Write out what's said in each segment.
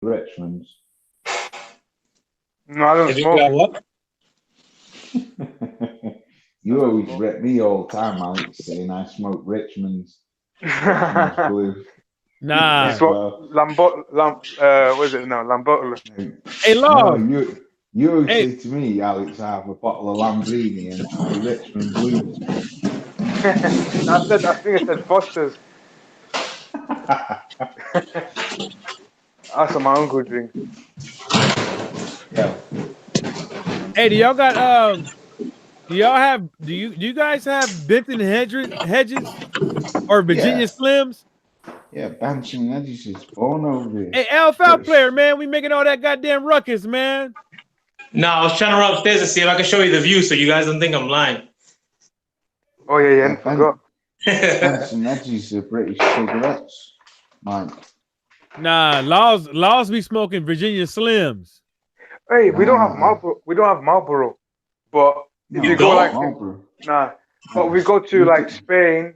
Richmonds. No, I don't If you got smoke. what? You always rip me all the time, Alex, saying I smoke Richmonds. Richmond's it. blue. You Nah. smoke what is it now? Lambottler. Hey, No, Law. you always Hey, say to me, Alex, I have a bottle of Lambrini and a Richmond blue. I think I said Foster's. That's my uncle drink. Yeah. hey, do y'all got do you guys have Benton hedges or Virginia Yeah. Slims? Yeah, Benson Edges is born over here. Hey, LFL British. player, man, we making all that goddamn ruckus, man. No, I was trying to run upstairs to see if I could show you the view so you guys don't think I'm lying. Oh yeah, I Yeah, forgot. Benson Edges are British cigarettes. Mike. Nah, laws be smoking Virginia Slims. Hey, we don't have Nah. Marlboro. We don't have Marlboro. But if No, you You go don't? like Marlboro. nah, but No. we go to We like do. Spain,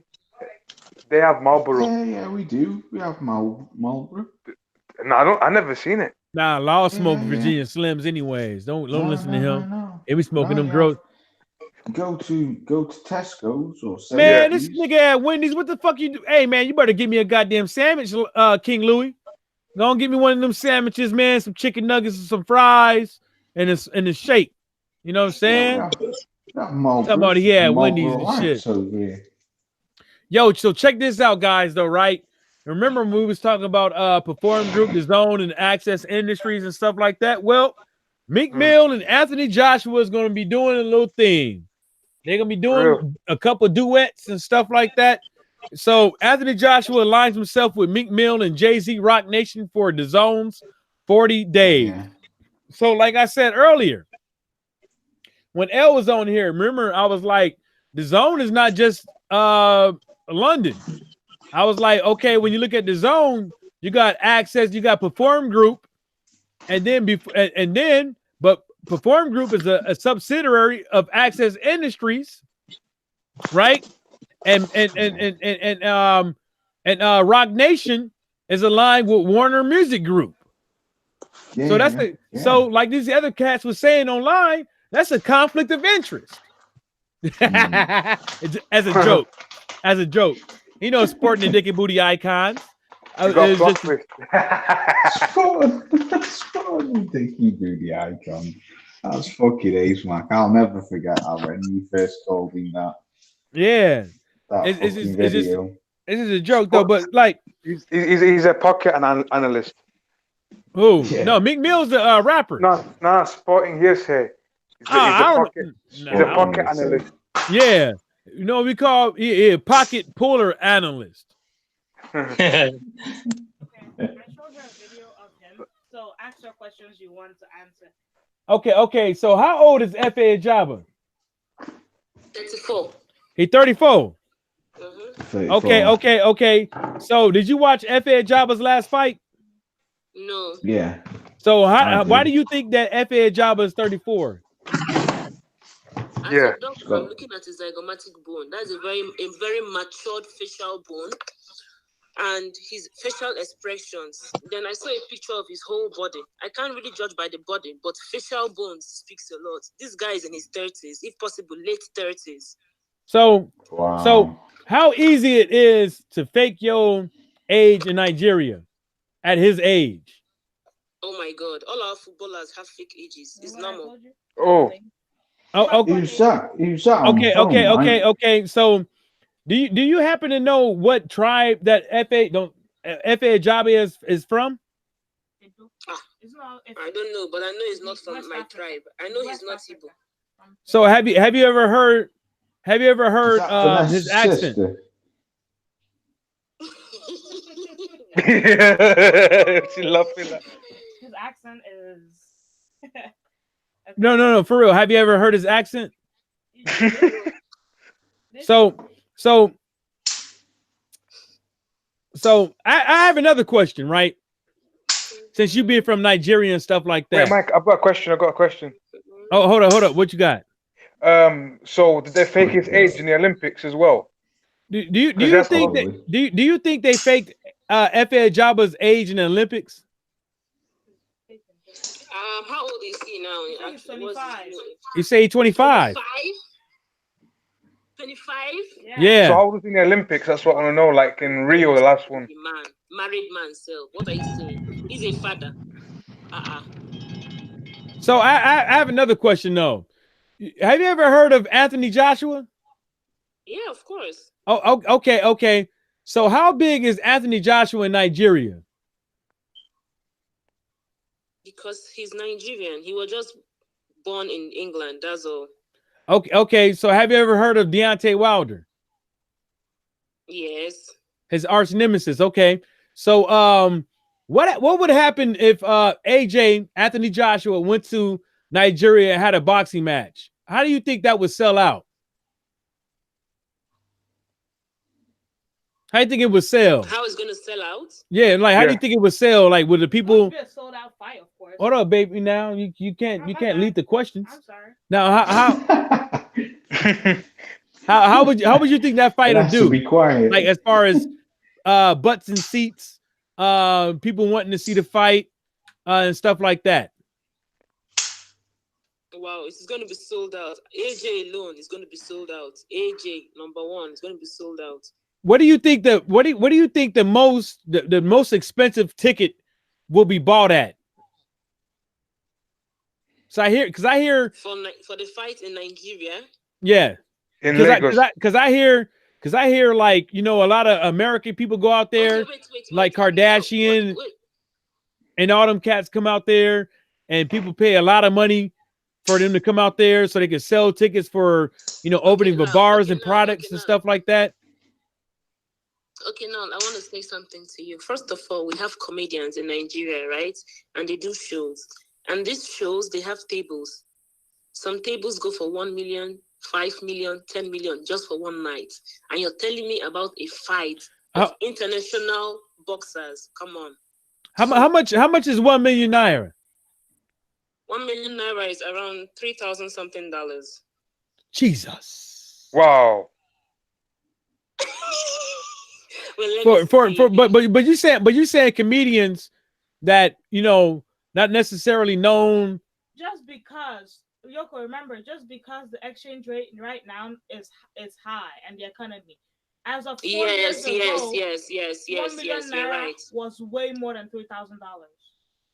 they have Marlboro. Yeah, we do. We have Marlboro. No, I never seen it. Nah, laws smoke Yeah. Virginia Slims anyways. Don't No, listen to no, no, him. no. They be smoking No, them yeah. gross. Go to Tesco's or Yeah. Man, this Sainsbury's. nigga at Wendy's, what the fuck you do? Hey man, you better give me a goddamn sandwich, King Louis. Go on, give me one of them sandwiches, man. Some chicken nuggets and some fries and a shake. You know what I'm saying? Yeah, we have Talking Marlboro. about he had Wendy's Marlboro and shit. Lights over here. Yo, so check this out, guys, though, right? Remember when we was talking about Perform Group, The Zone, and Access Industries and stuff like that? Well, Meek Mill and Anthony Joshua is going to be doing a little thing. They're going to be For real. doing a couple duets and stuff like that. So Anthony Joshua aligns himself with Meek Mill and Jay-Z Rock Nation for The Zone's 40 Days. Yeah. So like I said earlier, when L was on here, remember I was like, The Zone is not just London. I was like, okay, when you look at The Zone, you got Access, you got Perform Group, and then but Perform Group is a subsidiary of Access Industries, right? And Rock Nation is aligned with Warner Music Group. Yeah, So that's yeah. so like these other cats was saying online, that's a conflict of interest. As a joke. As a joke. You know, sporting the dick and booty icons. You got Just, Spotted Dickie Booty icon. That's fucking ace, Mac. I'll never forget that when you first told me that. yeah. That It's fucking video. It's just a joke though, but like he's a pocket analyst. who? Yeah. No, Meek Mill's the rapper. No, sporting hearsay. He's a pocket analyst. Yeah. You know what we call pocket puller analyst. Okay, I showed her a video of him. So ask your questions you want to answer. Okay. So how old is F.A. Jabba? 34. He 34. Mm-hmm. Okay. So did you watch F.A. Jabba's last fight? No. Yeah. So why do you think that F.A. Jabba is 34? As Yeah. a doctor, I'm looking at his zygomatic bone. That's a very matured facial bone. And his facial expressions. Then I saw a picture of his whole body. I can't really judge by the body, but facial bones speaks a lot. This guy is in his 30s, if possible, late 30s. So Wow. how easy it is to fake your age in Nigeria at his age? Oh my God! All our footballers have fake ages. It's normal. Oh. Who's that? Okay. So do you happen to know what tribe that F.A. Jabba is from? I don't know, but I know he's not from my tribe. I know he's not Igbo. So have you ever heard his accent? She laughing. His accent is No, for real. Have you ever heard his accent? So I have another question, right? Since you being from Nigeria and stuff like that. Wait, Mike, I've got a question. Oh, hold up. What you got? So did they fake his age in the Olympics as well? Do you think they faked F.A. Jabba's age in the Olympics? How old is he now? I think he's 25. You say 25. 25? Yeah. So how old was he in the Olympics? That's what I want to know. Like in Rio, the last one. Man, married man, so what are you saying? He's a father. So I have another question though. Have you ever heard of Anthony Joshua? Yeah, of course. Oh, okay. So how big is Anthony Joshua in Nigeria? Because he's Nigerian. He was just born in England. That's all. Okay. So have you ever heard of Deontay Wilder? Yes. His arch nemesis. Okay. So what would happen if AJ Anthony Joshua went to Nigeria and had a boxing match? How do you think that would sell out? How do you think it would sell? How it's gonna sell out? Yeah, like how do you think it would sell? Like would the people? It be a sold out fight, of course. Hold up, baby. Now you can't lead the questions. I'm sorry. Now how would you think that fight would do? Be quiet. Like as far as butts and seats, people wanting to see the fight, and stuff like that. Wow, it's going to be sold out. AJ alone is going to be sold out. AJ #1 is going to be sold out. What do you think what do you think the most expensive ticket will be bought at? So I hear for the fight in Nigeria. Yeah, because I hear like a lot of American people go out there, like Kardashian and all them cats come out there, and people pay a lot of money for them to come out there so they can sell tickets for opening for bars and products and stuff like that. Okay, now I want to say something to you. First of all, we have comedians in Nigeria, right? And they do shows. And these shows, they have tables. Some tables go for 1 million, 5 million, 10 million just for one night. And you're telling me about a fight of international boxers. Come on. How much is 1 million naira? 1 million naira is around $3,000 something. Jesus. Wow. Well, but you saying comedians that not necessarily known. Just because Yoko, remember, just because the exchange rate right now is high and the economy, as of 4 years ago, yes, 1 million naira right. was way more than $3,000.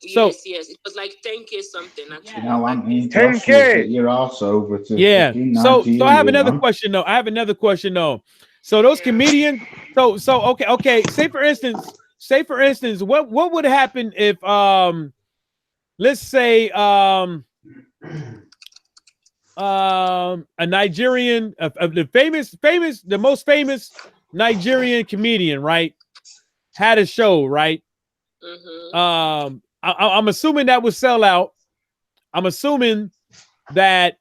So, yes, it was like 10K something. Actually, I'm 10K. You're also over to So I have another question though. So those comedians. So okay. Say for instance, what would happen if let's say a Nigerian, the most famous Nigerian comedian, right, had a show, right? Mm-hmm. I'm assuming that would sell out. I'm assuming that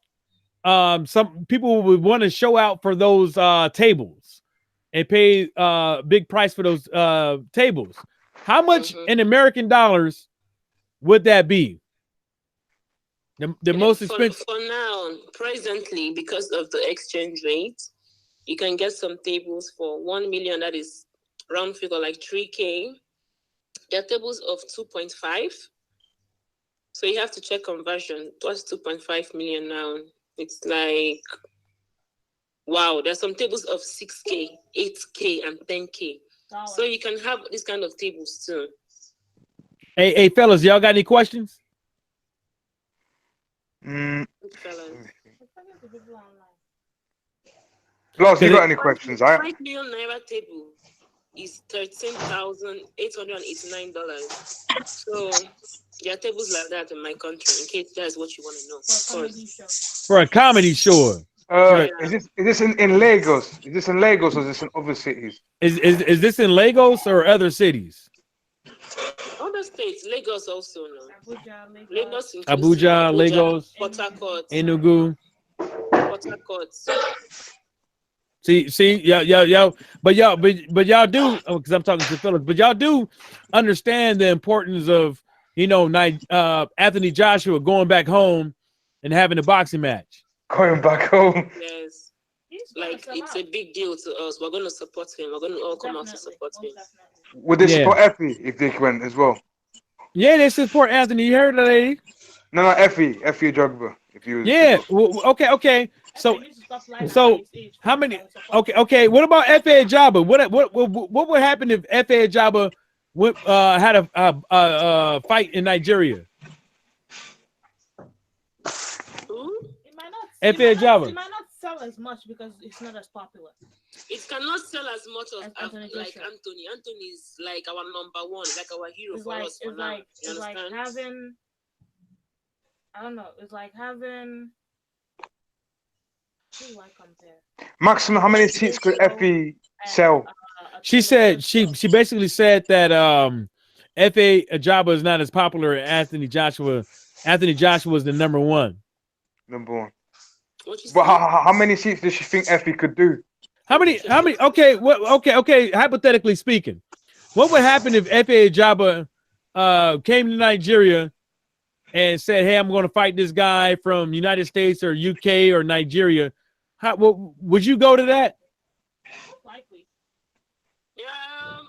some people would want to show out for those tables and pay big price for those tables. How much in American dollars would that be? The most expensive for now, presently, because of the exchange rate, you can get some tables for 1 million. That is round figure like 3K. There are tables of 2.5. So you have to check conversion. What's 2.5 million now? It's like, wow, there's some tables of 6K, 8K, and 10K. So you can have this kind of tables too. Hey, fellas, y'all got any questions? Lost, you got any questions? 5 million naira table is $13,889. So there are tables like that in my country, in case that's what you want to know. For a comedy show. Is this in Lagos? Is this in Lagos or is this in other cities? Is this in Lagos or other cities? Other states, Lagos also, no. Abuja, Lagos, Port Harcourt, Enugu. Port Harcourt. See, y'all, but y'all do, because I'm talking to fellas, but y'all do understand the importance of Anthony Joshua going back home and having a boxing match. Going back home. Yes. Like, it's a big deal to us. We're going to support him. We're going to all come out to support him. Would they support Effie if they went as well? Yeah, they support Anthony. You heard the lady? No, Effie Jogba. If you Yeah. Okay. So how many? Okay. What about F.A. Jabba? What would happen if F.A. Jabba had a fight in Nigeria? F.A. Jabba. It might not sell as much because it's not as popular. It cannot sell as much as like Anthony. Anthony is like our number one, like our hero for us. It's like having. I don't know. It's like having. Who do I compare? Maximum, how many seats could Effie sell? She said she basically said that F.A. Jabba is not as popular as Anthony Joshua. Anthony Joshua is the number one. Number one. But how many seats does she think Effie could do? How many? Okay. Okay. Hypothetically speaking, what would happen if F.A. Jabba came to Nigeria and said, "Hey, I'm going to fight this guy from United States or UK or Nigeria"? Would you go to that? Likely. Yeah.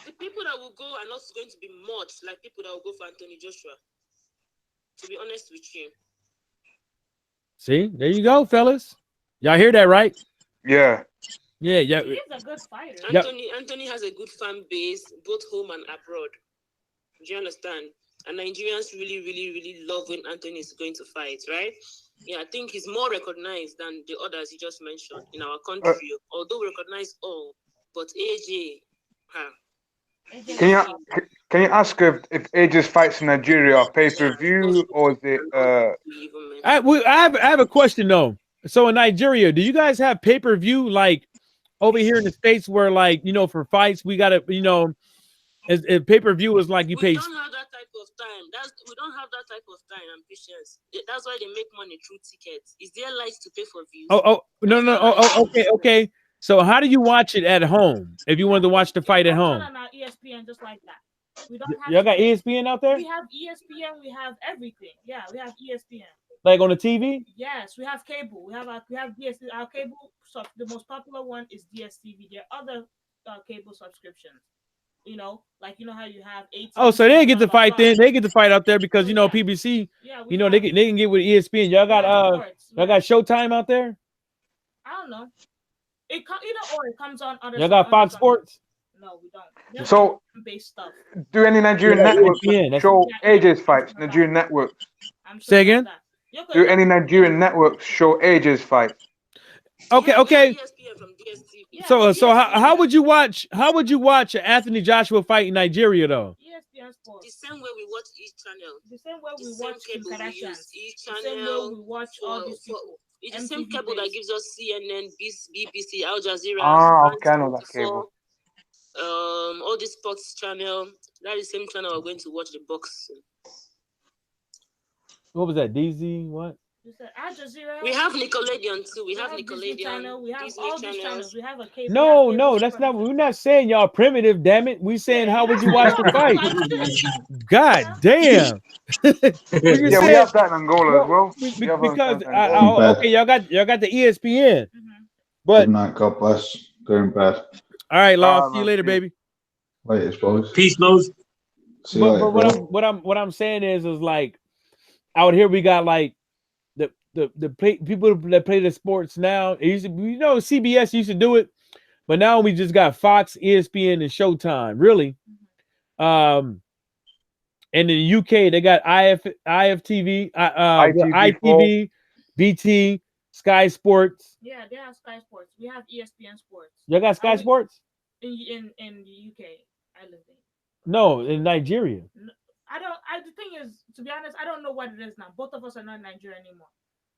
The people that will go are not going to be much like people that will go for Anthony Joshua. To be honest with you. See, there you go, fellas. Y'all hear that, right? Yeah. He's a good fighter. Anthony has a good fan base, both home and abroad. Do you understand? And Nigerians really, really, really love when Anthony is going to fight, right? Yeah, I think he's more recognized than the others you just mentioned in our country. Although we recognize all, but AJ, Can you ask if AJ's fights in Nigeria are pay-per-view or is it? I have a question though. So in Nigeria, do you guys have pay-per-view like over here in the States where like for fights we gotta if pay-per-view is like you pay. We don't have that type of time. We don't have that type of time and patience. That's why they make money through tickets. Is there lights to pay for views? No. Okay. So how do you watch it at home? If you wanted to watch the fight at home, on our ESPN just like that. We don't have. Y'all got ESPN out there? We have ESPN. We have everything. Yeah, we have ESPN. Like on the TV? Yes, we have cable. We have DSTV. Our cable. So the most popular one is DSTV. There are other cable subscriptions. Like how you have 18. Oh, so they get to fight then. They get to fight out there because PBC. Yeah, they can get with ESPN. Y'all got y'all got Showtime out there? I don't know. It comes on other. Y'all got Fox Sports? No, we don't. So based stuff. Do any Nigerian networks show AJ's fights? Nigerian networks. Say again? Do any Nigerian networks show AJ's fights? Okay. So how would you watch an Anthony Joshua fight in Nigeria though? ESPN Sports. The same way we watch each channel. The same way we watch cable each channel. The same way we watch all these people. It's the same cable that gives us CNN, BBC, Al Jazeera. Okay, I know that cable. All the sports channel. That is the same channel we're going to watch the box. What was that? DZ? What? Al Jazeera. We have Nickelodeon too. We have Nickelodeon channel. We have Disney all channels. these channels. We have a cable. No, that's not. We're not saying y'all primitive. Damn it, we saying how would you watch the fight? God damn. We have that in Angola as well. Because okay, y'all got the ESPN. But good night, God bless. Going bed. All right, Law. See you later, baby. Later, boys. Peace, Mose. See you later, but what I'm saying is like out here we got like the people that play the sports now. It used to, CBS used to do it, but now we just got Fox, ESPN, and Showtime. Really, and in the UK they got IFTV, ITV, BT, Sky Sports. Yeah, they have Sky Sports. We have ESPN Sports. You got Sky Sports in the UK. I live in. No, in Nigeria. The thing is, to be honest, I don't know what it is now. Both of us are not in Nigeria anymore.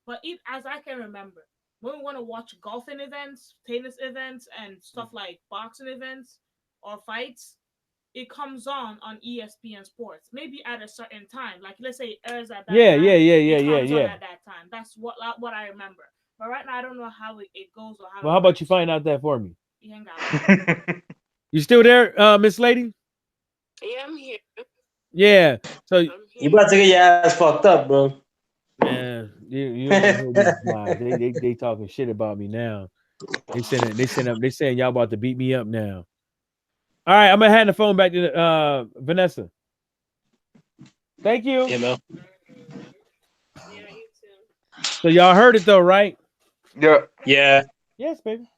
But as I can remember, when we want to watch golfing events, tennis events, and stuff like boxing events or fights, it comes on ESPN Sports. Maybe at a certain time, like let's say it airs at that time. Yeah. At that time, that's what I remember. But right now, I don't know how it goes or how. Well, how about you find out that for me? You hang out. You still there, Miss Lady? Yeah, I'm here. Yeah. So you about to get your ass fucked up, bro. Man, you don't know they talking shit about me now. They saying y'all about to beat me up now. All right, I'm gonna hand the phone back to Vanessa. Thank you. Yeah, man. So y'all heard it though, right? Yeah. Yeah. Yes, baby.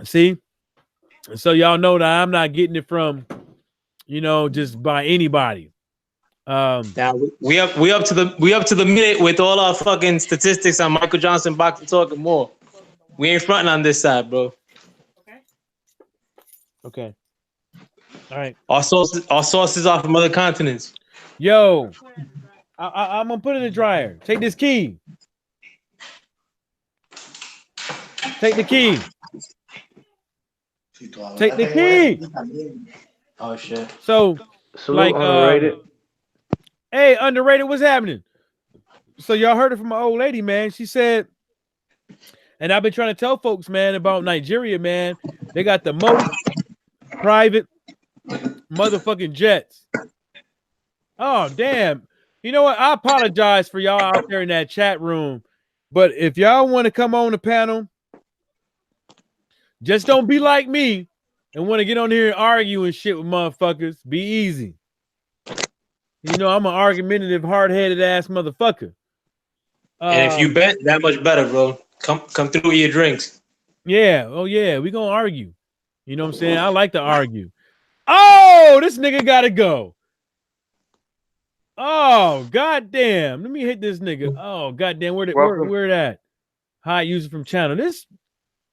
See, so y'all know that I'm not getting it from, just by anybody. Now we up to the minute with all our fucking statistics on Michael Johnson boxing talk and more. We ain't fronting on this side, bro. Okay. All right. Our sources are from other continents. Yo, I'm gonna put it in the dryer. Take this key. Take the key. Take the key. Oh shit. So, Salute underrated. Hey, underrated, what's happening? So y'all heard it from my old lady, man. She said, and I've been trying to tell folks, man, about Nigeria, man. They got the most private motherfucking jets. Oh, damn. You know what? I apologize for y'all out there in that chat room. But if y'all want to come on the panel, just don't be like me and want to get on here and argue and shit with motherfuckers. Be easy. I'm an argumentative, hard-headed ass motherfucker. And if you bet, that much better, bro. Come through with your drinks. Yeah. Oh, yeah. We gonna argue. You know what I'm saying? I like to argue. Oh, this nigga gotta go. Oh, goddamn. Let me hit this nigga. Oh, goddamn. Where that? High user from channel.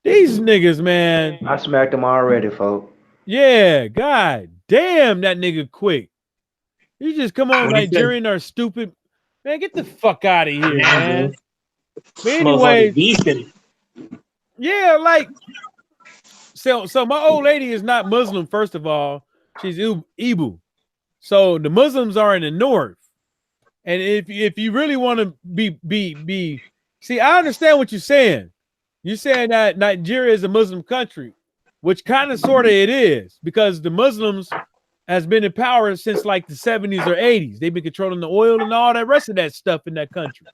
These niggas, man. I smacked them already, folks. Yeah, god damn, that nigga quick. You just come on, Nigerian are stupid. Man, get the fuck out of here, man. But anyway, yeah, like, so my old lady is not Muslim, first of all. She's Ibu. So the Muslims are in the north. And if you really want to be see, I understand what you're saying. You're saying that Nigeria is a Muslim country, which kind of sort of it is, because the Muslims has been in power since like the 70s or 80s. They've been controlling the oil and all that rest of that stuff in that country.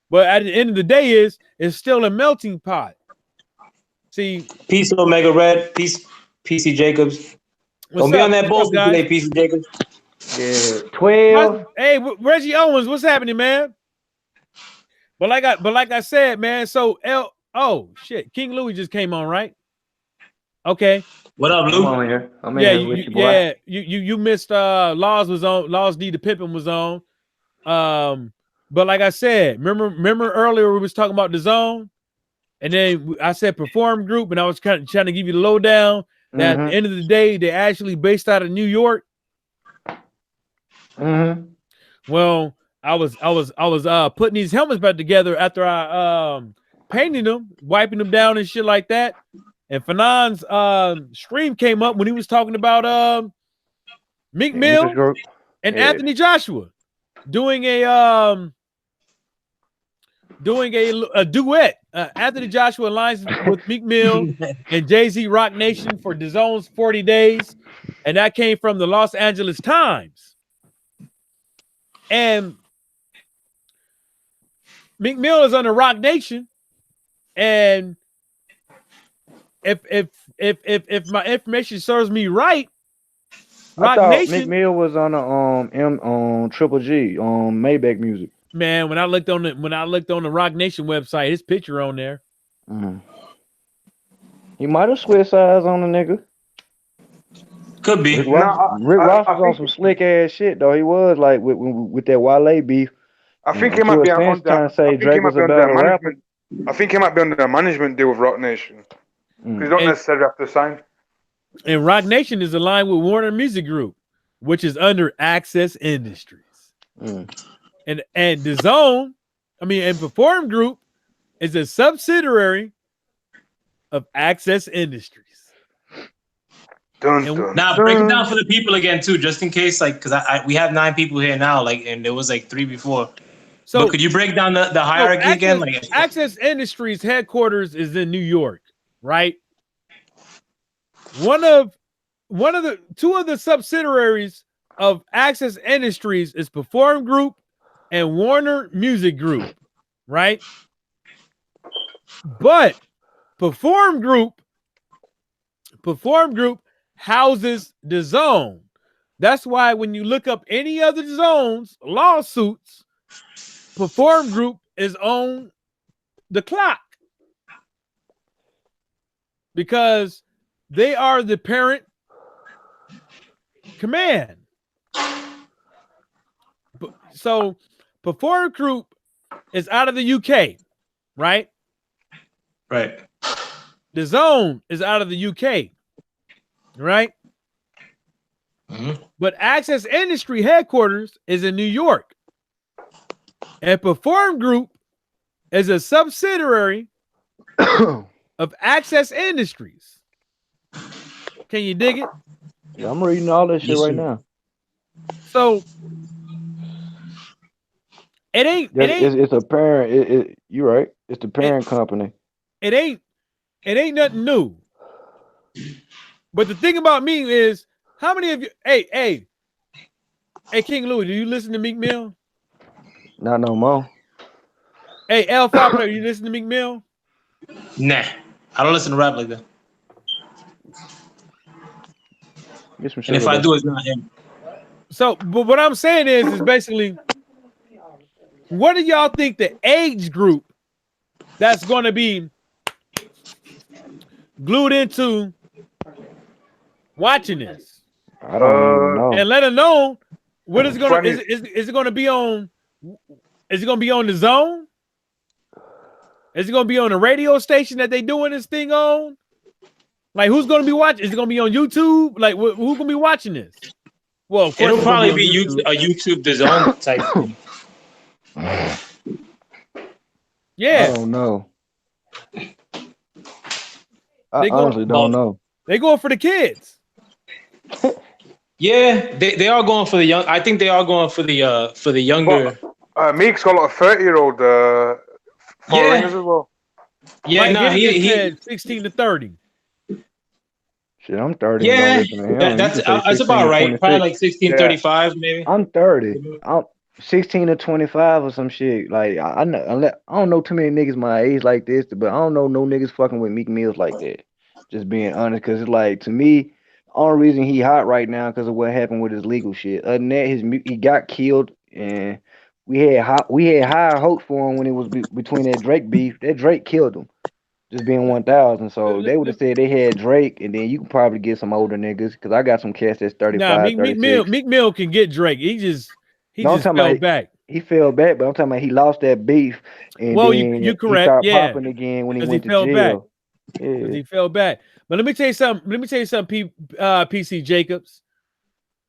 But at the end of the day, it's still a melting pot. See, peace Omega Red, peace PC Jacobs. Don't be on that bullshit today, PC Jacobs. Yeah, 12. Hey, Reggie Owens, what's happening, man? But like I said, man. So oh shit, King Louis just came on, right? Okay. What up, Lou? I'm on here. I'm here with you, boy. Yeah, you missed Laws was on. Laws D the Pippin was on. But like I said, remember earlier we was talking about the zone, and then I said Perform Group, and I was kind of trying to give you the lowdown that at the end of the day they actually based out of New York. Well, I was putting these helmets back together after I painted them, wiping them down and shit like that. And Fanon's stream came up when he was talking about Meek Mill and Anthony Joshua doing a duet. Anthony Joshua aligns with Meek Mill and Jay-Z Rock Nation for DAZN's 40 Days, and that came from the Los Angeles Times. And Meek Mill is under Rock Nation, and if my information serves me right, Rock Nation. Meek Mill was on the Triple G on Maybach Music. Man, when I looked on the Rock Nation website, his picture on there. He might have switched sides on the nigga. Could be. Rick Ross was on some slick ass shit though. He was like with that Wale beef. I think he might be on trying to say Drake was a better rapper. I think he might be under the management deal with Rock Nation. Because you don't necessarily have to sign. And Rock Nation is aligned with Warner Music Group, which is under Access Industries. And DAZN, and Perform Group is a subsidiary of Access Industries. Now break it down for the people again too, just in case, like, because we have 9 people here now, like, and there was like 3 before. So but could you break down the hierarchy again? Like, Access Industries headquarters is in New York, right? One of the 2 of the subsidiaries of Access Industries is Perform Group and Warner Music Group, right? But Perform Group houses DAZN. That's why when you look up any other DAZN's lawsuits, Perform Group is on the clock because they are the parent command. So Perform Group is out of the UK, right? Right. The Zone is out of the UK, right? Mm-hmm. But Access Industry headquarters is in New York. And Perform Group is a subsidiary of Access Industries. Can you dig it? Yeah, I'm reading all that shit right now. So it ain't. It's a parent. You're right. It's the parent company. It ain't nothing new. But the thing about me is, how many of you? Hey, King Louis, do you listen to Meek Mill? Not no more. Hey, L5 player, you listen to Meek Mill? Nah, I don't listen to rap like that. And if I do, it's not him. So, but what I'm saying is basically, what do y'all think the age group that's going to be glued into watching this? I don't know. And let them know what is going to is it going to be on? Is it going to be on the Zone? Is it going to be on the radio station that they doing this thing on? Like, who's going to be watching? Is it going to be on YouTube? Like, who's going to be watching this? Well, of course it'll probably be YouTube. A YouTube The Zone type thing. Yeah. I don't know. I honestly don't know. They going for the kids. Yeah, they are going for the young. I think they are going for the younger. Meek's got like a 30-year-old following as well. Yeah, no, he said 16 to 30. Shit, I'm 30. Yeah, that's about right. Probably like 16, 35, maybe. I'm 30. I'm 16 to 25 or some shit. Like I don't know too many niggas my age like this, but I don't know no niggas fucking with Meek Mills like that. Just being honest, because it's like, to me, the only reason he hot right now because of what happened with his legal shit. Other than that, he got killed, and we had higher hopes for him when it was between that Drake beef. That Drake killed him, just being 1,000. So they would have said they had Drake, and then you can probably get some older niggas, because I got some cats that's 35, 36. Meek Mill can get Drake. He just fell back. He fell back, but I'm talking about he lost that beef, and then you're correct. He started popping again when he went to jail. Back. Yeah. He fell back. But let me tell you something, PC Jacobs.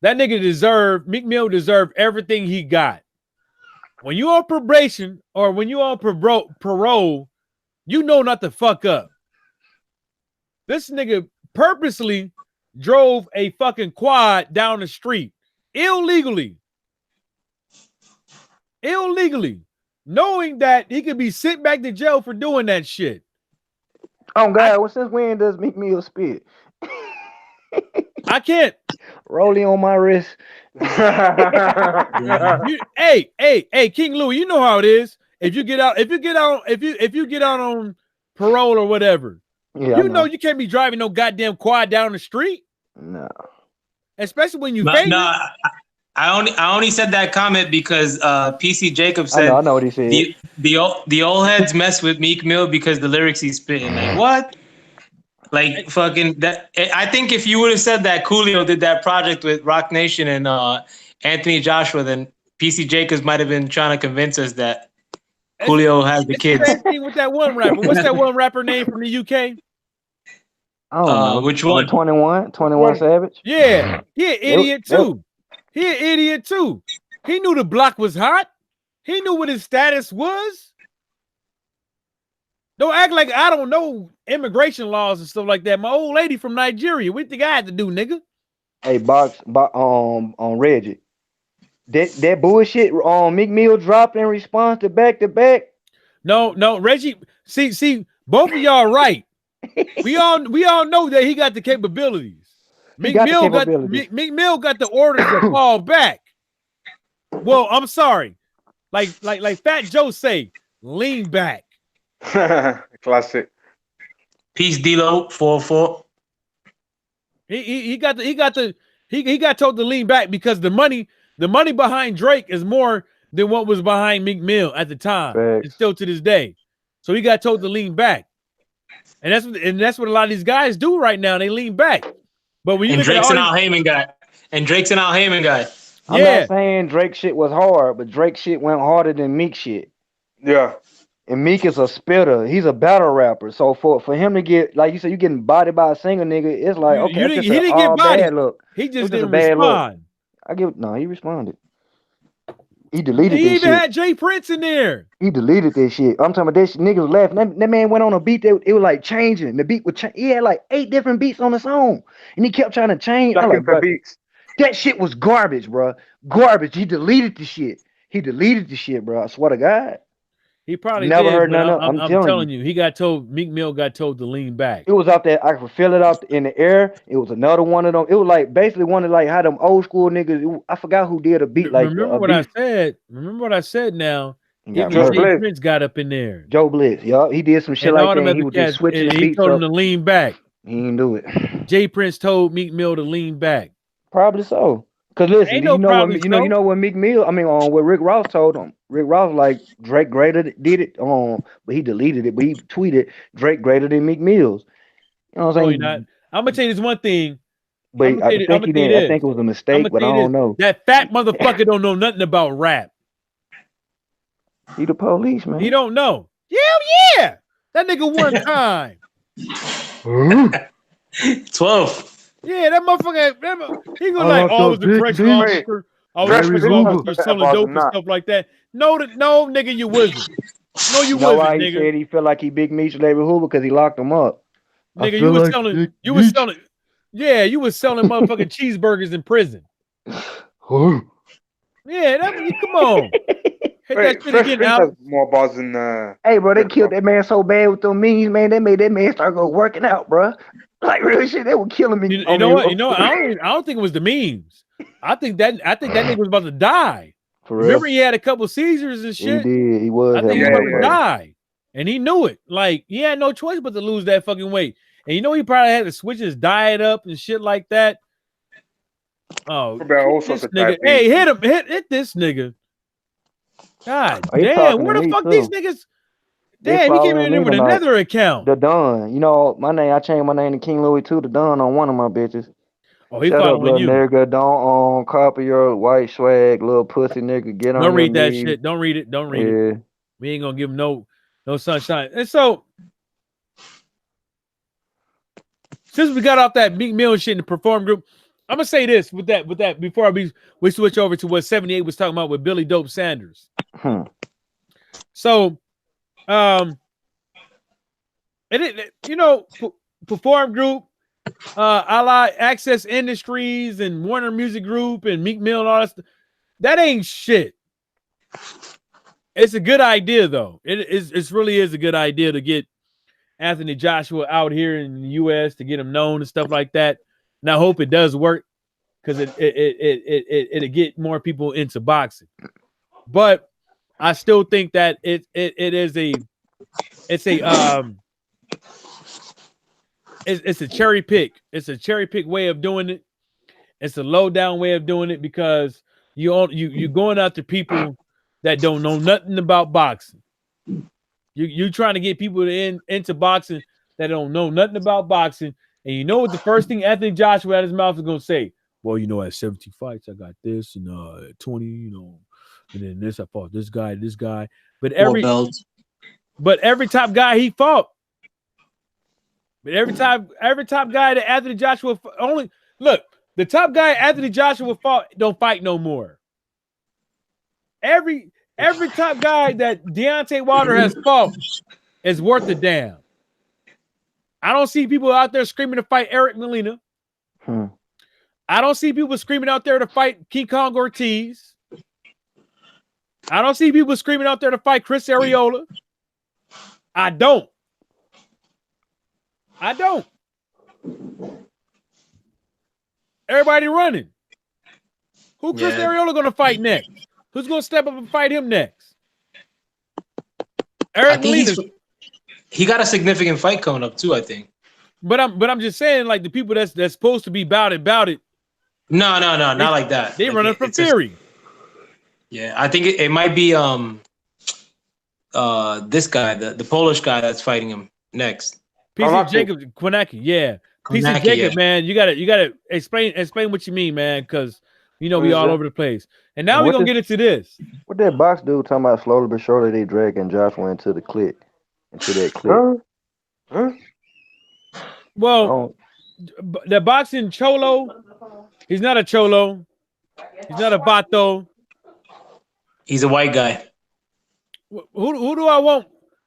That nigga Meek Mill deserved everything he got. When you on probation or when you on parole, you know not to fuck up. This nigga purposely drove a fucking quad down the street illegally, knowing that he could be sent back to jail for doing that shit. Oh God! Since when does Meek Mill spit? I can't. Rolling on my wrist. Hey, King Louis, you know how it is. If you get out on parole or whatever, you know you can't be driving no goddamn quad down the street. No. Especially when you famous. No, I only said that comment because PC Jacob said I know what he said. The old heads mess with Meek Mill because the lyrics he's spitting. Like what? Like fucking that. I think if you would have said that Coolio did that project with Rock Nation and Anthony Joshua, then PC Jacobs might have been trying to convince us that Coolio has the kids. Same thing with that one rapper. What's that one rapper name from the UK? I don't know. Which one? 21 Savage. Yeah, he an idiot too. He an idiot too. He knew the block was hot. He knew what his status was. Don't act like I don't know immigration laws and stuff like that. My old lady from Nigeria. What you think I had to do, nigga? Hey, on Reggie. That bullshit Meek Mill dropped in response to back to back. No, Reggie. See, both of y'all right. We all know that he got the capabilities. Meek Mill got the orders to fall back. Well, I'm sorry. Like Fat Joe say, lean back. Classic. Peace, D-Lo 404. He got told to lean back because the money behind Drake is more than what was behind Meek Mill at the time, Facts. and still to this day. So he got told to lean back, and that's what a lot of these guys do right now. They lean back. But when you And look Drake's at an Al Heyman guy. And Drake's an Al Heyman guy. I'm not saying Drake shit was hard, but Drake shit went harder than Meek shit. Yeah. And Meek is a spitter. He's a battle rapper. So for him to get, like you said, you getting bodied by a singer nigga, it's like, okay, he didn't get bodied. Look. He just a didn't bad respond. Look. He responded. He deleted He this even shit. had Jay Prince in there. He deleted that shit. I'm talking about that shit. Niggas was laughing. That man went on a beat that it was like changing. The beat would change. He had like 8 different beats on the song. And he kept trying to change. I'm like, bro, beats. that shit was garbage, bro. Garbage. He deleted the shit. Bro. I swear to God. He probably never did, heard but none. I'm telling you, he got told. Meek Mill got told to lean back. It was out there. I could feel it out in the air. It was another one of them. It was like basically one of like how them old school niggas. I forgot who did a beat like. Remember what I said. Remember what I said. Now, Jay Prince got up in there. Joe Bliss. Yup, he did some shit like that. He was just switching he beats told him up. to lean back. He didn't do it. Jay Prince told Meek Mill to lean back. Probably so. Cause listen, Ain't you no probably know what Meek Mill. I mean, what Rick Ross told him. Rick Ross like Drake greater did it. But he deleted it. But he tweeted Drake greater than Meek Mill's. You know what I'm saying? I'm gonna tell you this one thing. But I think he did. I think it was a mistake, but I don't know. That fat motherfucker don't know nothing about rap. He the police, man. He don't know. Yeah. That nigga one time. 12. Yeah, that motherfucker. He go like, I was the correction officer. I was the correction officer selling dope and stuff like that. No, nigga, you wasn't. No, you wasn't, why nigga. He said he felt like he Big Meech Larry Hoover because he locked him up. Nigga, you was selling. You was selling. Yeah, you was selling motherfucking cheeseburgers in prison. Yeah, come on. Hit that shit again, Al. More bars than. Hey, bro, they killed that man so bad with them memes, man. They made that man start going working out, bro. Like real shit, they were killing me. You know what? I don't think it was the memes. I think that nigga was about to die. For real? Remember, he had a couple seizures and shit. He did. He was. I think he was about to die, and he knew it. Like he had no choice but to lose that fucking weight. And he probably had to switch his diet up and shit like that. Oh, this nigga! Hey, hit him! Hit this nigga! God damn! Where the fuck these niggas? Damn, he came in there with another account. The Don. You know, I changed my name to King Louis too. The Don on one of my bitches. Oh, he following you. Nigga, don't copy your white swag, little pussy nigga. Get on. Don't read that shit. Don't read it. Don't read it. We ain't gonna give him no sunshine. And so, since we got off that Meek Mill shit in the Perform group, I'm gonna say this with that before we switch over to what 78 was talking about with Billy Dope Sanders. So, Perform Group, Ally Access Industries, and Warner Music Group, and Meek Mill, and all that stuff. That ain't shit. It's a good idea, though. It really is a good idea to get Anthony Joshua out here in the U.S. to get him known and stuff like that. And I hope it does work because it'll get more people into boxing. But I still think that it's a cherry pick. It's a cherry pick way of doing it. It's a low down way of doing it because you're going after people that don't know nothing about boxing. You trying to get people into boxing that don't know nothing about boxing, and you know what the first thing Anthony Joshua out of his mouth is gonna say? Well, at 17 fights I got this, and 20, and then this I fought this guy. But every top guy he fought. But every top guy that Anthony Joshua the top guy Anthony Joshua fought don't fight no more. Every top guy that Deontay Wilder has fought is worth a damn. I don't see people out there screaming to fight Eric Molina. I don't see people screaming out there to fight King Kong Ortiz. I don't see people screaming out there to fight Chris Arreola. I don't. Everybody running. Who Chris Arreola going to fight next? Who's going to step up and fight him next? Eric Molina. He got a significant fight coming up too, I think. But I'm just saying, like the people that's supposed to be about it. No, not like that. They running from Fury. Yeah, I think it might be this guy, the Polish guy that's fighting him next. PC Jacob Kwanaki, yeah. PC Jacob, man, you gotta explain what you mean, man, because you know we all over the place. And now we're gonna get into this. What that box dude talking about? Slowly but surely they dragging Joshua into that clique. Well, the boxing cholo, he's not a cholo. He's not a vato. He's a white guy. Who do I want?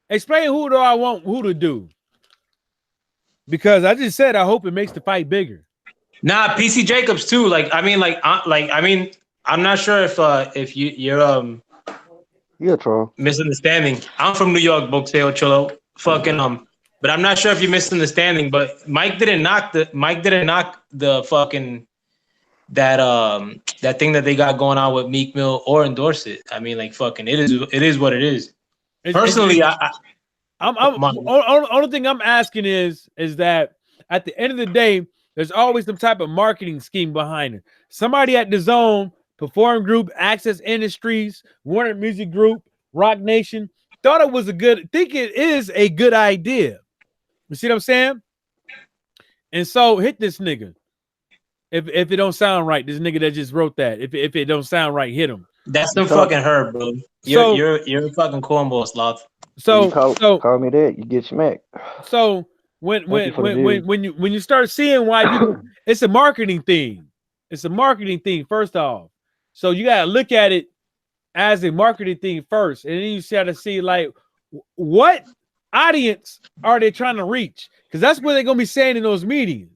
Explain who do I want who to do? Because I just said I hope it makes the fight bigger. Nah, PC Jacobs too. I'm not sure if you're misunderstanding. I'm from New York, Boxeo Cholo. But I'm not sure if you're misunderstanding. But Mike didn't knock the fucking that thing that they got going on with Meek Mill or endorse it. I mean, like fucking it is what it is. Personally, only thing I'm asking is that at the end of the day, there's always some type of marketing scheme behind it. Somebody at the Zone, Perform Group, Access Industries, Warner Music Group, Rock Nation thought it was think it is a good idea. You see what I'm saying? And so hit this nigga. If it don't sound right, this nigga that just wrote that. If it don't sound right, hit him. That's the fucking her, bro. You're a fucking cornball, sloth. So call me that, you get smacked. So when you start seeing why people, it's a marketing thing. It's a marketing thing, first off. So you gotta look at it as a marketing thing first, and then you gotta see like what audience are they trying to reach? Because that's what they're gonna be saying in those meetings.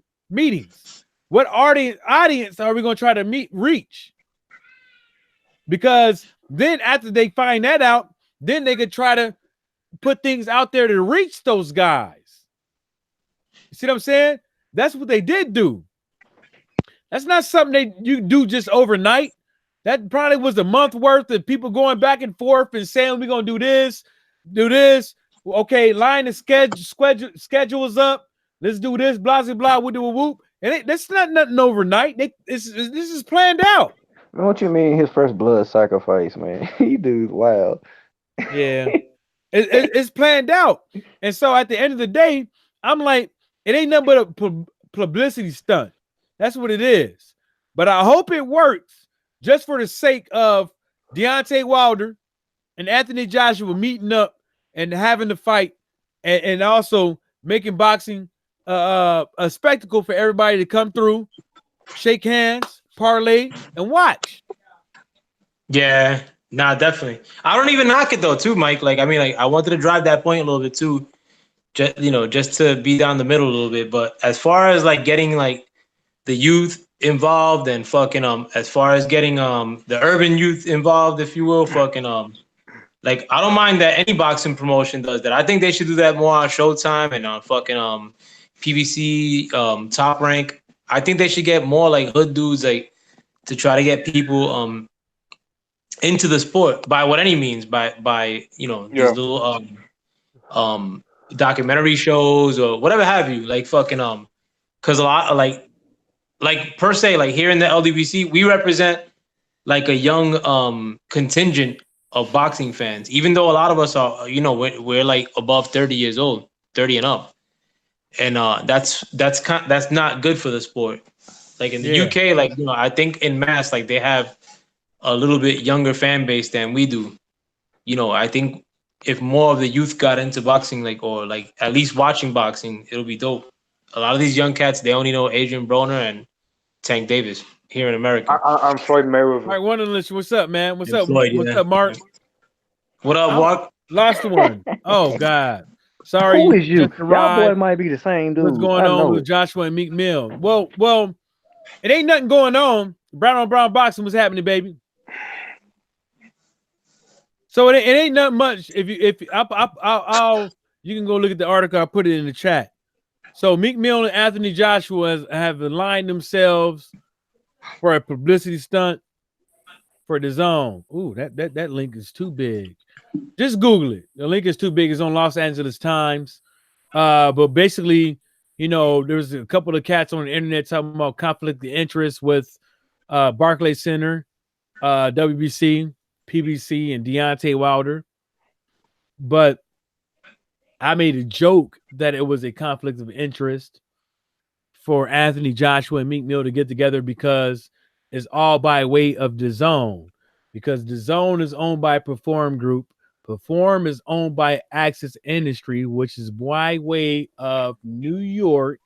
What audience are we gonna try to reach? Because then after they find that out, then they could try to put things out there to reach those guys. You see what I'm saying? That's what they did do. That's not something you do just overnight. That probably was a month worth of people going back and forth and saying we're gonna do this. Okay, line the schedules up. Let's do this. Blah blah blah. Whoop. And that's not nothing overnight. This is planned out. What you mean his first blood sacrifice, man? He dude's wild. Yeah. It's planned out. And so at the end of the day, I'm like, it ain't nothing but a publicity stunt. That's what it is. But I hope it works just for the sake of Deontay Wilder and Anthony Joshua meeting up and having the fight and also making boxing a spectacle for everybody to come through, shake hands, parlay, and watch. Yeah, nah, definitely. I don't even knock it though, too, Mike. Like, I mean, like, I wanted to drive that point a little bit too, just to be down the middle a little bit. But as far as like getting like the youth involved and fucking as far as getting the urban youth involved, if you will, fucking like I don't mind that any boxing promotion does that. I think they should do that more on Showtime and on fucking PBC, Top Rank. I think they should get more like hood dudes like to try to get people into the sport by what any means, by these little documentary shows or whatever have you, like fucking because a lot of like per se, like here in the LDBC, we represent like a young contingent of boxing fans, even though a lot of us are, we're like above 30 years old, 30 and up. And that's not good for the sport. Like in the UK, like, I think in mass, like they have a little bit younger fan base than we do. I think if more of the youth got into boxing, like, or like at least watching boxing, it'll be dope. A lot of these young cats, they only know Adrian Broner and Tank Davis here in America. I'm Floyd Mayweather. All right, one of the what's up, man? What's up? What's up, Mark? What up, Mark? Lost one. Oh God. Sorry. Who is you? Y'all boy might be the same dude. What's going on with Joshua and Meek Mill? Well, it ain't nothing going on. Brown on brown boxing was happening, baby. So it ain't nothing much. I'll you can go look at the article. I put it in the chat. So Meek Mill and Anthony Joshua have aligned themselves for a publicity stunt for the Zone. Ooh, that link is too big. Just Google it. The link is too big. It's on Los Angeles Times. But basically, there's a couple of cats on the internet talking about conflict of interest with Barclays Center, WBC, PBC and Deontay Wilder. But I made a joke that it was a conflict of interest for Anthony Joshua and Meek Mill to get together because it's all by way of DAZN. Because DAZN is owned by Perform Group. Perform is owned by Access Industry, which is by way of New York.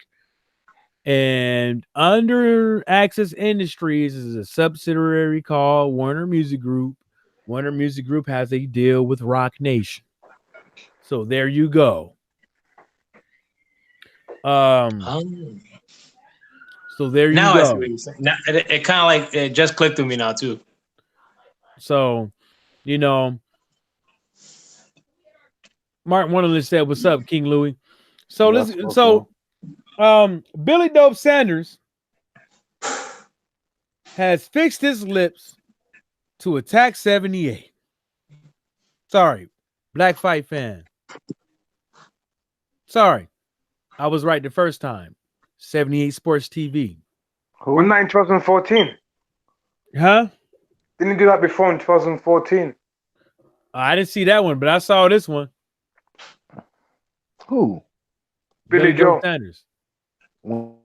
And under Access Industries is a subsidiary called Warner Music Group. Warner Music Group has a deal with Rock Nation. So there you go. So there now you I see go. what you're saying. Now, it kind of like it just clicked with me now too. So, you know, Mark Wonderland said, "What's up, King Louis?" So Yeah, listen. So, Billy Dope Sanders has fixed his lips to attack 78. Sorry, Black Fight fan. Sorry, I was right the first time. 78 Sports TV. Wasn't that in 2014? Huh? Didn't he do that before in 2014? I didn't see that one, but I saw this one. Who? Billy Joe Sanders.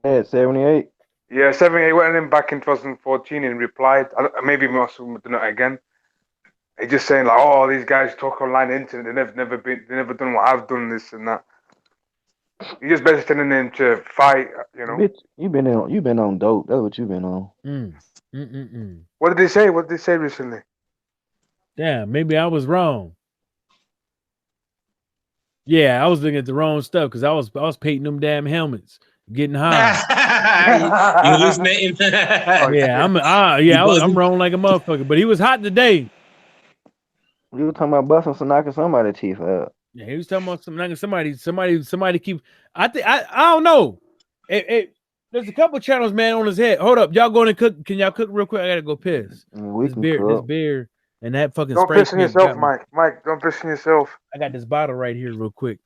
At 78. Yeah, 78 went in back in 2014 and replied. Maybe must have done it again. He just saying like, "Oh, these guys talk online internet. They never done what I've done, this and that." You just basically telling him to fight, you know. Bitch, you been on dope. That's what you been on. What did they say? What did they say recently? Damn, maybe I was wrong. Yeah, I was looking at the wrong stuff because I was painting them damn helmets, getting high. You hallucinating? Yeah, I'm wrong like a motherfucker. But he was hot today. You were talking about busting some knocking somebody's teeth out. Yeah, he was talking about somebody keep. I don't know. There's a couple channels, man, on his head. Hold up, y'all going to cook? Can y'all cook real quick? I gotta go piss. We This can beer, cook. and that fucking. Don't spray piss on paint yourself, got me. Mike. Mike, don't piss on yourself. I got this bottle right here, real quick.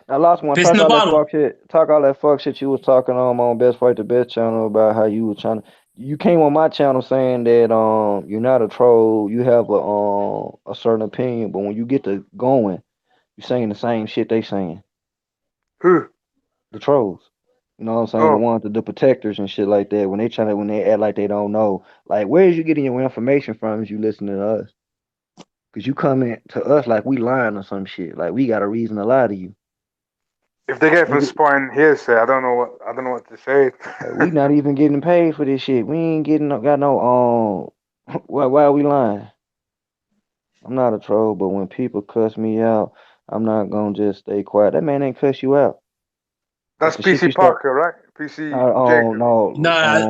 I lost one. Piss in the bottle. Talk all that fuck shit you was talking on Best Fight the Best channel about how you were trying to. You came on my channel saying that you're not a troll. You have a certain opinion, but when you get to going, you're saying the same shit they saying. Who? The trolls. You know what I'm saying? Oh. The ones, the protectors and shit like that. When they act like they don't know. Like, where is you getting your information from if you listen to us? Because you coming to us like we lying or some shit. Like we got a reason to lie to you. If they get from spying hearsay, I don't know what to say. We not even getting paid for this shit. We ain't got no why are we lying? I'm not a troll, but when people cuss me out, I'm not gonna just stay quiet. That man ain't cuss you out. That's PC Parker, right? PC Jacob. No,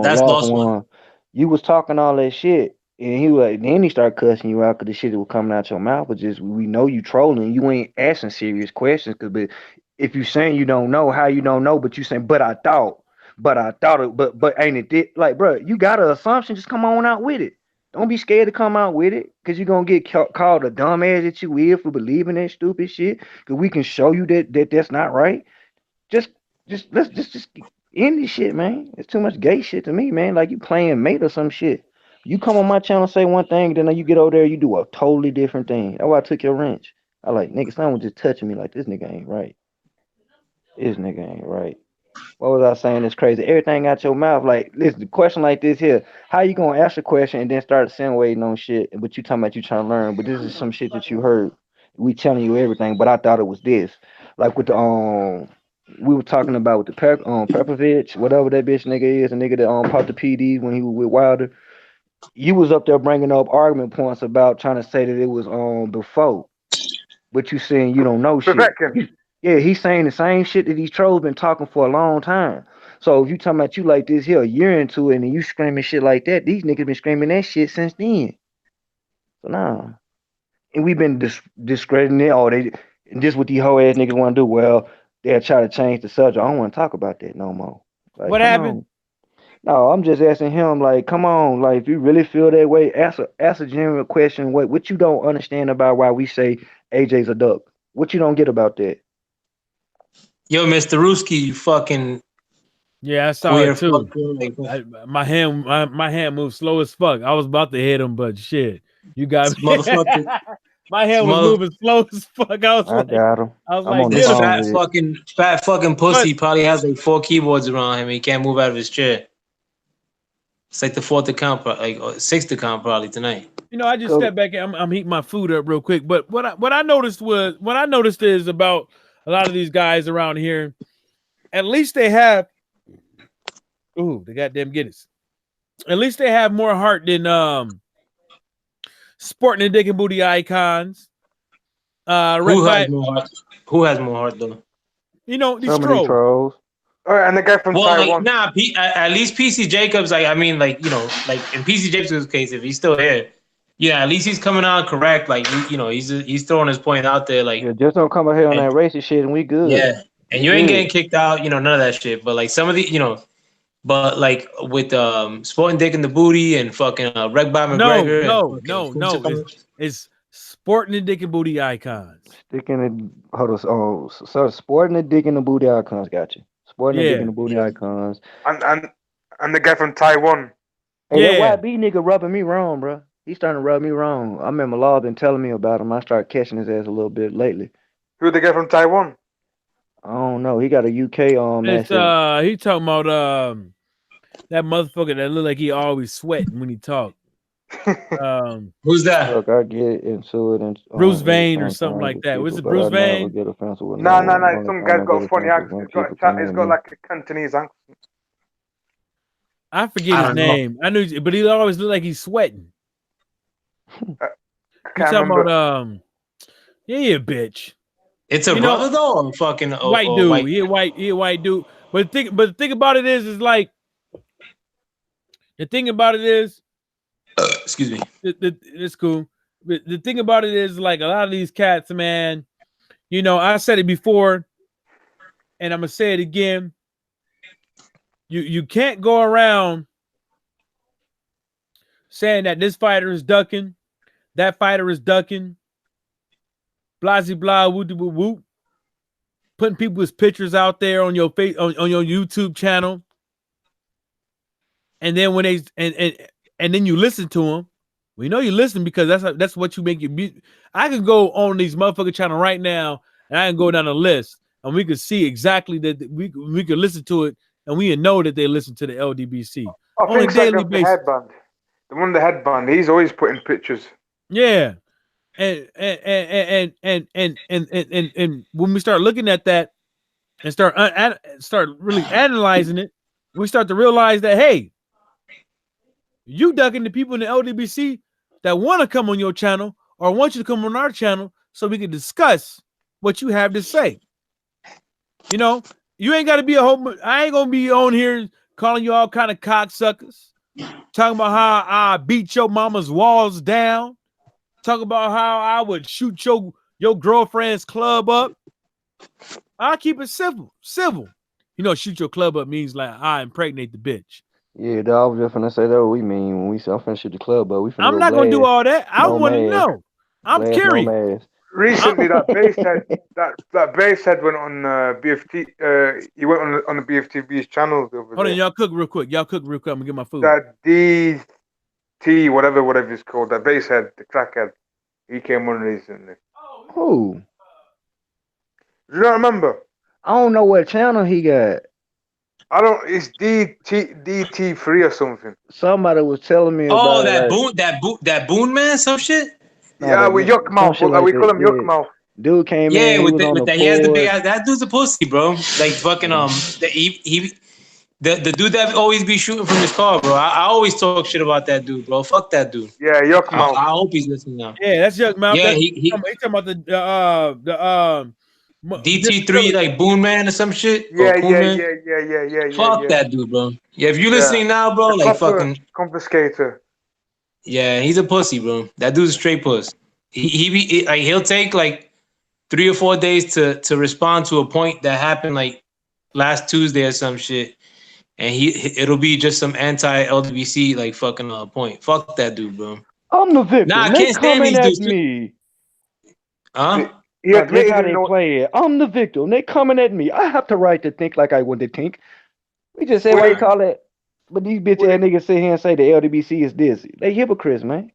that's Lost One. You was talking all that shit, and then he started cussing you out because the shit that was coming out your mouth was just, we know you trolling. You ain't asking serious questions because if you saying you don't know, how you don't know, but you saying, but I thought it, but ain't it like, bro, you got an assumption, just come on out with it. Don't be scared to come out with it because you're going to get called a dumbass that you is for believing that stupid shit because we can show you that that's not right. Let's just end this shit, man. It's too much gay shit to me, man. Like you playing mate or some shit. You come on my channel, say one thing, then you get over there, you do a totally different thing. That's why I took your wrench. I like, nigga, someone just touching me like this nigga ain't right. This nigga ain't right. What was I saying? It's crazy. Everything out your mouth. Like, listen, the question like this here. How you gonna ask a question and then start insinuating on shit? But you talking about you trying to learn. But this is some shit that you heard. We telling you everything, but I thought it was this. Like with the we were talking about with the Pepperovich, whatever that bitch nigga is, a nigga that popped the PD when he was with Wilder. You was up there bringing up argument points about trying to say that it was before, but you saying you don't know shit. Yeah, he's saying the same shit that these trolls been talking for a long time. So if you talking about you like this here a year into it and you screaming shit like that, these niggas been screaming that shit since then. So nah. And we've been discrediting it. Oh, this what these whole ass niggas want to do. Well, they'll try to change the subject. I don't want to talk about that no more. Like, what happened? On. No, I'm just asking him, like, come on, like, if you really feel that way, ask a general question. What you don't understand about why we say AJ's a duck? What you don't get about that? Yo, Mr. Ruski, you fucking. Yeah, I saw it too. My hand moved slow as fuck. I was about to hit him, but shit, You got This me. motherfucker. My hand was Mother- moving slow as fuck. I was I like, got him. I was I'm like, on the This get him. phone. fat fucking pussy probably has like 4 keyboards around him. He can't move out of his chair. It's like the 4th account, like 6th account probably tonight. You know, I just Cool. stepped back. I'm heating my food up real quick. But what I noticed is about a lot of these guys around here. At least they have, the goddamn Guinness. At least they have more heart than sporting and dick and booty icons. Who has more heart? Who has more heart though? You know, these Some of these trolls. trolls. Oh, and the guy from Well, Taiwan. like, at least PC Jacobs, like, I mean, like, you know, like in PC Jacobs' case, if he's still here, yeah, at least he's coming out correct. Like, you know, he's throwing his point out there, like, Yeah, just don't come out here on and- that racist shit, and we good. yeah, and We you ain't good. getting kicked out, you know, none of that shit. But like some of the, you know, but like with sporting dick in the booty and fucking Reg by McGregor. No. It's sporting and dick and booty icons. Sticking the so sporting the dick in the booty icons. Got you. Sporting the dick in the booty icons. And the guy from Taiwan. Hey, that YB nigga rubbing me wrong, bro. He's starting to rub me wrong. I remember Law been telling me about him. I started catching his ass a little bit lately. Who the guy from Taiwan? I don't know. He got a UK It's he talking about that motherfucker that look like he always sweating when he talk. Who's that? Look, I get into it and Bruce Vane or something like that. Was it Bruce Vane? No. Some guy's got a funny accent. He's got like a Cantonese accent. I forget his name. I knew, but he always look like he's sweating. I You talking about yeah, bitch. It's a brother though, or fucking white dude. He a white dude. But the thing about it is like the thing about it is excuse me. It's cool. But the thing about it is like a lot of these cats, man, you know, I said it before and I'm gonna say it again. You can't go around saying that this fighter is ducking, that fighter is ducking, blah blah whoop whoop whoop, putting people's pictures out there on your face on your YouTube channel, and then when they and then you listen to them. We know you listen because that's what you make your music. I can go on these motherfucking channel right now and I can go down the list and we can see exactly that we can listen to it and we know that they listen to the LDBC on a daily basis. The headband. The one the headband, he's always putting pictures. Yeah. And when we start looking at that and start really analyzing it, we start to realize that hey, you ducking the people in the LDBC that want to come on your channel or want you to come on our channel so we can discuss what you have to say. You know, you ain't got to be I ain't gonna be on here calling you all kind of cocksuckers, talking about how I beat your mama's walls down, talk about how I would shoot your girlfriend's club up. I'll keep it civil. You know, shoot your club up means like I impregnate the bitch. Yeah, dog, I was just finna say that what we mean when we say I'm finna shoot the club, but we finna I'm not gonna do all that. I want to know. I'm curious. No Recently, that bass head went on BFT. He went on the BFTV's channel. Hold on, y'all cook real quick. I'm gonna get my food. That DT, whatever it's called, that bass head, the crackhead. He came on recently. Who? You don't remember? I don't know what channel he got. It's DT3 or something. Somebody was telling me about that Boone man, some shit. Yeah, with Yuck Mouth. We call him Yuck Mouth. Dude came in. Yeah, with that. He has the big ass. That dude's a pussy, bro. Like fucking the dude that always be shooting from his car, bro. I always talk shit about that dude, bro. Fuck that dude. Yeah, Yuck Mouth. I hope he's listening now. Yeah, that's Yuck Mouth. Yeah, he's talking about the DT3 like Boone Man or some shit. Yeah. Fuck that dude, bro. Yeah, if you listening now, bro, like fucking confiscator. Yeah, he's a pussy, bro. That dude's a straight puss. He'll take like 3 or 4 days to respond to a point that happened like last Tuesday or some shit, and it'll be just some anti-LGBTQ like fucking point. Fuck that dude, bro. I'm the victim. Nah, I they can't stand these dudes. Me. Huh? Yeah, that's how they play it. I'm the victim. They coming at me. I have the right to think like I want to think. We just say what you call it. But these bitch ass niggas sit here and say the LDBC is this. They hypocrites, man.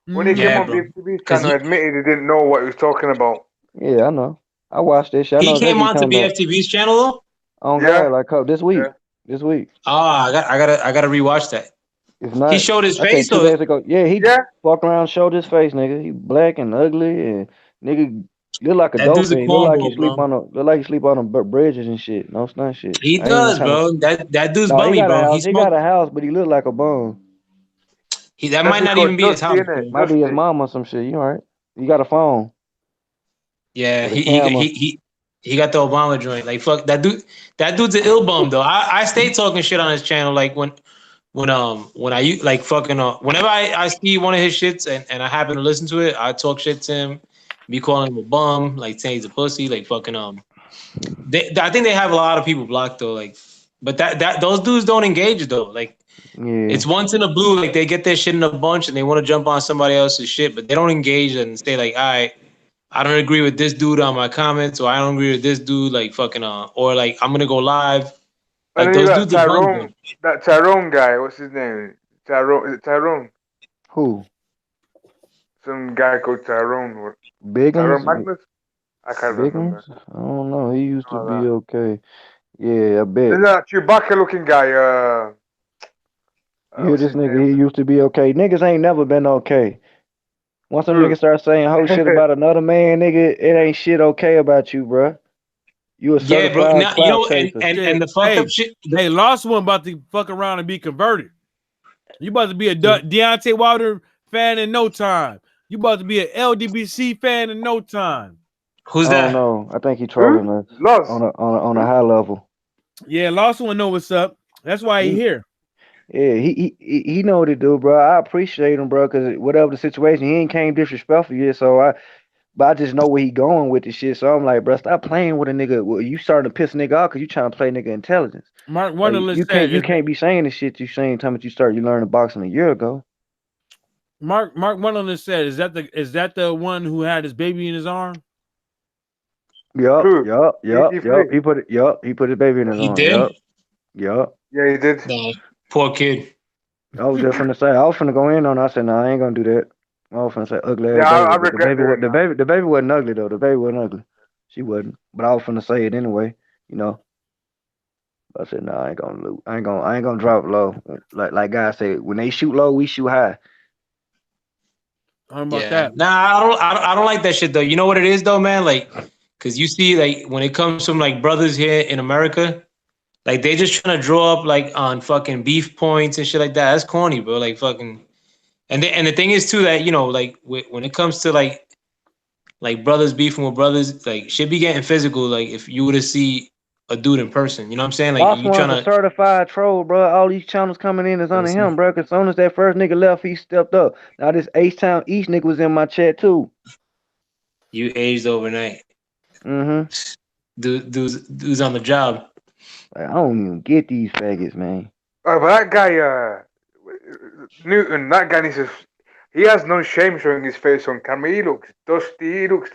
When he Mhm. came Yeah, on bro. BFTV's 'Cause channel, admitted he didn't know what he was talking about. Yeah, I know. I watched that shit. I know he came exactly what onto you're talking about. BFTV's channel though. On Yeah. God, like this week. Yeah. This week. Oh, I gotta rewatch that. If He not, showed his I think face, 2 days ago. Yeah, he Yeah. walked around, showed his face, nigga. He black and ugly, and nigga look like a that dude's a dolphin. Look like he cornball, sleep bro. on bridges and shit. No stunt shit. He I ain't even does, trying to. bro. That dude's No, he bummy, got a bro. He house. He got smoked. a house, but he look like a bum. That That's might just not called even be his Dusty, house, innit? bro. Might be his Dusty. mom or some shit. You all right? You got a phone Yeah, with a camera. he got the Obama joint. Like fuck that dude. That dude's an ill bum though. I stay talking shit on his channel. Like when I like fucking whenever I see one of his shits and I happen to listen to it, I talk shit to him. Be calling him a bum, like saying he's a pussy, like fucking I think they have a lot of people blocked though. Like, but that those dudes don't engage though. Like Yeah. it's once in a blue. Like they get their shit in a bunch and they want to jump on somebody else's shit, but they don't engage and say like, all right. I don't agree with this dude on my comments, or I don't agree with this dude, like fucking or like I'm gonna go live. And Like then you those got dudes are bums, Tyrone, bro. that Tyrone guy. What's his name? Tyrone. Is it Tyrone? Who? Some guy called Tyrone. Bigums? Tyrone Magnus? I can't remember. Bigums? I don't know. He used to Something like be that. okay. Yeah, I bet. There's that Chewbacca looking guy. You hear What's this his nigga? name? He used to be okay. Niggas ain't never been okay. Once them Who? niggas start saying whole shit about another man, nigga, it ain't shit okay about you, bruh. You a Yeah, bro. certified Now you clout know, chaser. and the fucked up shit. Hey, Lost One about to fuck around and be converted. You about to be a Deontay Wilder fan in no time. You about to be an LDBC fan in no time. Who's I don't that? know. I think he Who? trolling us Lost. on a high level. Yeah, Lost One know what's up. That's why he here. Yeah, he know what to do, bro. I appreciate him, bro, because whatever the situation, he ain't came disrespectful yet. But I just know where he going with this shit. So I'm like, bro, stop playing with a nigga. Well, you starting to piss a nigga off because you trying to play nigga intelligence. Mark Like, Wonderlist you can't be saying the shit you saying time that you learning boxing a year ago. Mark Wonderlist said, is that the one who had his baby in his arm? Yup. E3? He put his baby in his He arm. did. Yup. Yeah, he did. No, poor kid. I was just finna say, I was finna go in on it. I said, no, I ain't gonna do that. I was finna say ugly ass Yeah, baby. I But regret doing that. the baby wasn't ugly though. The baby wasn't ugly. She wasn't. But I was finna say it anyway, you know. I said, no, I ain't gonna lose. I ain't gonna drop low. Like guys say, when they shoot low, we shoot high. How about Yeah. that? Nah, I don't like that shit though. You know what it is though, man? Like, cause you see, like, when it comes from like brothers here in America, like they just trying to draw up like on fucking beef points and shit like that. That's corny, bro. Like fucking, and the thing is too that you know, like when it comes to like brothers beefing with brothers, like shit be getting physical. Like if you were to see a dude in person, you know what I'm saying? Like Boss you one's a trying certified troll, bro. All these channels coming in is under him, bro. Cause soon as that first nigga left, he stepped up. Now this H-Town East nigga was in my chat too. you aged overnight. Mm-hmm. Dude's on the job. Like, I don't even get these faggots, man. Oh, but that guy, Newton, that guy needs to. He has no shame showing his face on camera. He looks dusty. He looks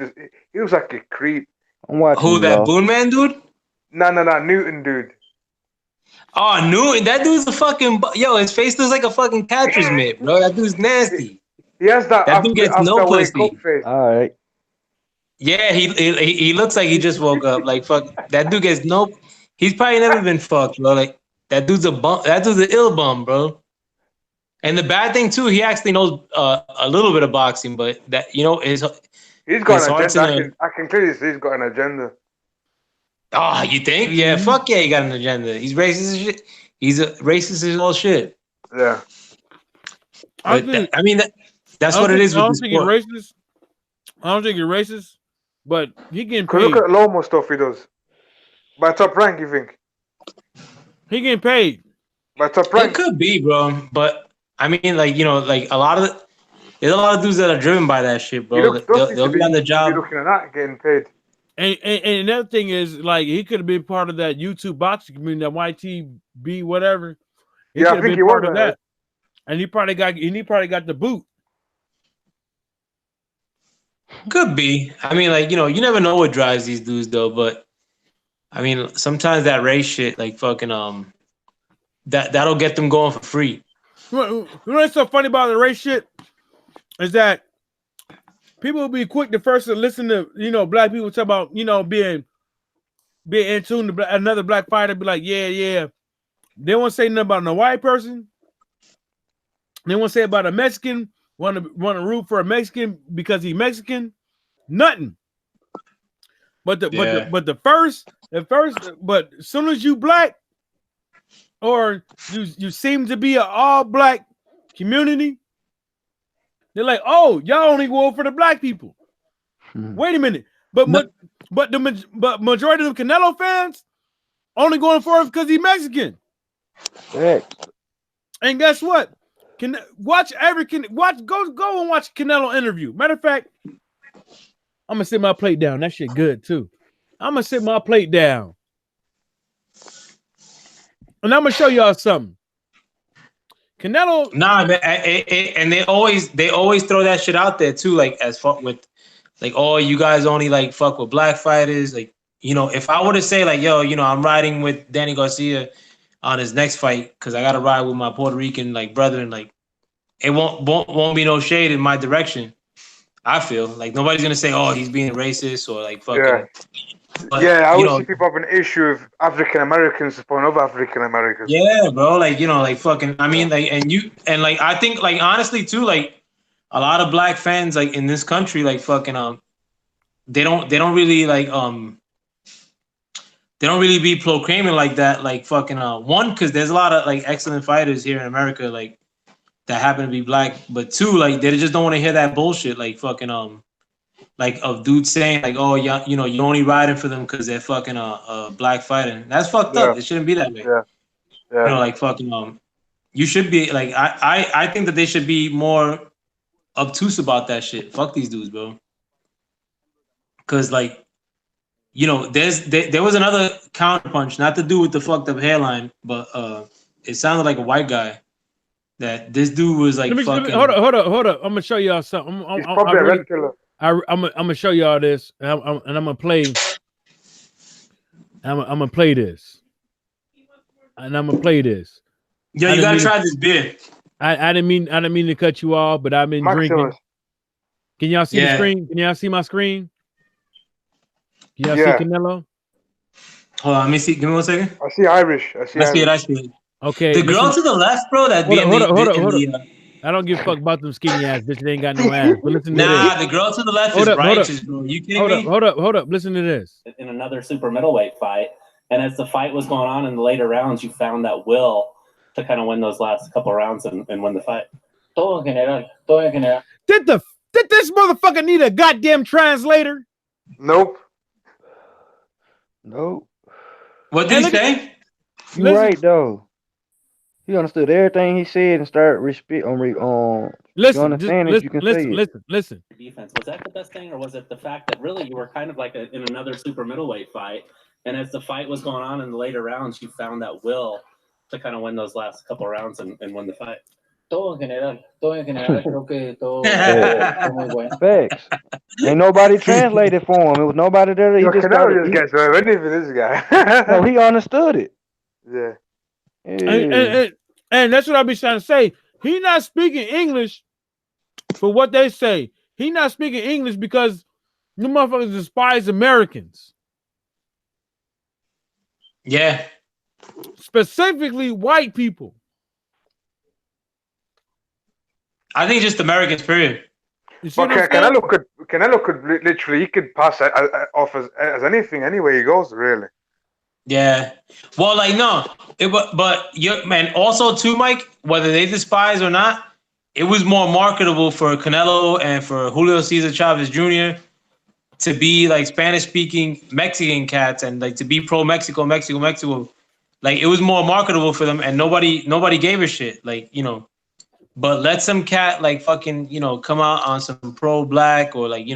like a creep. I'm watching Who you, that Law. Boon Man dude? No, Newton, dude. Oh, Newton, that dude's a fucking yo. His face looks like a fucking catcher's mitt, bro. That dude's nasty. He has that That dude gets no after wake up pussy. face. All right. Yeah, he looks like he just woke up. Like fuck, that dude gets no. He's probably never been fucked, bro. Like that dude's a bum. That dude's an ill bum, bro. And the bad thing too, he actually knows a little bit of boxing, but that you know his He's got an heart's agenda. in a. I can clearly see he's got an agenda. Oh, you think? Yeah, fuck yeah, he got an agenda. He's racist as shit. He's a racist as all shit. Yeah. But that's what it is I with don't this think he's sport. racist. I don't think he's racist, but he getting Cause paid. look at the Lomo stuff he does. By top rank, you think? He getting paid. By top It rank. could be, bro. But I mean, like you know, like there's a lot of dudes that are driven by that shit, He bro. looks dusty They'll to be on the be job. looking at that, getting paid. And another thing is, like, he could have been part of that YouTube boxing community, that YTB whatever. He Yeah, I could have think been he part was of that. And he probably got the boot. Could be. I mean, like you know, you never know what drives these dudes, though. But I mean, sometimes that race shit, like fucking that'll get them going for free. You know what's so funny about the race shit? is that people will be quick to first to listen to black people talk about being in tune to another black fighter, be like, yeah. They won't say nothing about a white person. They won't say about a Mexican. Want to root for a Mexican because he's Mexican. Nothing. But as soon as you black, or you seem to be an all black community, they're like, oh, y'all only go for the black people. Wait a minute, but majority of the Canelo fans only going for it because he's Mexican. And guess what? Go and watch Canelo interview. Matter of fact, I'm gonna sit my plate down. That shit good too. I'm gonna sit my plate down, and I'm gonna show y'all something. Canelo, nah, man, and they always throw that shit out there too, like as fuck with, like, oh, you guys only like fuck with black fighters, like, if I were to say like, yo, I'm riding with Danny Garcia on his next fight because I gotta ride with my Puerto Rican like brethren, like it won't be no shade in my direction. I feel like nobody's gonna say, oh, he's being racist or like fucking. Yeah. But, I always see people have an issue with African Americans supporting other African Americans. Yeah, bro. Like, like fucking, I mean, like, and like, I think, like, honestly, too, like, a lot of black fans, like, in this country, like, fucking, they don't really, like, they don't really be proclaiming like that, like, fucking, one, because there's a lot of, like, excellent fighters here in America, like, that happen to be black, but two, like, they just don't want to hear that bullshit, like, fucking, like of dudes saying like, oh yeah, you're only riding for them because they're fucking a black fighter. That's fucked up. It shouldn't be that way. Yeah. Like fucking you should be like I think that they should be more obtuse about that shit. Fuck these dudes, bro. Cause like, there was another counterpunch, not to do with the fucked up hairline, but it sounded like a white guy. That this dude was like fucking. Hold up. I'm gonna show y'all something. He's probably a red killer. I'm gonna show y'all this, and I'm gonna play. I'm gonna play this, and I'm gonna play this. Yo, you gotta try this beer. I didn't mean to cut you off, but I've been drinking. Can y'all see the screen? Can y'all see my screen? Can y'all see Canelo? Hold on, let me see. Give me 1 second. I see Irish. I see it. Okay. The girl to the left, bro. That hold up. I don't give a fuck about them skinny ass bitches. They ain't got no ass. But listen to this. The girl to the left is righteous, bro. You kidding me? Hold up. Listen to this. In another super middleweight fight, and as the fight was going on in the later rounds, you found that will to kind of win those last couple rounds and win the fight. Did this motherfucker need a goddamn translator? Nope. What did he say? You're right though. He understood everything he said and started respect on. Listen. Defense, was that the best thing, or was it the fact that really you were kind of like in another super middleweight fight, and as the fight was going on in the later rounds, you found that will to kind of win those last couple rounds and win the fight? Todo en general, creo que todo muy bueno. Facts. Ain't nobody translated for him. It was nobody there. He just gets ready for this guy. No, he understood it. Yeah. And that's what I be trying to say. He not speaking English for what they say. He not speaking English because you motherfuckers despise Americans. Yeah. Specifically white people. I think just Americans, period. But Canelo could literally, he could pass off as anything anywhere he goes, really. Yeah. Well, like, no. But man, also too, Mike, whether they despise or not, it was more marketable for Canelo and for Julio Cesar Chavez Jr. to be like Spanish-speaking Mexican cats and like to be pro-Mexico. Like, it was more marketable for them, and nobody gave a shit. Like, but let some cat like fucking, come out on some pro-black or like,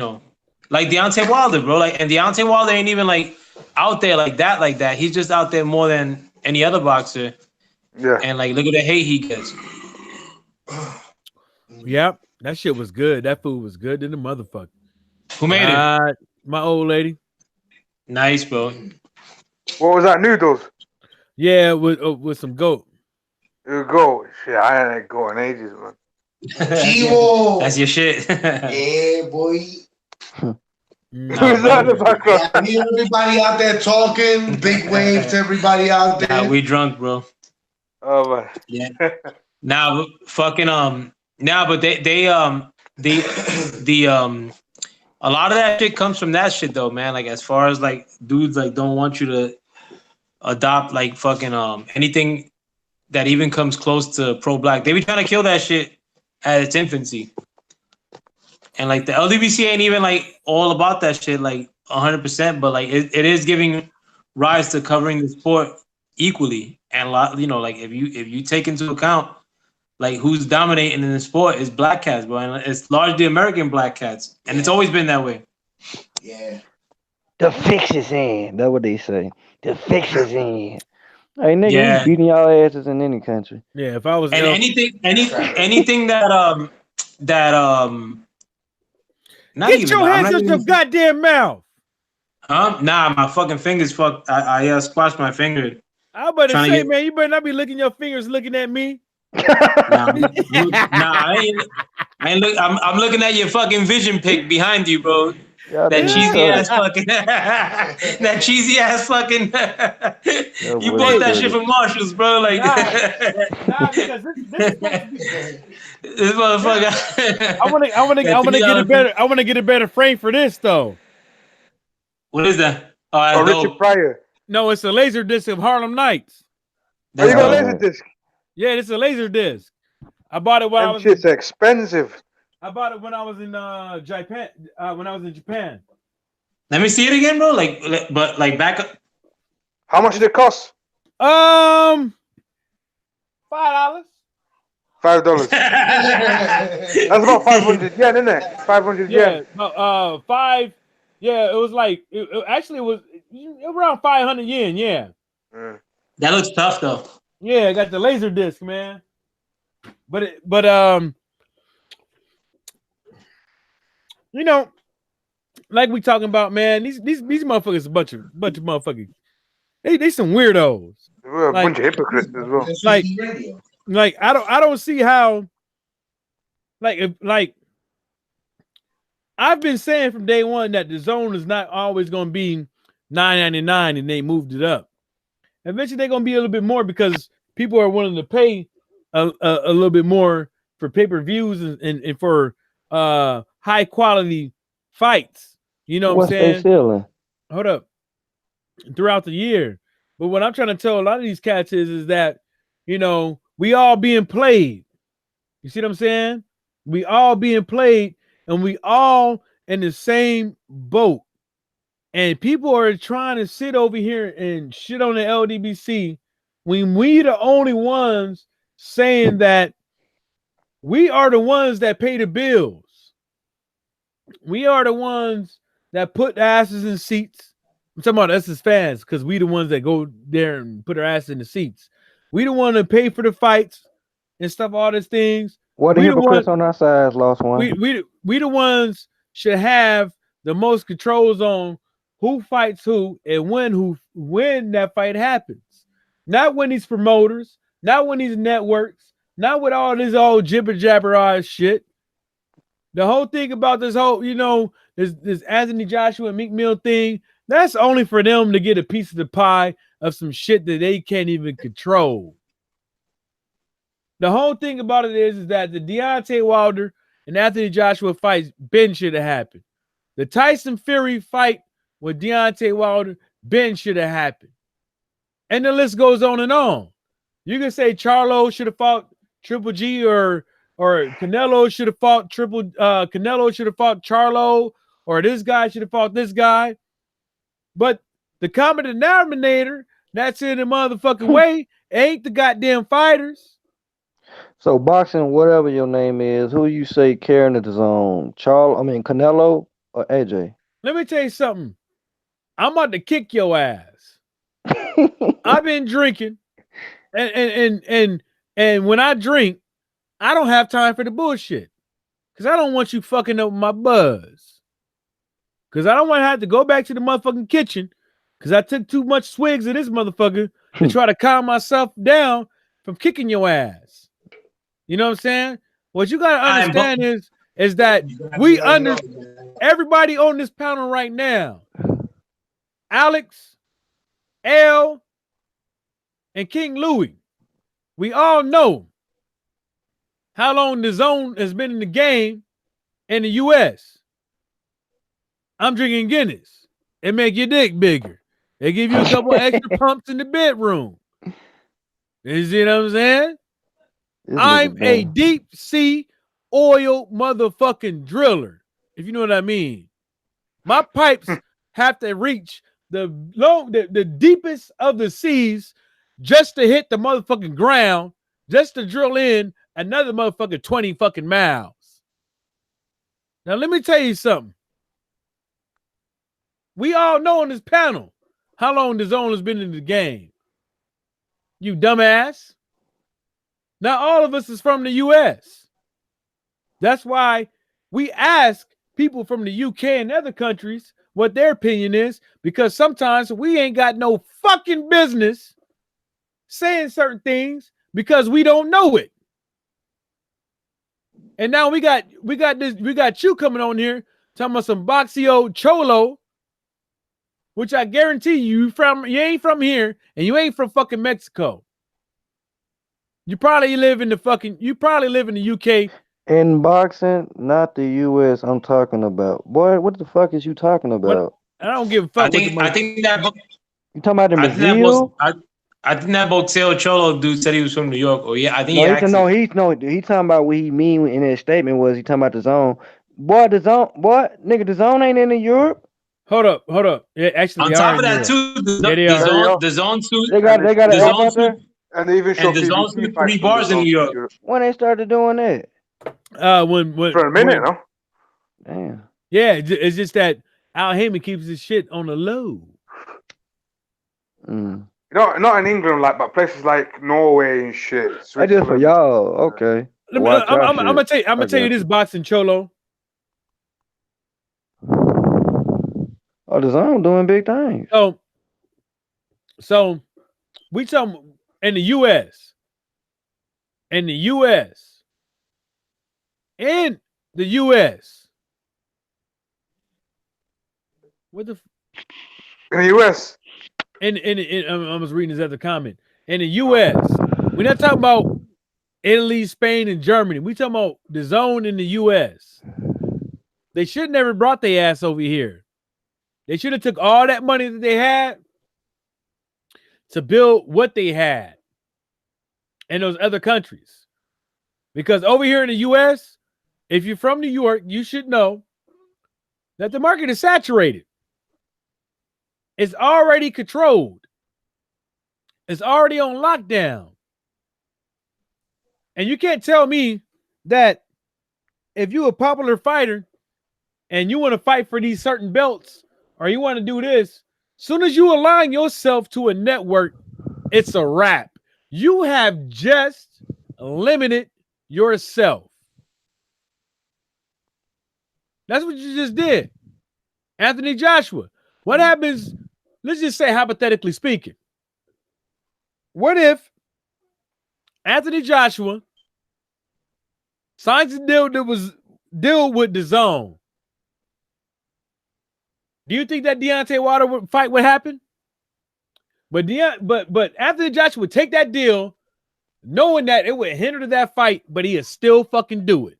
like Deontay Wilder, bro. Like, and Deontay Wilder ain't even like out there like that. He's just out there more than any other boxer. Yeah. And like, look at the hate he gets. Yep, that shit was good. That food was good to the motherfucker. Who made it? My old lady. Nice, bro. What was that? Noodles? Yeah, with some goat. Go. Shit, I ain't goat in ages, man. Chivo. That's your shit. Yeah, boy. Who's that in the background? Yeah, I hear everybody out there talking. Big wave to everybody out there. Nah, we drunk, bro. Oh man. Yeah. Nah, fucking nah, but they a lot of that shit comes from that shit though, man. Like as far as like dudes like don't want you to adopt like fucking anything that even comes close to pro-black. They be trying to kill that shit at its infancy. And like the LDBC ain't even like all about that shit like 100%, but like it is giving rise to covering the sport equally. And a lot, you know, like if you take into account like who's dominating in the sport is black cats, bro. And it's largely American black cats. And it's always been that way. Yeah. The fix is in. That's what they say. The fix is in. Hey nigga, Yeah. we beating y'all asses in any country. Yeah, if I was And anything that not get even your I'm hands not out even, your goddamn mouth. Nah, my fucking fingers fucked. I squashed my finger. I better Trying to say, get- man, you better not be licking your fingers looking at me. Nah, I ain't look. I'm looking at your fucking vision pic behind you, bro. Y'all That niggas cheesy suck. ass fucking. That cheesy ass fucking. You boy bought that dirty. shit from Marshalls, bro. Like. Nah, because this is supposed to be. This motherfucker. I want to get a better. I want to get a better frame for this though. What is that? Oh, Oh, that's Richard dope. Pryor. No, it's a laser disc of Harlem Nights. Oh, you got a That's laser disc? Yeah, it's a laser disc. I bought it when I Them was. shit's expensive. I bought it when I was in Japan. When I was in Japan. Let me see it again, bro. But back up. How much did it cost? $5. $5. That's about 500 yen, isn't it? 500 yen. Yeah, 5. Yeah, it was like it actually was around 500 yen. Yeah. That looks tough though. Yeah, I got the laser disc, man. But you know, like we talking about, man, these motherfuckers a bunch of motherfuckers. They some weirdos. We're a bunch of hypocrites as well. Like I don't see how like I've been saying from day one that the zone is not always going to be $9.99 and they moved it up. Eventually they're going to be a little bit more because people are willing to pay a little bit more for pay-per-views and for high quality fights. You know what I'm saying? What's they selling? Hold up. Throughout the year. But what I'm trying to tell a lot of these cats is that, you know, we all being played. You see what I'm saying? We all being played and we all in the same boat. And people are trying to sit over here and shit on the LDBC when we the only ones saying that we are the ones that pay the bills. We are the ones that put the asses in seats. I'm talking about us as fans because we the ones that go there and put our ass in the seats. We the one that pay for the fights and stuff, all these things. What the hypocrites on our side lost one. We the ones should have the most controls on who fights who and when that fight happens. Not when these promoters, not when these networks, not with all this old jibber jabber ass shit. The whole thing about this whole, you know, this Anthony Joshua and Meek Mill thing, that's only for them to get a piece of the pie of some shit that they can't even control. The whole thing about it is that the Deontay Wilder and Anthony Joshua fights Ben should have happened. The Tyson Fury fight with Deontay Wilder, Ben should have happened. And the list goes on and on. You can say Charlo should have fought Triple G or Canelo should have fought Canelo should have fought Charlo, or this guy should have fought this guy. But the common denominator that's in the motherfucking way ain't the goddamn fighters. So boxing, whatever your name is, who you say carrying the zone? Canelo or AJ? Let me tell you something. I'm about to kick your ass. I've been drinking, and when I drink, I don't have time for the bullshit. Because I don't want you fucking up my buzz. Because I don't want to have to go back to the motherfucking kitchen because I took too much swigs of this motherfucker to try to calm myself down from kicking your ass. You know what I'm saying? What you gotta understand is that we everybody on this panel right now, Alex, L, and King Louis, we all know how long the zone has been in the game in the US. I'm drinking Guinness. It make your dick bigger. They give you a couple extra pumps in the bedroom. You see what I'm saying? I'm a deep sea oil motherfucking driller, if you know what I mean. My pipes have to reach the deepest of the seas just to hit the motherfucking ground, just to drill in another motherfucking 20 fucking miles. Now let me tell you something. We all know on this panel how long the zone has been in the game. You dumbass. Not all of us is from the US. That's why we ask people from the UK and other countries what their opinion is, because sometimes we ain't got no fucking business saying certain things because we don't know it. And now we got you coming on here talking about some Boxio Cholo, which I guarantee you ain't from here and you ain't from fucking Mexico. You probably live in the UK. In boxing, not the US I'm talking about. Boy, what the fuck is you talking about? I don't give a fuck. I think that you talking about in Brazil? I think that Boxeo Cholo dude said he was from New York. Or yeah, I think he talking about what he mean in his statement was he talking about the zone. Boy, the zone ain't in Europe. Hold up. Yeah, actually, on top of that too, the zone suit. They got the zone suit. And they even show the zone suit 3 bars in New York. When they started doing that? When for a minute, no? Damn. Yeah, it's just that Al Heyman keeps his shit on the low. Not in England, but places like Norway and shit. I just for y'all, okay. I'm gonna tell you this, boxing Cholo. Oh, the zone doing big things. So we talking in the US. In the US. What the? In the US. I was reading this other comment. In the US, we're not talking about Italy, Spain, and Germany. We talking about the zone in the US. They should never brought their ass over here. They should have took all that money that they had to build what they had in those other countries. Because over here in the US, if you're from New York, you should know that the market is saturated. It's already controlled. It's already on lockdown. And you can't tell me that if you're a popular fighter and you want to fight for these certain belts or you want to do this, soon as you align yourself to a network, it's a wrap. You have just limited yourself. That's what you just did. Anthony Joshua. What happens, let's just say hypothetically speaking, what if Anthony Joshua signs a deal that was deal with the zone? Do you think that Deontay Wilder fight would happen? But Anthony Joshua would take that deal knowing that it would hinder that fight, but he'd still fucking do it.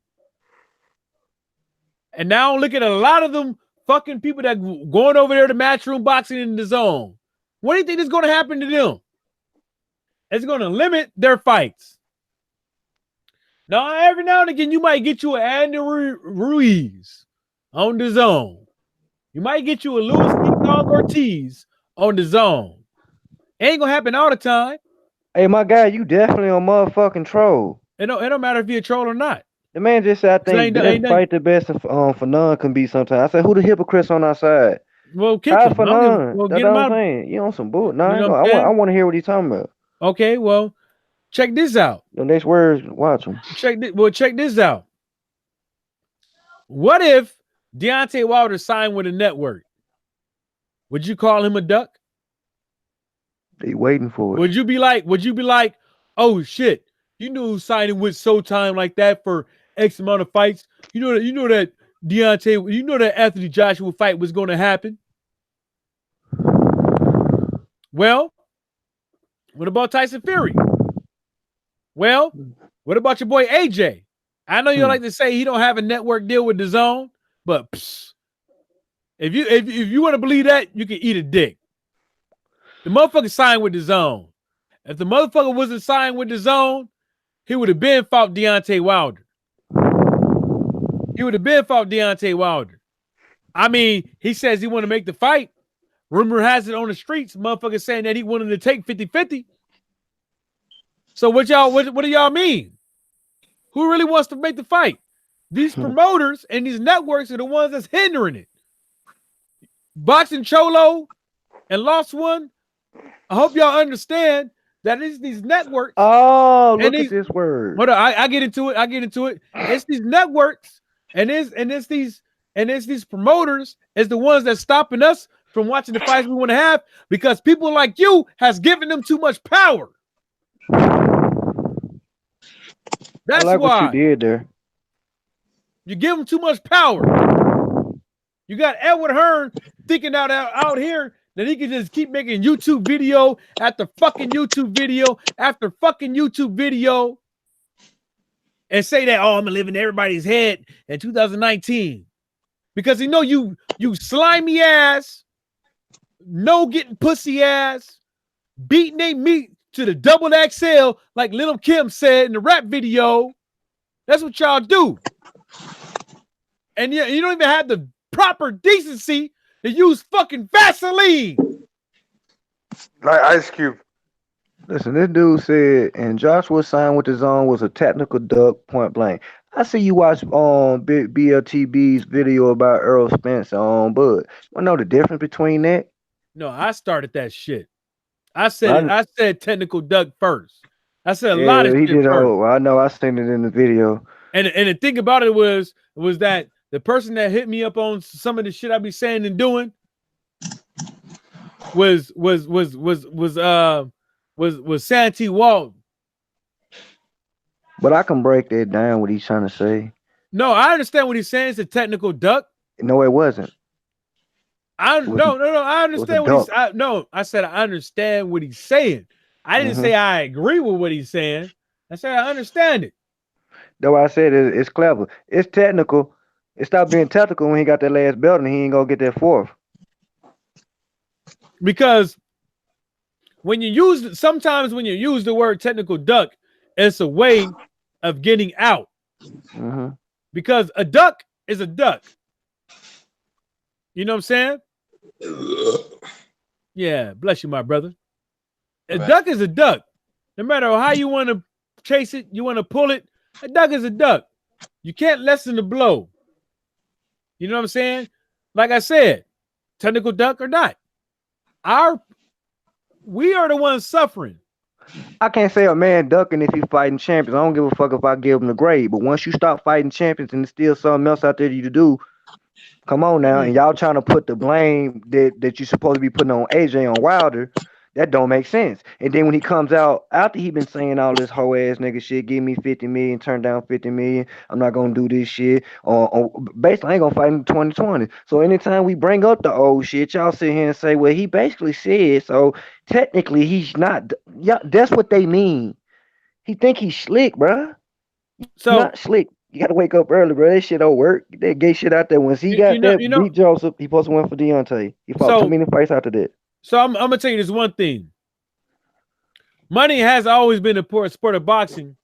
And now look at a lot of them fucking people that going over there to matchroom boxing in the zone. What do you think is going to happen to them? It's going to limit their fights. Now, every now and again, you might get you an Andy Ruiz on the zone. You might get you a Luis Dog Ortiz on the zone. Ain't going to happen all the time. Hey, my guy, you definitely a motherfucking troll. It don't matter if you're a troll or not. The man just said, I think fight the best for none can be sometimes. I said, who the hypocrites on our side? Well, kick him. For none. Well, that's get him what out. I'm saying. You on some bull. No, I want to hear what he's talking about. Okay, well, check this out. The next words, watch him. Check this out. What if Deontay Wilder signed with a network? Would you call him a duck? They waiting for it. Would you be like, oh shit, you knew signing with Showtime like that for X amount of fights. You know that Deontay, you know that Anthony Joshua fight was going to happen. Well, what about Tyson Fury? Well, what about your boy AJ? I know you like to say he don't have a network deal with DAZN, but if you want to believe that, you can eat a dick. The motherfucker signed with DAZN. If the motherfucker wasn't signed with DAZN, he would have been fought Deontay Wilder. He would have been fought Deontay Wilder. I mean, he says he want to make the fight. Rumor has it on the streets, motherfucker saying that he wanted to take 50-50. So what do y'all mean? Who really wants to make the fight? These promoters and these networks are the ones that's hindering it. Boxing Cholo and Lost One. I hope y'all understand that it's these networks. Oh, look at this word. Hold on, I get into it. It's these networks and it's these promoters is the ones that's stopping us from watching the fights we want to have because people like you has given them too much power. That's I like why what you did there. you give them too much power. You got Edward Hearn thinking out here that he can just keep making YouTube video after fucking YouTube video after fucking YouTube video and say that, oh, I'm gonna live in everybody's head in 2019. Because you know you slimy ass, no getting pussy ass, beating they meat to the double XL, like Lil Kim said in the rap video. That's what y'all do. And you don't even have the proper decency to use fucking Vaseline. Like Ice Cube. Listen, this dude said, and Joshua signed with DAZN was a technical duck, point blank. I see you watch BLTB's video about Earl Spence on Bud. You know the difference between that? No, I started that shit. I said technical duck first. I said a lot of shit first. I know. I seen it in the video. And the thing about it was that the person that hit me up on some of the shit I be saying and doing was Santee Walton. But I can break that down. What he's trying to say. No, I understand what he's saying. It's a technical duck. No, it wasn't. I understand what he's. I said I understand what he's saying. I didn't say I agree with what he's saying. I said I understand it. Though I said it's clever. It's technical. It stopped being technical when he got that last belt and he ain't gonna get that fourth. Because sometimes when you use the word technical duck, it's a way of getting out. Because a duck is a duck. You know what I'm saying? Yeah, bless you, my brother. A duck is a duck. No matter how you want to chase it, you want to pull it, a duck is a duck. You can't lessen the blow. You know what I'm saying? Like I said, technical duck or not, we are the ones suffering. I can't say a man ducking if he's fighting champions. I don't give a fuck if I give him the grade. But once you stop fighting champions and there's still something else out there you to do, come on now. And y'all trying to put the blame that you're supposed to be putting on AJ on Wilder. That don't make sense. And then when he comes out, after he been saying all this hoe ass nigga shit, give me 50 million, turn down 50 million, I'm not gonna do this shit. Basically, I ain't gonna fight in 2020. So anytime we bring up the old shit, y'all sit here and say, well, he basically said, so technically he's not. Yeah, that's what they mean. He think he's slick, bruh. So not slick. You gotta wake up early, bro. That shit don't work. That gay shit out there. Once he got beat Joseph, he supposed to win for Deontay. He fought too many fights after that. So I'm gonna tell you this one thing. Money has always been a sport of boxing,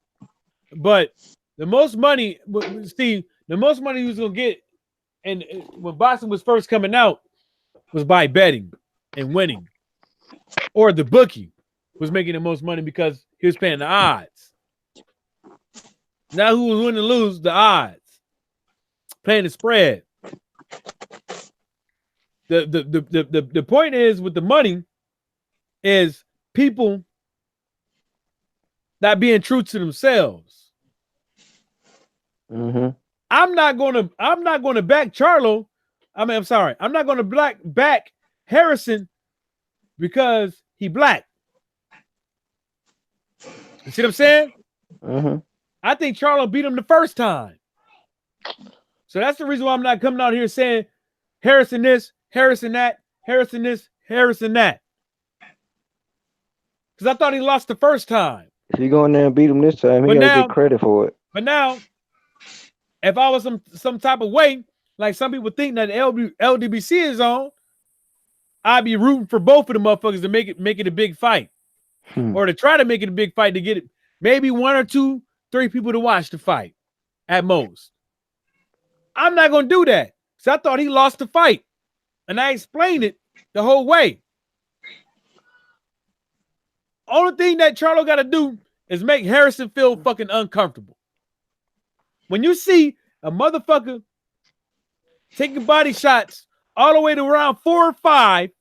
but the most money, the most money he was gonna get, and when boxing was first coming out, was by betting and winning, or the bookie was making the most money because he was paying the odds. Now who was winning and lose? The odds, paying the spread. The point is with the money is people not being true to themselves. I'm not gonna back Charlo. I'm sorry. I'm not gonna back Harrison because he black. You see what I'm saying? I think Charlo beat him the first time. So that's the reason why I'm not coming out here saying Harrison this, Harrison that, Harrison this, Harrison that. Because I thought he lost the first time. If you go in there and beat him this time, he gotta get credit for it. But now, if I was some type of way, like some people think that LDBC is on, I'd be rooting for both of the motherfuckers to make it a big fight. Or to try to make it a big fight to get it maybe 1 or 2, 3 people to watch the fight at most. I'm not gonna do that. So I thought he lost the fight. And I explained it the whole way. Only thing that Charlo got to do is make Harrison feel fucking uncomfortable. When you see a motherfucker taking body shots all the way to around 4 or 5,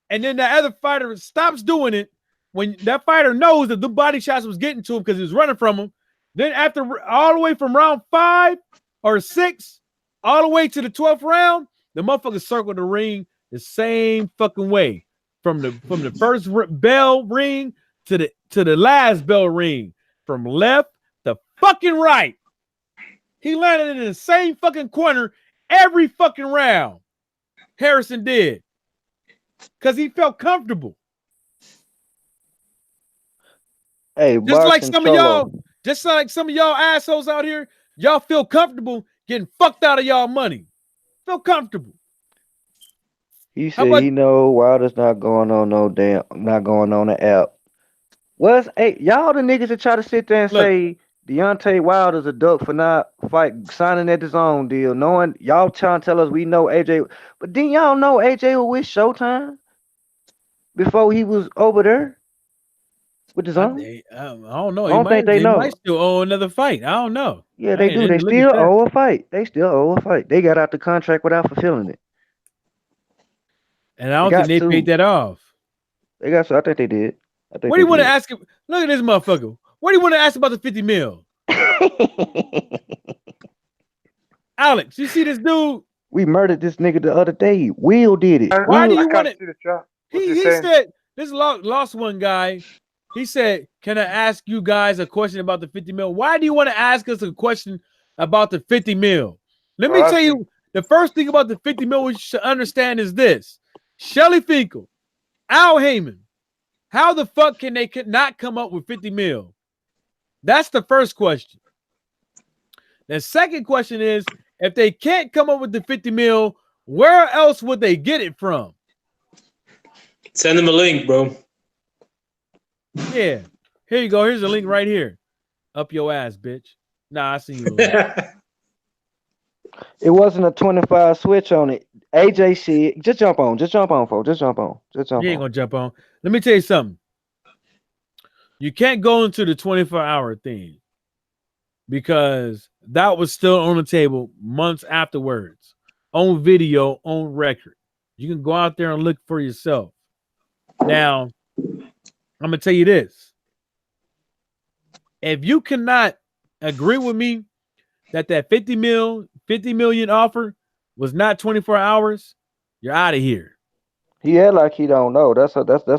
and then the other fighter stops doing it, when that fighter knows that the body shots was getting to him because he was running from him, then after all the way from round 5 or 6, all the way to the 12th round, the motherfucker circled the ring the same fucking way. From the first bell ring to the last bell ring, from left to fucking right. He landed in the same fucking corner every fucking round. Harrison did. Because he felt comfortable. Hey, just like some of y'all assholes out here, y'all feel comfortable getting fucked out of y'all money. Feel comfortable. He said he know Wilder's not going on the app. Y'all the niggas that try to sit there and say Deontay Wilder's a duck for not signing at the zone deal, knowing y'all trying to tell us we know AJ, but didn't y'all know AJ was with Showtime before he was over there with the zone? I don't know. I don't think they know. Might still owe another fight. I don't know. Yeah, they do. They still owe a fight. They got out the contract without fulfilling it. And I don't think they paid that off. They got so I think they did. What do you want to ask him? Look at this motherfucker. What do you want to ask about the 50 mil? Alex, you see this dude? We murdered this nigga the other day. Will did it. Why do you want to? He said, this lost one guy. He said, can I ask you guys a question about the 50 mil? Why do you want to ask us a question about the 50 mil? Let me tell you, the first thing about the 50 mil we should understand is this. Shelly Finkel, Al Heyman, how the fuck can they not come up with 50 mil? That's the first question. The second question is, if they can't come up with the 50 mil, where else would they get it from? Send them a link, bro. Yeah. Here you go. Here's a link right here. Up your ass, bitch. Nah, I see you. It wasn't a 25 switch on it. AJ said, just jump on, folks. Just jump on. You ain't gonna jump on. Let me tell you something. You can't go into the 24-hour thing because that was still on the table months afterwards, on video, on record. You can go out there and look for yourself. Now, I'm gonna tell you this. If you cannot agree with me that 50 million offer was not 24 hours, you're out of here. He had like he don't know. That's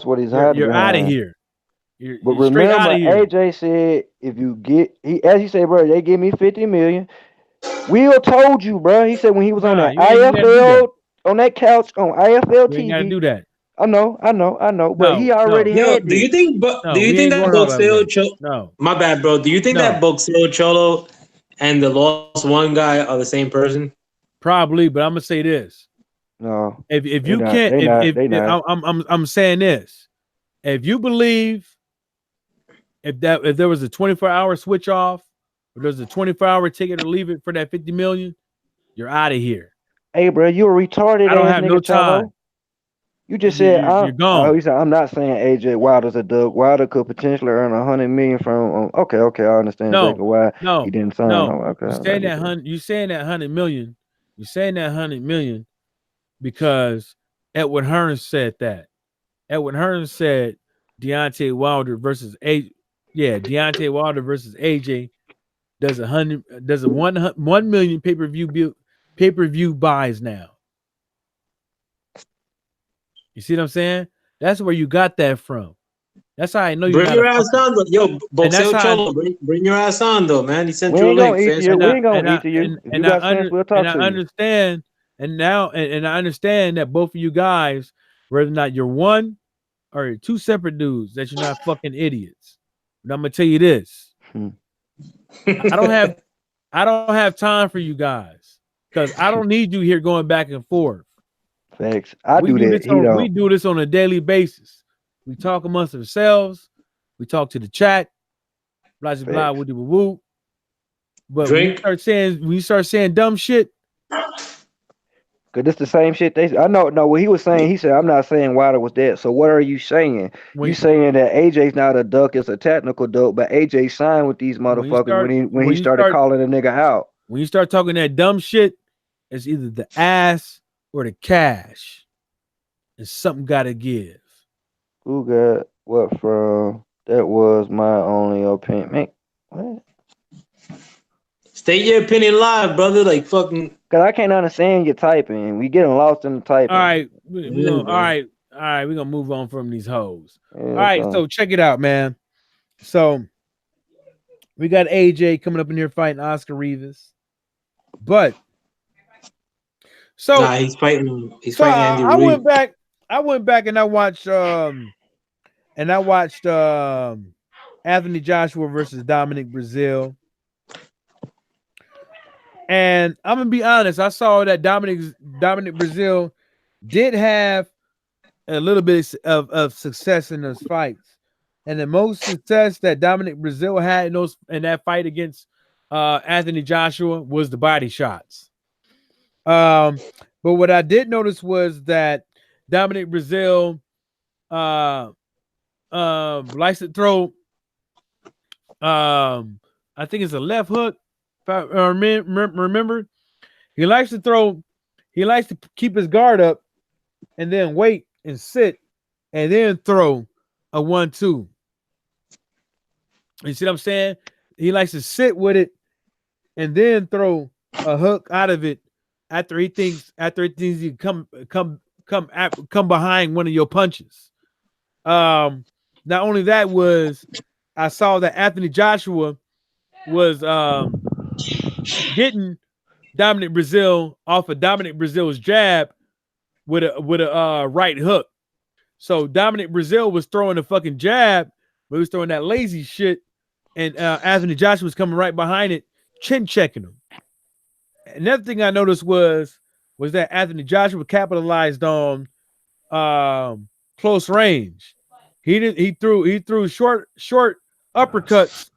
what he's hiding. You're out of here. But remember, AJ said if you as he said, bro, they give me 50 million. Will told you, bro. He said when he was on that IFL on that couch on IFL TV. You gotta do that. I know. But he already had. Do you think that Boxeo No. My bad, bro. Do you think that Boxeo Cholo and the lost one guy are the same person? Probably, but I'm gonna say this. No. If you can't, I'm saying this. If you believe if there was a 24-hour switch off, or there's a 24-hour ticket or leave it for that 50 million, you're out of here. Hey, bro, you a retarded. I don't have no time. Cholo. You just said you're gone. Oh, he said I'm not saying AJ Wilder's a dog. Wilder could potentially earn 100 million from. Okay, I understand exactly why he didn't sign. Okay, you saying that 100 million. You're saying that 100 million because Edward Hearn said that. Edward Hearn said Deontay Wilder versus AJ. Yeah, Deontay Wilder versus AJ does a 1 million pay-per-view buys now. You see what I'm saying? That's where you got that from. That's how I know you're Bring not your a ass fucking. on, though. Yo, And that's Boxeo how. Cholo, bring your ass on, though, man. He sent We you a ain't link. gonna eat Fast you. And We I ain't gonna and I eat to you. and, If you and I got sense, under, we'll and talk I to you. understand, and now and I understand that both of you guys, whether or not you're one or you're two separate dudes, that you're not fucking idiots. But I'm gonna tell you this: I don't have time for you guys because I don't need you here going back and forth. Facts. I We do do that. this He on we don't. do this on a daily basis. We talk amongst ourselves. We talk to the chat. Blah blah blah. Facts. Woo woo. But Drink. when you start saying dumb shit, Cause it's the same shit they. I know. No, what he was saying. He said, "I'm not saying Wilder was dead." So what are you saying? You when saying that AJ's not a duck? It's a technical duck, but AJ signed with these when you motherfuckers start when he started calling a nigga out. when you start talking that dumb shit, it's either the ass or the cash. And something gotta give. Who got what from? That was my only opinion. Man, what? State your opinion live, brother. Like fucking. Cause I can't understand your typing. We getting lost in the typing. All right, we Yeah, gonna man. all right, we're gonna move on from these hoes. Yeah, All right, so check it out, man. So we got AJ coming up in here fighting Oscar Rivas. But so Nah, he's fighting. He's so fighting Andy I Ruiz. went back and I watched Anthony Joshua versus Dominic Brazil. And I'm gonna be honest, I saw that Dominic Brazil did have a little bit of success in those fights. And the most success that Dominic Brazil had in that fight against Anthony Joshua was the body shots. But what I did notice was that Dominic Brazil likes to throw I think it's a left hook. If I remember, he likes to keep his guard up and then wait and sit and then throw a 1-2. You see what I'm saying? He likes to sit with it and then throw a hook out of it after he thinks he come behind one of your punches. Not only that was I saw that Anthony Joshua was getting Dominic Brazil off of Dominic Brazil's jab with a right hook. So Dominic Brazil was throwing a fucking jab, but he was throwing that lazy shit, and Anthony Joshua was coming right behind it, chin checking him. Another thing I noticed was that Anthony Joshua capitalized on close range. He threw short uppercuts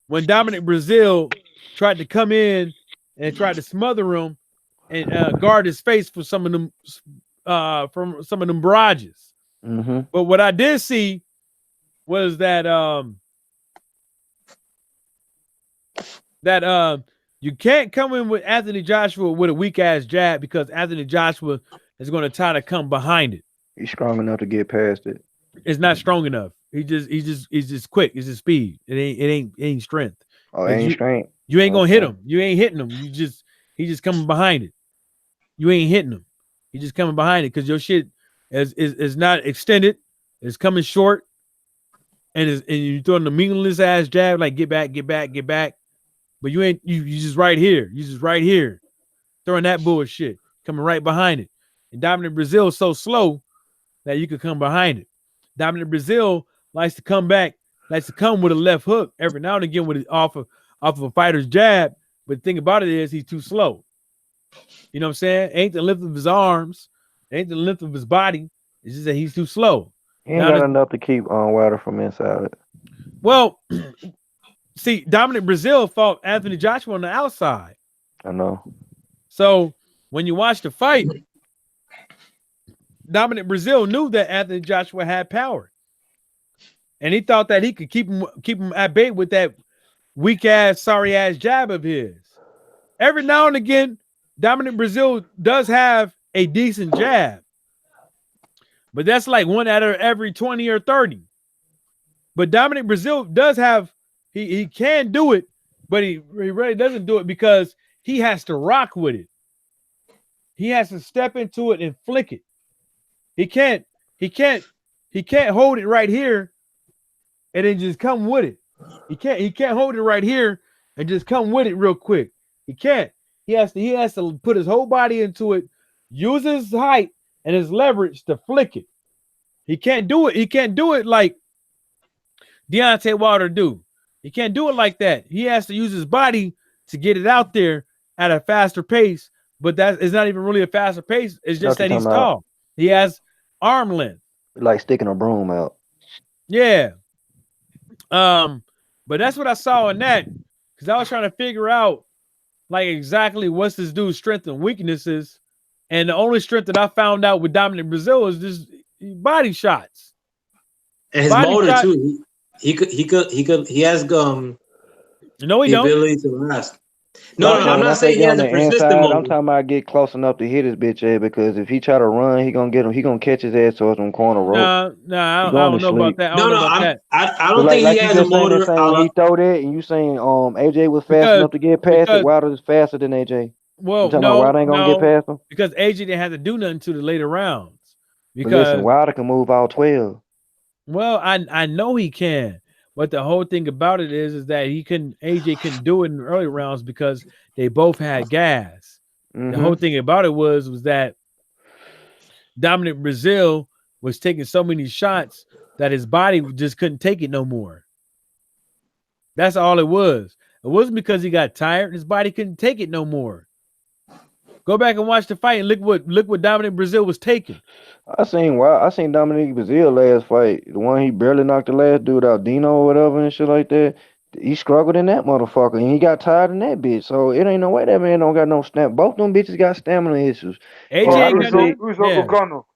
when Dominic Brazil tried to come in and tried to smother him and guard his face for some of them barrages. Mm-hmm. But what I did see was that you can't come in with Anthony Joshua with a weak ass jab because Anthony Joshua is going to try to come behind it. He's strong enough to get past it. It's not strong enough. He's just quick. It's just speed. It ain't strength. Oh, ain't strength. You ain't gonna hit him. You ain't hitting him. He's just coming behind it. You ain't hitting him. He's just coming behind it because your shit is not extended. It's coming short, and you're throwing the meaningless ass jab like get back. But you ain't you just right here. You just right here, throwing that bullshit, coming right behind it. And Dominic Brazil is so slow that you could come behind it. Dominic Brazil likes to come with a left hook every now and again with it off of a fighter's jab. But the thing about it is he's too slow. You know what I'm saying? Ain't the length of his arms, ain't the length of his body. It's just that he's too slow. He ain't got enough to keep Wilder from inside it. Well, see, Dominic Brazil fought Anthony Joshua on the outside. I know. So when you watch the fight, Dominic Brazil knew that Anthony Joshua had power, and he thought that he could keep him at bay with that weak ass, sorry ass jab of his. Every now and again, Dominic Brazil does have a decent jab, but that's like one out of every 20 or 30. But Dominic Brazil does have he can do it, but he really doesn't do it because he has to rock with it. He has to step into it and flick it. He can't hold it right here and then just come with it. He can't hold it right here and just come with it real quick. He can't. He has to put his whole body into it, use his height and his leverage to flick it. He can't do it. He can't do it like Deontay Wilder do. He can't do it like that. He has to use his body to get it out there at a faster pace. But that is not even really a faster pace. It's just that he's tall. He has arm length. Like sticking a broom out. Yeah. But that's what I saw in that, because I was trying to figure out like exactly what's this dude's strengths and weaknesses. And the only strength that I found out with Dominic Brazil is just body shots. And his motor too. He has the ability to last. No, I'm not saying he has a persistent motor. I'm talking about get close enough to hit his bitch ass, because if he try to run, he gonna catch his ass towards some corner rope. I don't know about that. I don't think he has a motor. He throw that, and you saying AJ was fast enough to get past it. Wilder is faster than AJ. Well, Wilder ain't gonna get past him because AJ didn't have to do nothing to the later rounds. Because but listen, Wilder can move all 12. Well, I know he can. But the whole thing about it is that AJ couldn't do it in the early rounds because they both had gas. Mm-hmm. The whole thing about it was that Dominic Brazil was taking so many shots that his body just couldn't take it no more. That's all it was. It wasn't because he got tired. His body couldn't take it no more. Go back and watch the fight and look what Dominic Brazil was taking. I seen Dominic Brazil last fight, the one he barely knocked the last dude out, Dino or whatever and shit like that. He struggled in that motherfucker, and he got tired in that bitch. So it ain't no way that man don't got no stamina. Both them bitches got stamina issues. AJ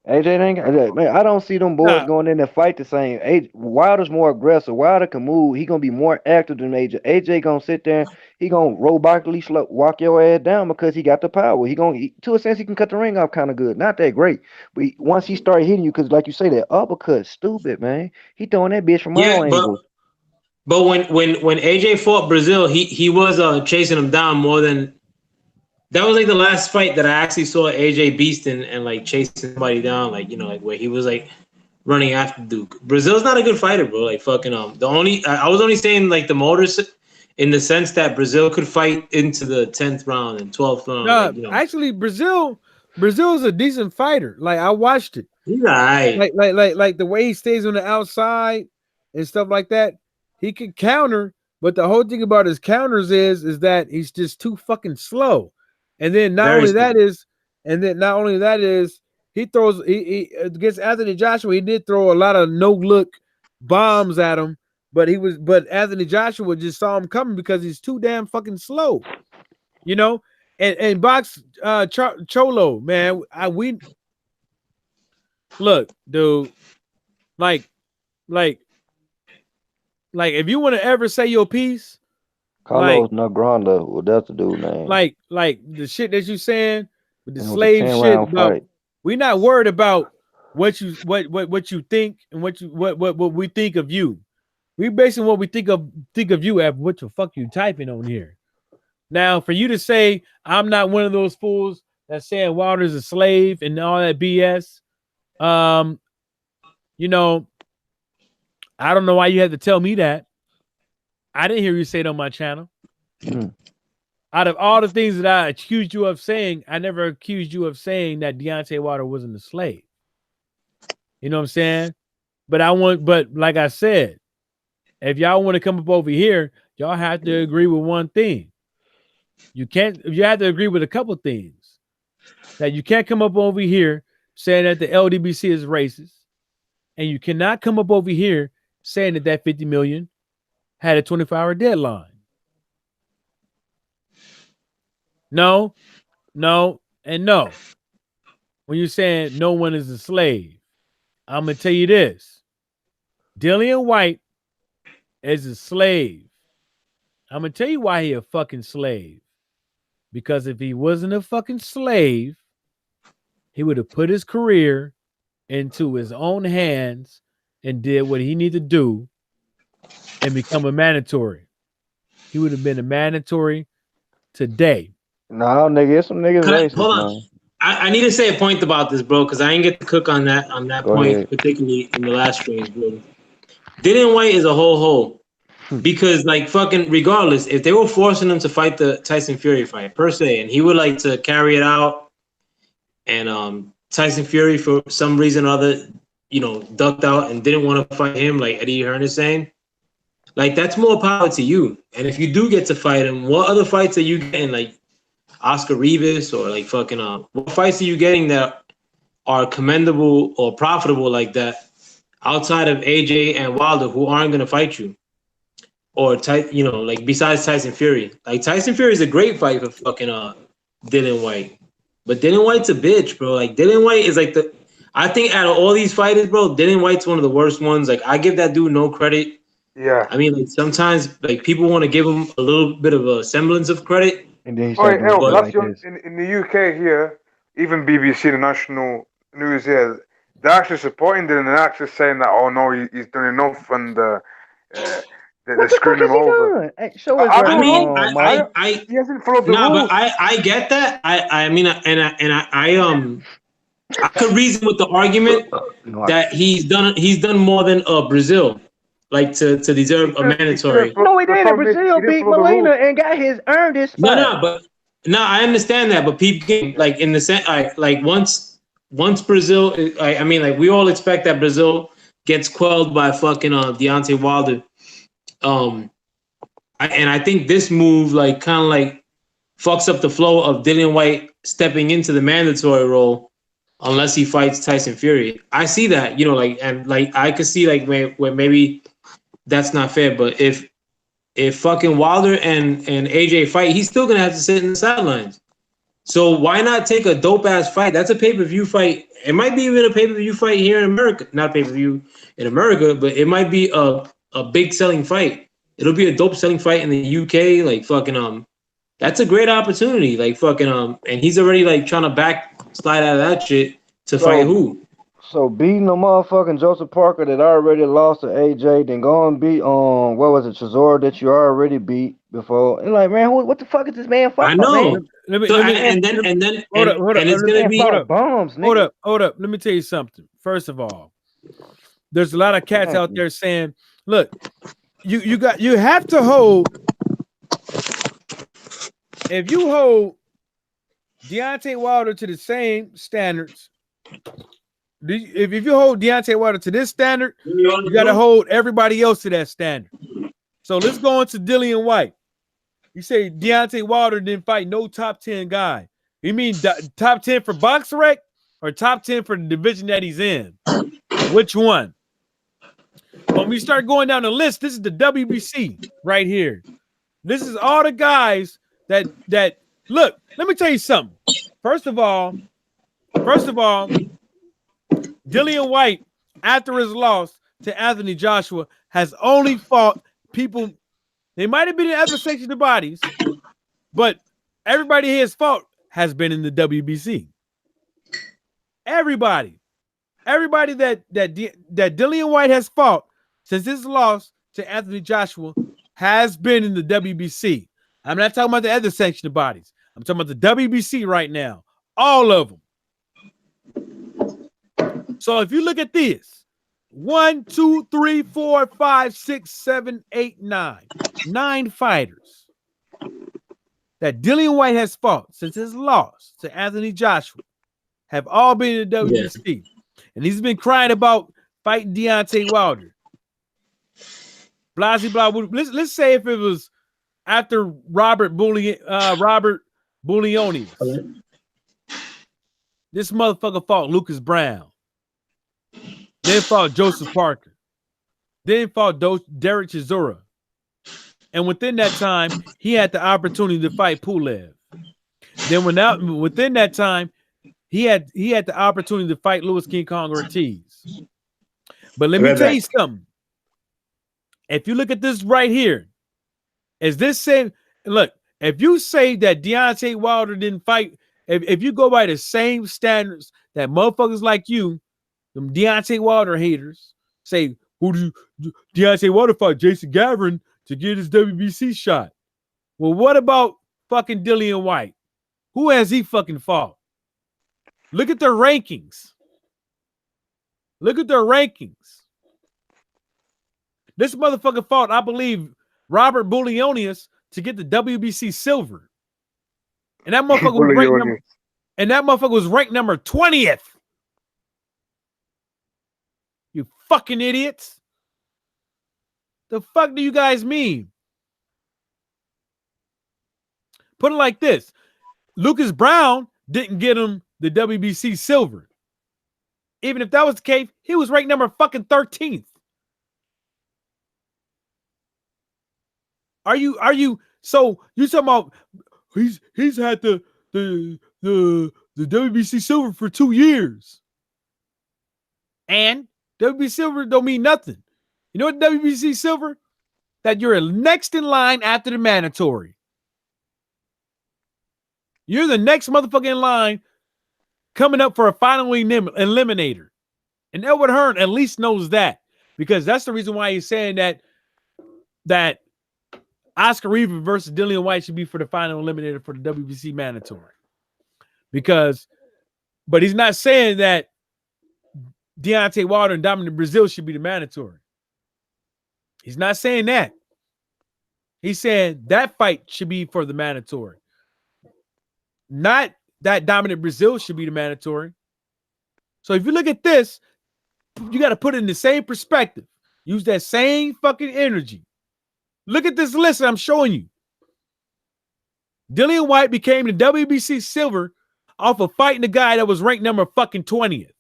ain't got. Man, I don't see them boys going in and fight the same. Wilder's more aggressive. Wilder can move. He gonna be more active than AJ. AJ gonna sit there. He gonna robotically walk your ass down because he got the power. To a sense, he can cut the ring off kind of good. Not that great, but once he start hitting you, because like you say, that uppercut, stupid man. He throwing that bitch from all angles. But when AJ fought Brazil, he was chasing him down more than. That was like the last fight that I actually saw AJ beast and like chasing somebody down, like like where he was like running after Duke. Brazil's not a good fighter, bro. Like fucking I was only saying like the motors in the sense that Brazil could fight into the 10th round and 12th round. Actually, Brazil's a decent fighter. Like I watched it. He's all right. Like the way he stays on the outside and stuff like that. He can counter, but the whole thing about his counters is that he's just too fucking slow. And then not only that is he throws he against Anthony Joshua, he did throw a lot of no look bombs at him, but Anthony Joshua just saw him coming because he's too damn fucking slow. And box Cholo, man, look, dude, like if you want to ever say your piece, Carlos Negranda, well, that's the dude name. Like the shit that you saying with the slave shit. About, we not worried about what you think and what we think of you. We basing what we think of you at what the fuck you typing on here. Now, for you to say I'm not one of those fools that's saying Wilder's a slave and all that BS, I don't know why you had to tell me that. I didn't hear you say it on my channel. Out of all the things that I accused you of saying, I never accused you of saying that Deontay Wilder wasn't a slave. You know what I'm saying? But like I said, if y'all want to come up over here, y'all have to agree with one thing. You have to agree with a couple things. That you can't come up over here saying that the LDBC is racist. And you cannot come up over here saying that 50 million had a 24-hour deadline. No, and no. When you're saying no one is a slave, I'm going to tell you this. Dillian White is a slave. I'm going to tell you why he a fucking slave. Because if he wasn't a fucking slave, he would have put his career into his own hands and did what he needed to do and become a mandatory. He would have been a mandatory today. No, nigga, some niggas racist. Hold on. I need to say a point about this, bro, because I didn't get to cook on that point, particularly in the last streams, bro. Dillian White is a whole because like fucking regardless, if they were forcing him to fight the Tyson Fury fight per se, and he would like to carry it out, and Tyson Fury for some reason or other, ducked out and didn't want to fight him, like Eddie Hearn is saying, like that's more power to you. And if you do get to fight him, what other fights are you getting? Like Oscar Rivas or like fucking what fights are you getting that are commendable or profitable like that outside of AJ and Wilder, who aren't gonna fight you? Or like besides Tyson Fury. Like Tyson Fury is a great fight for fucking Dillian White. But Dillian White's a bitch, bro. Like Dillian White is like I think out of all these fighters, bro, Dillian White's one of the worst ones. Like I give that dude no credit. Yeah. I mean, like sometimes like people want to give him a little bit of a semblance of credit. And then he Oh, started doing that's like this. in the UK here, even BBC, the national news here, they're actually supporting Dylan and they're actually saying that, oh no, he's done enough, and they're screwing him over. Hey, show his I mean, he hasn't followed the rules. but I get that. I mean, I could reason with the argument that he's done more than Brazil, like to deserve a mandatory. No, he didn't. Brazil beat Molina and got earned his spot. I understand that, but people like in the sense, like once Brazil, I mean, like we all expect that Brazil gets quelled by fucking Deontay Wilder. And I think this move like kind of like fucks up the flow of Dillian White stepping into the mandatory role unless he fights Tyson Fury. I see that, and like I could see like where maybe that's not fair, but if fucking Wilder and AJ fight, he's still gonna have to sit in the sidelines. So why not take a dope ass fight? That's a pay-per-view fight. It might be even a pay-per-view fight here in America. Not pay-per-view in America, but it might be a big selling fight. It'll be a dope selling fight in the UK. Like fucking that's a great opportunity. Like fucking and he's already like trying to backslide out of that shit to fight who? So beating the motherfucking Joseph Parker that already lost to AJ, then go and beat what was it, Chisora that you already beat before. And like, man, what the fuck is this man fighting? I know. Man? Hold up. Let me tell you something. First of all, there's a lot of cats out there saying, look, you have to hold. If you hold Deontay Wilder to the same standards, if you hold Deontay Wilder to this standard, you got to hold everybody else to that standard. So let's go into Dillian White. You say Deontay Wilder didn't fight no top 10 guy. You mean top 10 for BoxRec or top 10 for the division that he's in? Which one? When we start going down the list, this is the WBC right here. This is all the guys that look. Let me tell you something. First of all, Dillian White, after his loss to Anthony Joshua, has only fought people. They might have been in other sections of bodies, but everybody he has fought has been in the WBC. Everybody that Dillian White has fought since his loss to Anthony Joshua has been in the WBC. I'm not talking about the other section of bodies. I'm talking about the WBC right now. All of them. So if you look at this, 1, 2, 3, 4, 5, 6, 7, 8, 9. 9 fighters that Dillian White has fought since his loss to Anthony Joshua have all been in the WBC. Yeah. And he's been crying about fighting Deontay Wilder. Blasey blah. Let's say if it was after Robert Bouillon. This motherfucker fought Lucas Brown. Then fought Joseph Parker. Then fought Derek Chisora. And within that time, he had the opportunity to fight Pulev. Then within that time, he had the opportunity to fight Louis King Kong Ortiz. But let me tell you something. If you look at this right here, is this saying, look, if you say that Deontay Wilder didn't fight, if you go by the same standards that motherfuckers like you, them Deontay Wilder haters, say, Deontay Wilder fought Jason Gavin to get his WBC shot. Well, what about fucking Dillian White? Who has he fucking fought? Look at their rankings. Look at their rankings. This motherfucker fought, I believe, Robert Bullionius to get the WBC silver. And that motherfucker was ranked number 20th. You fucking idiots. The fuck do you guys mean? Put it like this. Lucas Brown didn't get him the WBC silver. Even if that was the case, he was ranked number fucking 13th. Are you so you talking about he's had the WBC silver for 2 years. And WBC silver don't mean nothing. You know what WBC silver? That you're next in line after the mandatory. You're the next motherfucker in line coming up for a final eliminator. And Edward Hearn at least knows that, because that's the reason why he's saying that Oscar Rivas versus Dillian White should be for the final eliminator for the WBC mandatory. But he's not saying that Deontay Wilder and Dominic Brazil should be the mandatory. He's not saying that. He's saying that fight should be for the mandatory. Not that Dominic Brazil should be the mandatory. So if you look at this, you got to put it in the same perspective. Use that same fucking energy. Look at this list I'm showing you. Dillian White became the WBC silver off of fighting the guy that was ranked number fucking 20th.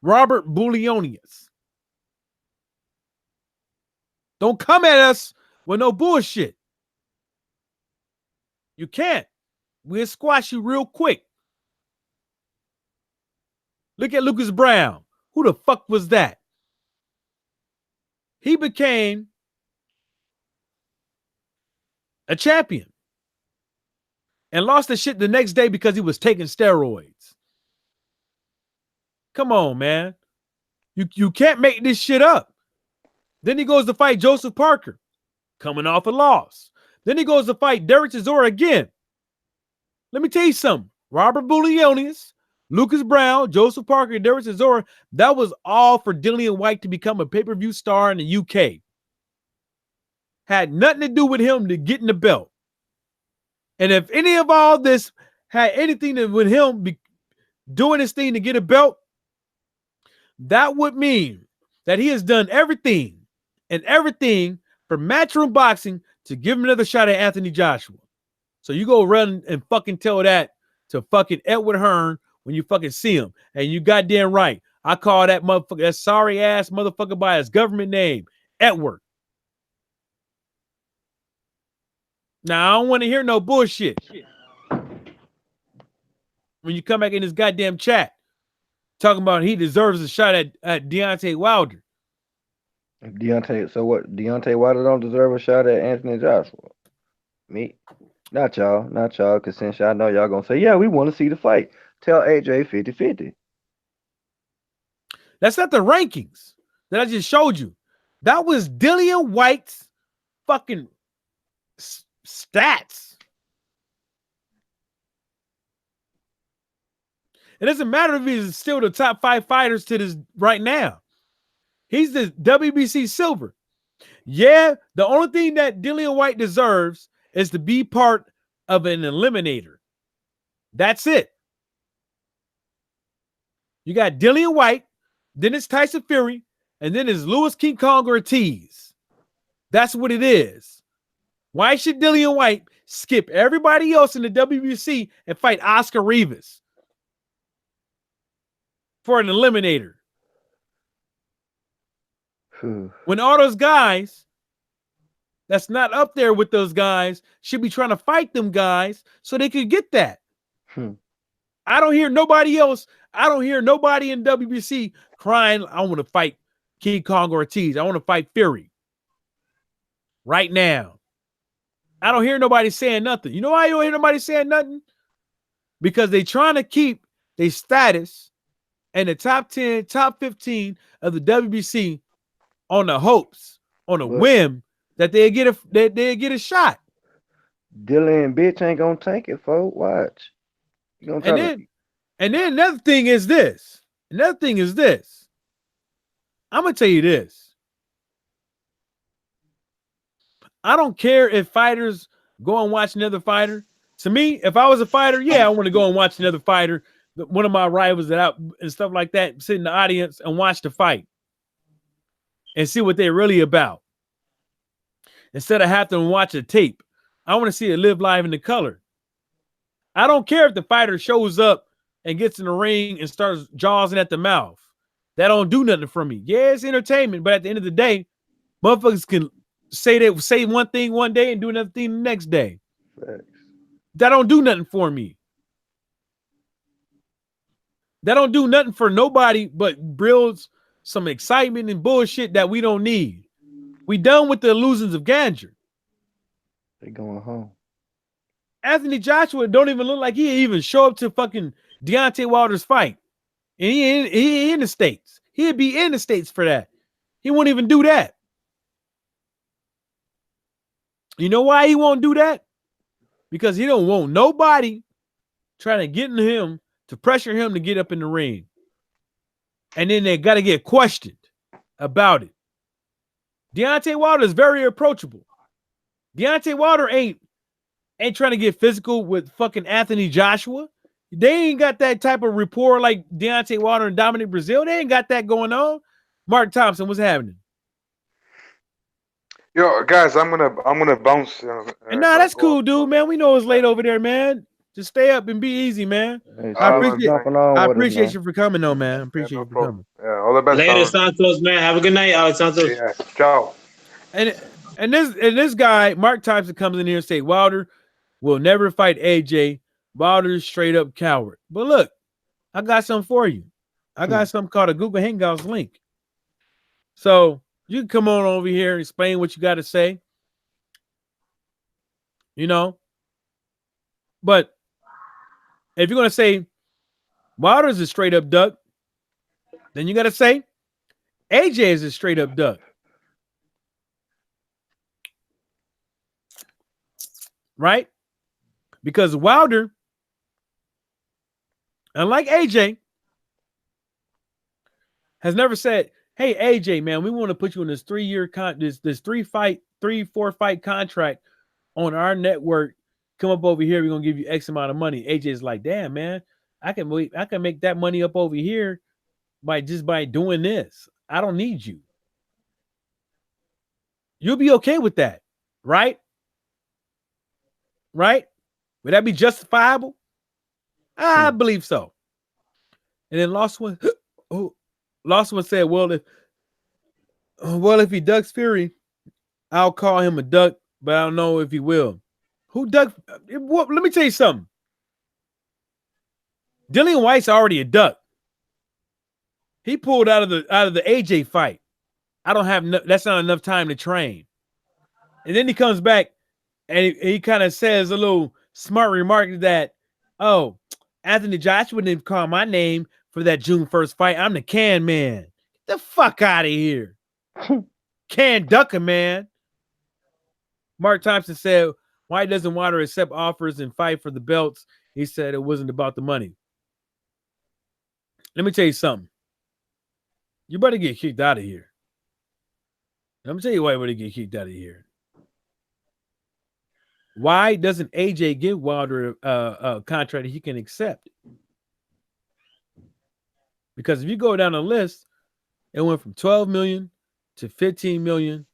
Robert Bullionius. Don't come at us with no bullshit. You can't. We'll squash you real quick. Look at Lucas Brown. Who the fuck was that? He became a champion and lost the shit the next day because he was taking steroids. Come on, man. You can't make this shit up. Then he goes to fight Joseph Parker, coming off a loss. Then he goes to fight Derek Chisora again. Let me tell you something. Robert Bullionius, Lucas Brown, Joseph Parker, and Derek Chisora, that was all for Dillian White to become a pay-per-view star in the UK. Had nothing to do with him to getting the belt. And if any of all this had anything to do with him doing his thing to get a belt, that would mean that he has done everything for Matchroom Boxing to give him another shot at Anthony Joshua. So you go run and fucking tell that to fucking Edward Hearn when you fucking see him. And you goddamn right. I call that motherfucker, that sorry ass motherfucker by his government name, Edward. Now, I don't want to hear no bullshit. When you come back in this goddamn chat, talking about he deserves a shot at Deontay Wilder. So what? Deontay Wilder don't deserve a shot at Anthony Joshua? Me? Not y'all, because since y'all know y'all gonna say, yeah, we want to see the fight. Tell AJ 50-50. That's not the rankings that I just showed you. That was Dillian White's fucking stats. It doesn't matter if he's still the top 5 fighters to this right now. He's the WBC silver. Yeah, the only thing that Dillian White deserves is to be part of an eliminator. That's it. You got Dillian White, then it's Tyson Fury, and then it's Louis King Kong Ortiz. That's what it is. Why should Dillian White skip everybody else in the WBC and fight Oscar Rivas for an eliminator? When all those guys that's not up there with those guys should be trying to fight them guys so they could get that. I don't hear nobody else. I don't hear nobody in WBC crying, I want to fight King Kong Ortiz. I want to fight Fury right now. I don't hear nobody saying nothing. You know why you don't hear nobody saying nothing? Because they trying to keep their status in the top 10, top 15 of the WBC on the hopes, on a whim that they get a shot. Dylan bitch ain't gonna take it, folks. Watch. And then another thing is this. I'm gonna tell you this. I don't care if fighters go and watch another fighter. To me, if I was a fighter, yeah, I want to go and watch another fighter, one of my rivals that out and stuff like that, sit in the audience and watch the fight and see what they're really about. Instead of having to watch a tape, I want to see it live live in the color. I don't care if the fighter shows up and gets in the ring and starts jawsing at the mouth. That don't do nothing for me. Yeah, it's entertainment, but at the end of the day, motherfuckers can say one thing one day and do another thing the next day. Facts. That don't do nothing for me. That don't do nothing for nobody but builds some excitement and bullshit that we don't need. We done with the illusions of grandeur. They going home. Anthony Joshua don't even look like he even show up to fucking Deontay Wilder's fight. And he in the States. He'd be in the States for that. He won't even do that. You know why he won't do that? Because he don't want nobody trying to get into him to pressure him to get up in the ring. And then they got to get questioned about it. Deontay Wilder is very approachable. Deontay Wilder ain't trying to get physical with fucking Anthony Joshua. They ain't got that type of rapport like Deontay Wilder and Dominic Brazil. They ain't got that going on. Mark Thompson, what's happening? Yo, guys, I'm gonna bounce. And nah, that's cool, dude, man. We know it's late over there, man. Just stay up and be easy, man. Hey, I I appreciate you for coming, though, man. I appreciate no you for problem. coming. Yeah, all the best. Later, Santos, man. Have a good night, Alex Santos. Yeah, ciao. And this guy, Mark Thompson, comes in here and say Wilder will never fight AJ. Wilder's straight up coward. But look, I got something for you. I got something called a Google Hangouts link. So you can come on over here and explain what you got to say. You know, but if you're going to say Wilder's a straight up duck, then you got to say AJ is a straight up duck. Right? Because Wilder, unlike AJ, has never said, hey, AJ, man, we want to put you in this 3-year this 3-4 fight contract on our network. Come up over here, we're gonna give you X amount of money. AJ's like, damn, man, I can make that money up over here by doing this. I don't need you. You'll be okay with that, right? Right? Would that be justifiable? I believe so. And then Lost One said, well, if he ducks Fury, I'll call him a duck, but I don't know if he will. Who duck? Let me tell you something. Dillian White's already a duck. He pulled out of the AJ fight. That's not enough time to train. And then he comes back and he kind of says a little smart remark that, oh, Anthony Joshua didn't call my name for that June 1st fight. I'm the can man. Get the fuck out of here. Can ducker, man. Mark Thompson said, why doesn't Wilder accept offers and fight for the belts? He said it wasn't about the money. Let me tell you something. You better get kicked out of here. Let me tell you why you better get kicked out of here. Why doesn't AJ give Wilder a contract that he can accept? Because if you go down the list, it went from 12 million to 15 million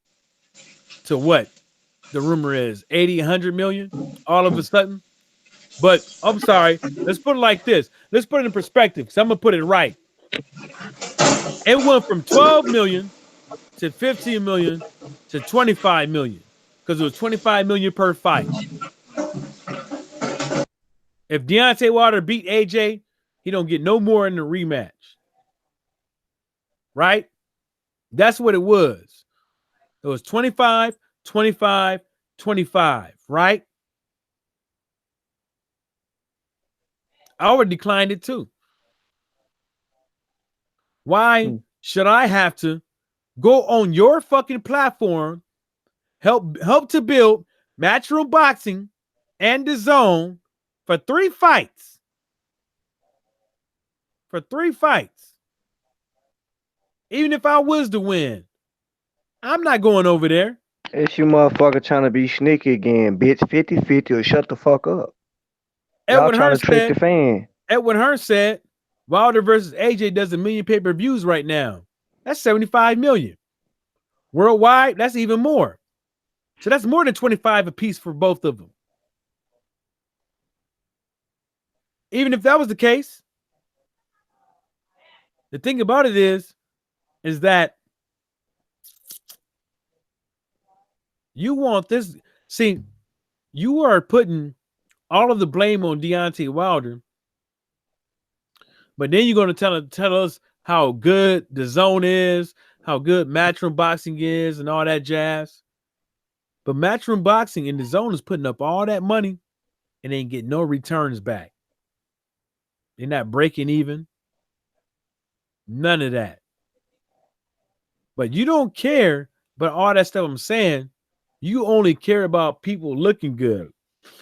to what? The rumor is 80, 100 million all of a sudden. But I'm sorry. Let's put it like this. Let's put it in perspective. So I'm going to put it right. It went from 12 million to 15 million to 25 million because it was 25 million per fight. If Deontay Wilder beat AJ, he don't get no more in the rematch. Right? That's what it was. It was 25, 25, 25, right? I already declined it too. Why should I have to go on your fucking platform, help to build Matchroom Boxing and the Zone for 3 fights? For 3 fights. Even if I was to win, I'm not going over there. It's you motherfucker trying to be sneaky again, bitch. 50-50 or shut the fuck up. Y'all Edwin trying Hearn to trick the said. fan. Edwin Hearn said Wilder versus AJ does 1 million pay-per-views right now. That's 75 million. Worldwide, that's even more. So that's more than 25 apiece for both of them. Even if that was the case, the thing about it is that you want this. See, you are putting all of the blame on Deontay Wilder, but then you're going to tell us how good the zone is, how good Matchroom Boxing is, and all that jazz. But Matchroom Boxing in the zone is putting up all that money and ain't getting no returns back. They're not breaking even. None of that. But you don't care about all that stuff I'm saying. You only care about people looking good.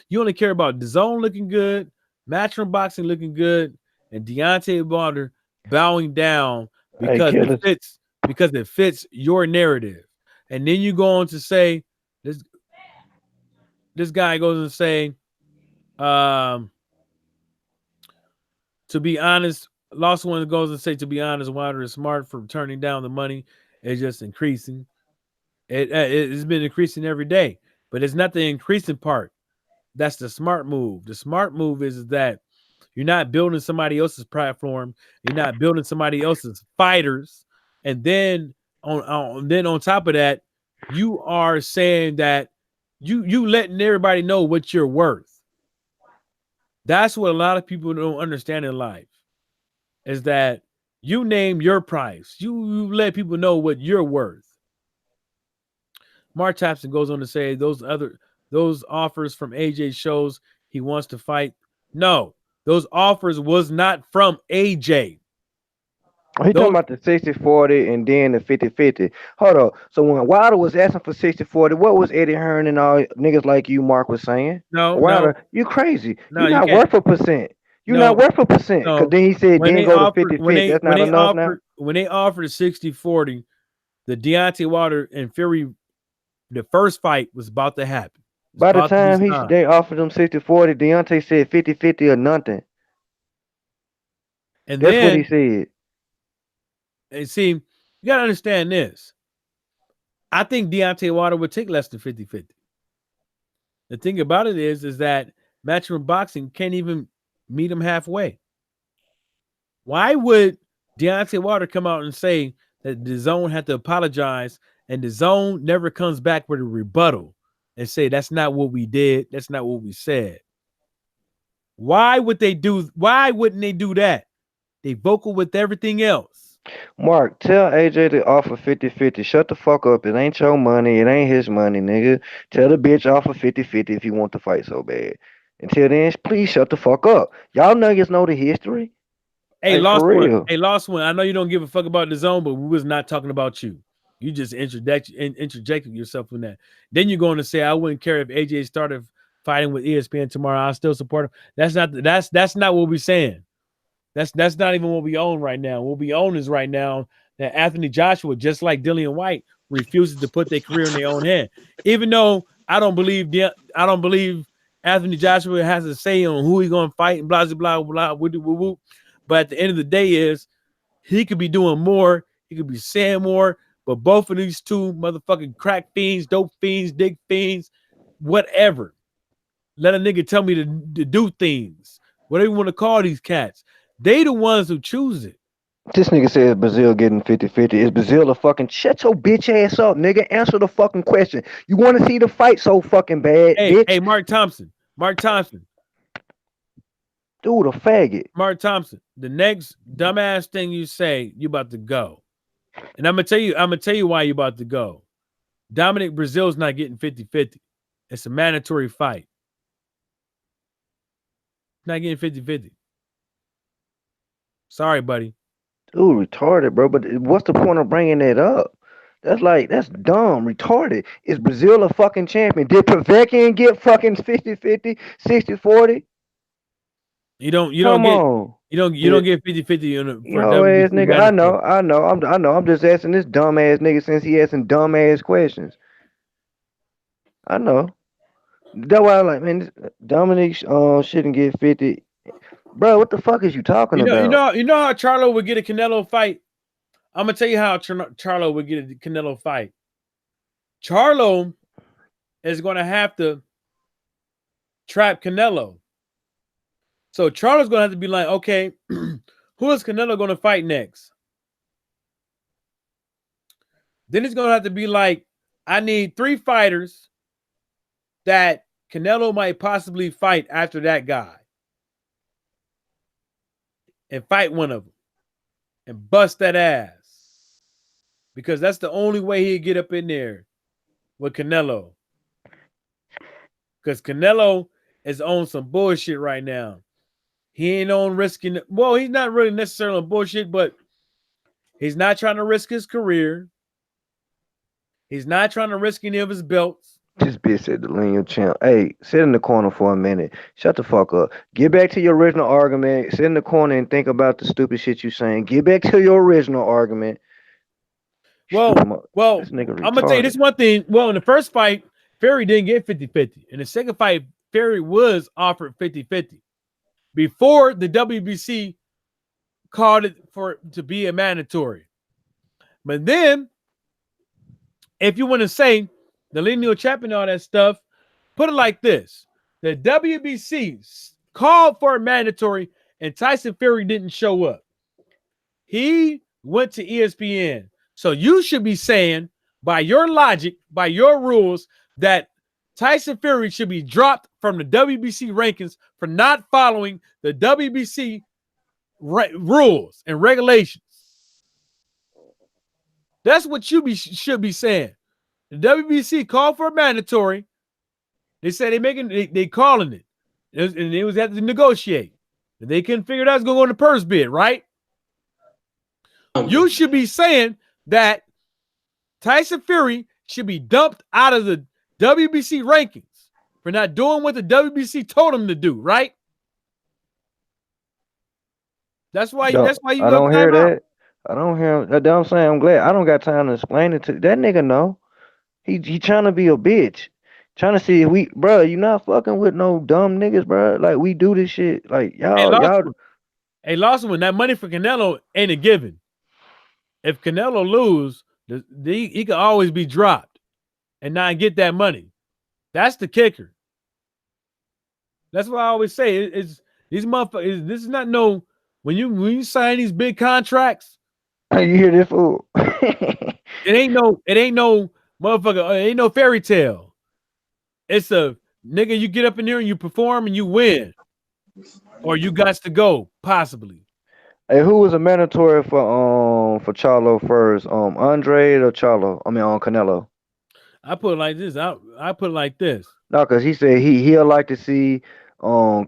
You only care about the zone looking good, Matchroom Boxing looking good, and Deontay Wilder bowing down because it fits your narrative. And then you go on to say this guy goes and say, to be honest, Lost One goes and say, to be honest, Wilder is smart for turning down the money. It's just increasing. It's been increasing every day, but it's not the increasing part. That's the smart move. The smart move is that you're not building somebody else's platform. You're not building somebody else's fighters. And then on top of that, you are saying that you letting everybody know what you're worth. That's what a lot of people don't understand in life, is that you name your price. You let people know what you're worth. Mark Tapson goes on to say those offers from AJ shows he wants to fight. No, those offers was not from AJ. He talking about the 60-40 and then the 50-50. Hold up. So when Wilder was asking for 60-40, what was Eddie Hearn and all niggas like you, Mark, was saying? No, Wilder, you crazy. No, You're not worth a percent. You're not worth a percent. Because then he said, then go to 50-50. That's not enough now? When they offered 60-40, the Deontay Wilder and Fury, the first fight was about to happen. By the time they offered him 60-40, Deontay said 50-50 or nothing. And that's what he said. And see, you got to understand this. I think Deontay Wilder would take less than 50-50. The thing about it is that Matchroom Boxing can't even meet him halfway. Why would Deontay Wilder come out and say that the zone had to apologize and the zone never comes back with a rebuttal and say that's not what we did, that's not what we said? Why wouldn't they do that? They vocal with everything else. Mark, tell AJ to offer 50-50. Shut the fuck up. It ain't your money. It ain't his money, nigga. Tell the bitch offer 50-50 if you want to fight so bad. Until then, please shut the fuck up. Y'all niggas know the history. Hey, Lost One. Hey, Lost One. I know you don't give a fuck about the zone, but we was not talking about you. You just interjected yourself in that. Then you're going to say, I wouldn't care if AJ started fighting with ESPN tomorrow. I'll still support him. That's not what we're saying. That's not even what we own right now. What we own is right now that Anthony Joshua, just like Dillian White, refuses to put their career in their own hand. Even though I don't believe Anthony Joshua has a say on who he's gonna fight and blah blah blah blah. But at the end of the day, is he could be doing more, he could be saying more. But both of these two motherfucking crack fiends, dope fiends, dick fiends, whatever. Let a nigga tell me to do things. Whatever you want to call these cats. They the ones who choose it. This nigga says Brazil getting 50-50. Is Brazil a fucking shut your bitch ass up, nigga? Answer the fucking question. You want to see the fight so fucking bad, bitch? Hey, Mark Thompson. Dude, a faggot. Mark Thompson. The next dumbass thing you say, you about to go. And I'm gonna tell you why you about to go. Dominic Brazil's not getting 50-50. It's a mandatory fight. Not getting 50-50. Sorry, buddy. Dude, retarded, bro. But what's the point of bringing that up? That's dumb, retarded. Is Brazil a fucking champion? Did Povetkin get fucking 50-50, 60-40? You don't get 50-50 on a ass nigga. I know. I'm just asking this dumb ass nigga since he asking dumb ass questions. I know. That's why I like, man, Dominic shouldn't get 50. Bro, what the fuck is you talking about? You know how Charlo would get a Canelo fight. I'm gonna tell you how Charlo would get a Canelo fight. Charlo is gonna have to trap Canelo. So Charlo's gonna have to be like, okay, who is Canelo gonna fight next? Then it's gonna have to be like, I need 3 fighters that Canelo might possibly fight after that guy. And fight one of them. And bust that ass. Because that's the only way he'd get up in there with Canelo. Because Canelo is on some bullshit right now. He ain't on risking. Well, he's not really necessarily on bullshit, but he's not trying to risk his career. He's not trying to risk any of his belts. This bitch said to lean your champ. Hey, sit in the corner for a minute. Shut the fuck up. Get back to your original argument. Sit in the corner and think about the stupid shit you saying. Get back to your original argument. Well, I'm gonna tell you this one thing. Well, in the first fight, Fury didn't get 50-50. In the second fight, Fury was offered 50-50. Before the WBC called it for to be a mandatory. But then, if you want to say the lineal champion and all that stuff, put it like this. The WBC called for a mandatory and Tyson Fury didn't show up. He went to ESPN. So you should be saying, by your logic, by your rules, that Tyson Fury should be dropped from the WBC rankings for not following the WBC rules and regulations. That's what you should be saying. The WBC called for a mandatory. They said they calling it. And they was had to negotiate. And they couldn't figure out what's going to go in the purse bid, right? You should be saying that Tyson Fury should be dumped out of the WBC rankings for not doing what the WBC told him to do, right? That's why you I don't hear that. I don't hear that. I'm saying I'm glad I don't got time to explain it to that nigga. No, he trying to be a bitch, trying to see if you not fucking with no dumb niggas, bro. Like we do this shit, like y'all. Hey, Lawson, that money for Canelo ain't a given. If Canelo lose, he can always be dropped and not get that money. That's the kicker. That's what I always say. It's these motherfuckers. This is not no when you sign these big contracts. You hear this fool? It ain't no motherfucker. It ain't no fairy tale. It's a nigga. You get up in here and you perform and you win, or you got to go possibly. Hey, who was a mandatory for Charlo first? Andre or Charlo? I mean, on Canelo. I put it like this. I put it like this. No, because he said he'll like to see Canelo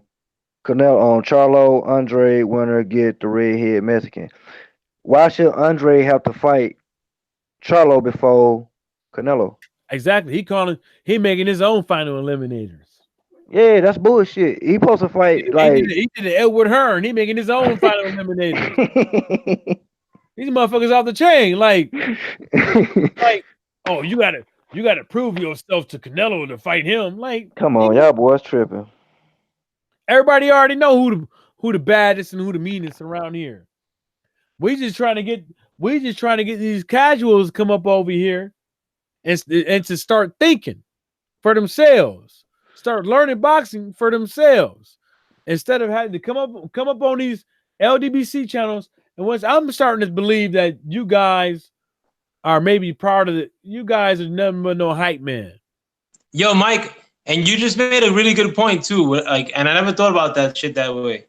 Charlo Andre winner get the redhead Mexican. Why should Andre have to fight Charlo before Canelo? Exactly. He making his own final eliminators. Yeah, that's bullshit. He supposed to fight he did the Edward Hearn. He making his own final eliminators. These motherfuckers off the chain. Like, oh, you gotta prove yourself to Canelo to fight him. Like, come on, y'all boys tripping. Everybody already know who the baddest and who the meanest around here. We just trying to get these casuals to come up over here and to start thinking for themselves. Start learning boxing for themselves instead of having to come up on these LDBC channels. And once I'm starting to believe that you guys are maybe part of it, you guys are nothing but no hype man. Yo, Mike, and you just made a really good point too. Like, and I never thought about that shit that way,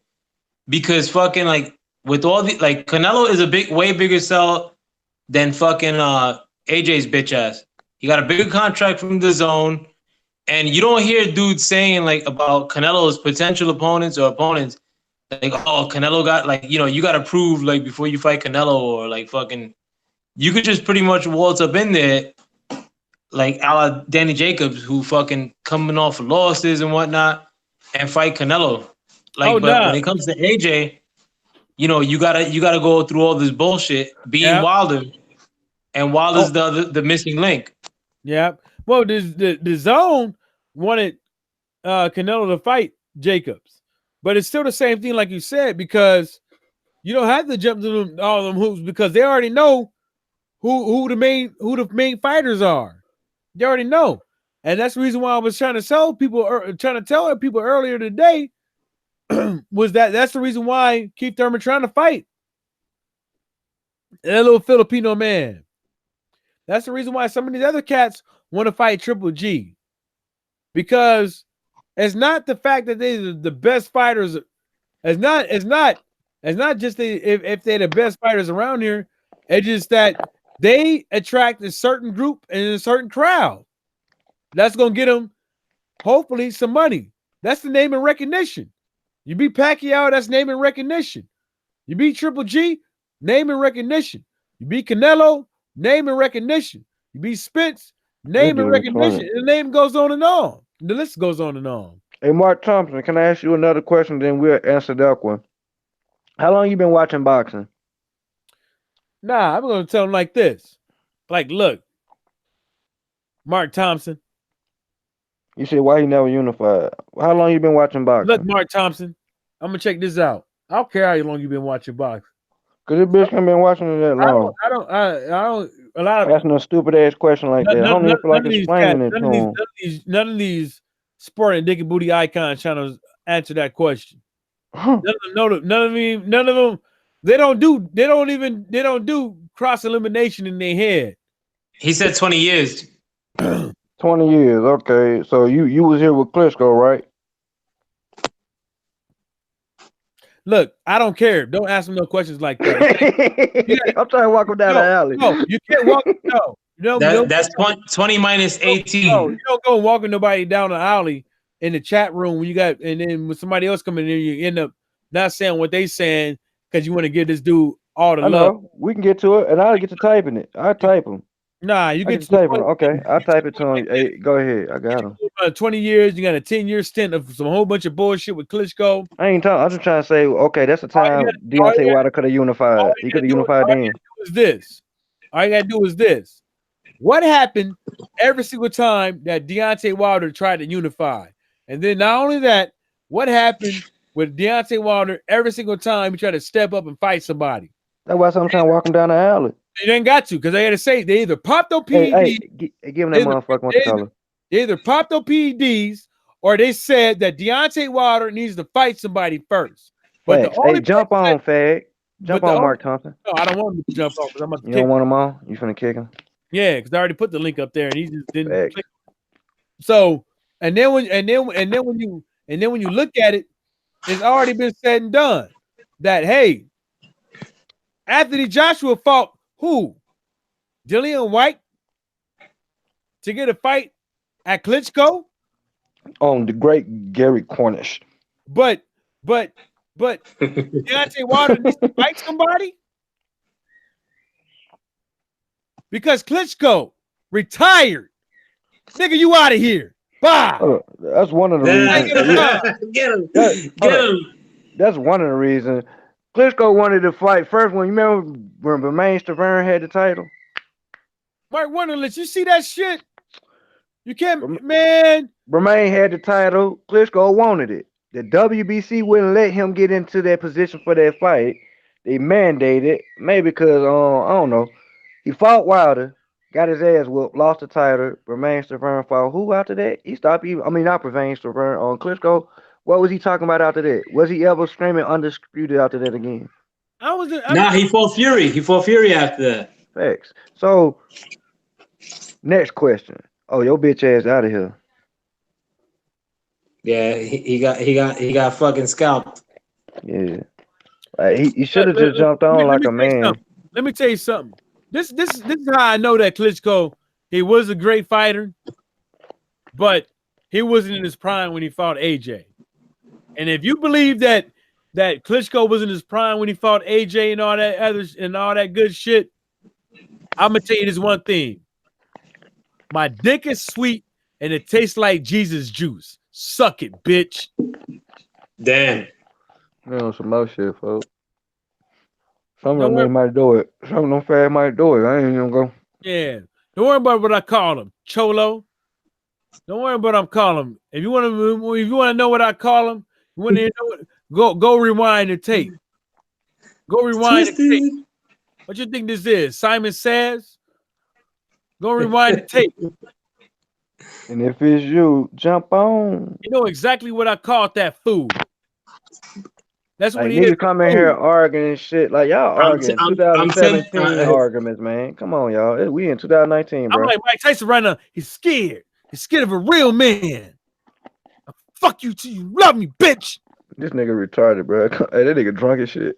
because fucking like with all the like Canelo is a way bigger sell than fucking AJ's bitch ass. He got a bigger contract from the zone. And you don't hear dudes saying like about Canelo's potential opponents or opponents like, oh, Canelo got like, you got to prove like before you fight Canelo, or like fucking, you could just pretty much waltz up in there like a la Danny Jacobs, who fucking coming off losses and whatnot, and fight Canelo. Like, when it comes to AJ, you gotta go through all this bullshit being Wilder, and Wilder's the missing link. Yeah. Well, the zone wanted Canelo to fight Jacobs, but it's still the same thing, like you said, because you don't have to jump to all them hoops because they already know who the main fighters are. They already know, and that's the reason why I was trying to tell people earlier today was that's the reason why Keith Thurman trying to fight that little Filipino man. That's the reason why some of these other cats want to fight Triple G, because it's not the fact that they're the best fighters. It's not just if they're the best fighters around here. It's just that they attract a certain group and a certain crowd. That's gonna get them, hopefully, some money. That's the name and recognition. You beat Pacquiao, that's name and recognition. You beat Triple G, name and recognition. You beat Canelo, name and recognition. You beat Spence, name and recognition. And the name goes on and on. The list goes on and on. Hey, Mark Thompson, can I ask you another question? Then we'll answer that one. How long you been watching boxing? Nah, I'm gonna tell him like this. Like, look, Mark Thompson. You said why he never unified. How long you been watching boxing? Look, Mark Thompson, I'm gonna check this out. I don't care how long you been watching boxing. Cause this bitch ain't been watching it that long. I don't. A lot of asking a stupid ass question like that. I don't even feel like explaining it to him. None of these sport and dick and booty icons trying to answer that question. None of them. They don't do cross elimination in their head. He said 20 years. 20 years, okay. So you was here with Klitschko, right? Look, I don't care. Don't ask him no questions like that. I'm trying to walk him down the alley. No, you can't walk. No, that's 20 minus 18. No, you don't go walking nobody down the alley in the chat room when you got, and then when somebody else coming in, you end up not saying what they saying because you want to give this dude all the love. We can get to it, and I'll get to typing it. I'll type him. Nah, you get to typing. Okay, I'll type it to him. Hey, go ahead. I got him. 20 years. You got a 10-year stint of some whole bunch of bullshit with Klitschko. I ain't talking. I'm just trying to say, okay, that's the time Deontay Wilder could have unified. He could have unified then. All you gotta do is this. What happened every single time that Deontay Wilder tried to unify? And then not only that, what happened with Deontay Wilder every single time he tried to step up and fight somebody? That's why I'm trying to walk him down the alley. They ain't got to, because they had to say they either popped their PEDs. Hey, give him that motherfucker what the color. They either popped their PEDs or they said that Deontay Wilder needs to fight somebody first. But the only jump on, fag. Jump on, Mark Thompson. No, I don't want him to jump off. I'm about to you don't want him on? You finna kick him? Yeah, because I already put the link up there and he just didn't click. So and then when you look at it, it's already been said and done that hey, Anthony Joshua fought who? Dillian White to get a fight at Klitschko on the great Gary Cornish. But Deontay Wilder needs to fight somebody because Klitschko retired. Nigga, you out of here. Bye. That's one of the reasons. Get him. That's one of the reasons. Klitschko wanted to fight first when you remember when Romain Stavern had the title. Mark Wonderlist, you see that shit? You can't, man. Romain had the title. Klitschko wanted it. The WBC wouldn't let him get into that position for that fight. They mandated, maybe because I don't know. He fought Wilder, got his ass whooped, lost the title. Romain Stavern fought who after that? He stopped even. I mean, not Romain Stavern on Klitschko. What was he talking about after that? Was he ever screaming undisputed after that again? He fought Fury. He fought Fury after that. Facts. So, next question. Oh, your bitch ass out of here. Yeah, he got fucking scalped. Yeah, he should have just jumped on like a man. Let me tell you something. This is how I know that Klitschko, he was a great fighter, but he wasn't in his prime when he fought AJ. And if you believe that Klitschko was in his prime when he fought AJ and all that others and all that good shit, I'm gonna tell you this one thing. My dick is sweet and it tastes like Jesus juice. Suck it, bitch. Damn. Some more shit, folks. Some of them might do it. Some of them fast might do it. I ain't gonna go. Yeah. Don't worry about what I call him. Cholo. Don't worry about what I'm calling him. If you want to know what I call him, you want to know go rewind the tape. Go rewind the tape. What you think this is? Simon Says? Go rewind the tape. And if it's you, jump on. You know exactly what I called that fool. That's Like what he is. niggas come in here arguing and shit. Like y'all arguing 2017 arguments, man. Come on, y'all. We in 2019, bro. I'm like Mike Tyson right now. He's scared. He's scared of a real man. Fuck you till you love me, bitch. This nigga retarded, bro. Hey, that nigga drunk as shit.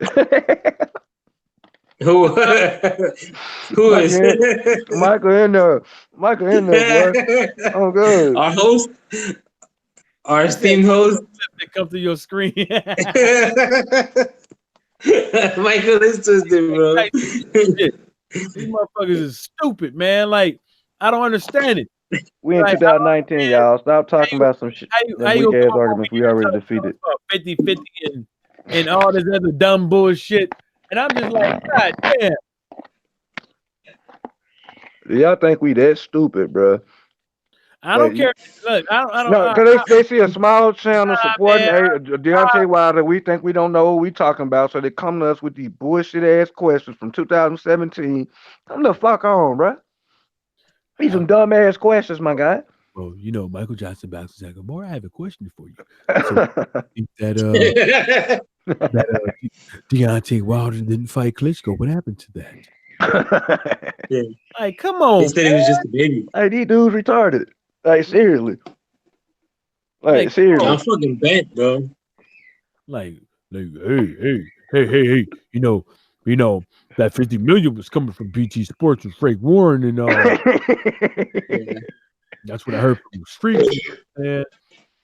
Who is Michael in there? Michael in there, boy. Oh, good. Our host, our esteemed host. They come to your screen. Michael is twisted, bro. These motherfuckers is stupid, man. Like, I don't understand it. We in 2019, y'all. Stop talking about some shit. Weak ass arguments we already defeated. 50-50 and all this other dumb bullshit. And I'm just like, God damn. Y'all think we that stupid, bro? I don't care. Look, I don't. No, because they see a small channel supporting Deontay Wilder. We think we don't know what we talking about, so they come to us with these bullshit ass questions from 2017. Come the fuck on, bro. These some dumb ass questions, my guy. Well, you know, Michael Johnson bounces back. More, I have a question for you. So, that Deontay Wilder didn't fight Klitschko. What happened to that? Yeah. Like, come on. He said he was just a baby. Hey, these dudes retarded. Like, seriously. Like seriously. I'm fucking bent, bro. Like, hey. You know, that 50 million was coming from BT Sports and Frank Warren and Yeah. That's what I heard from the streets. Man.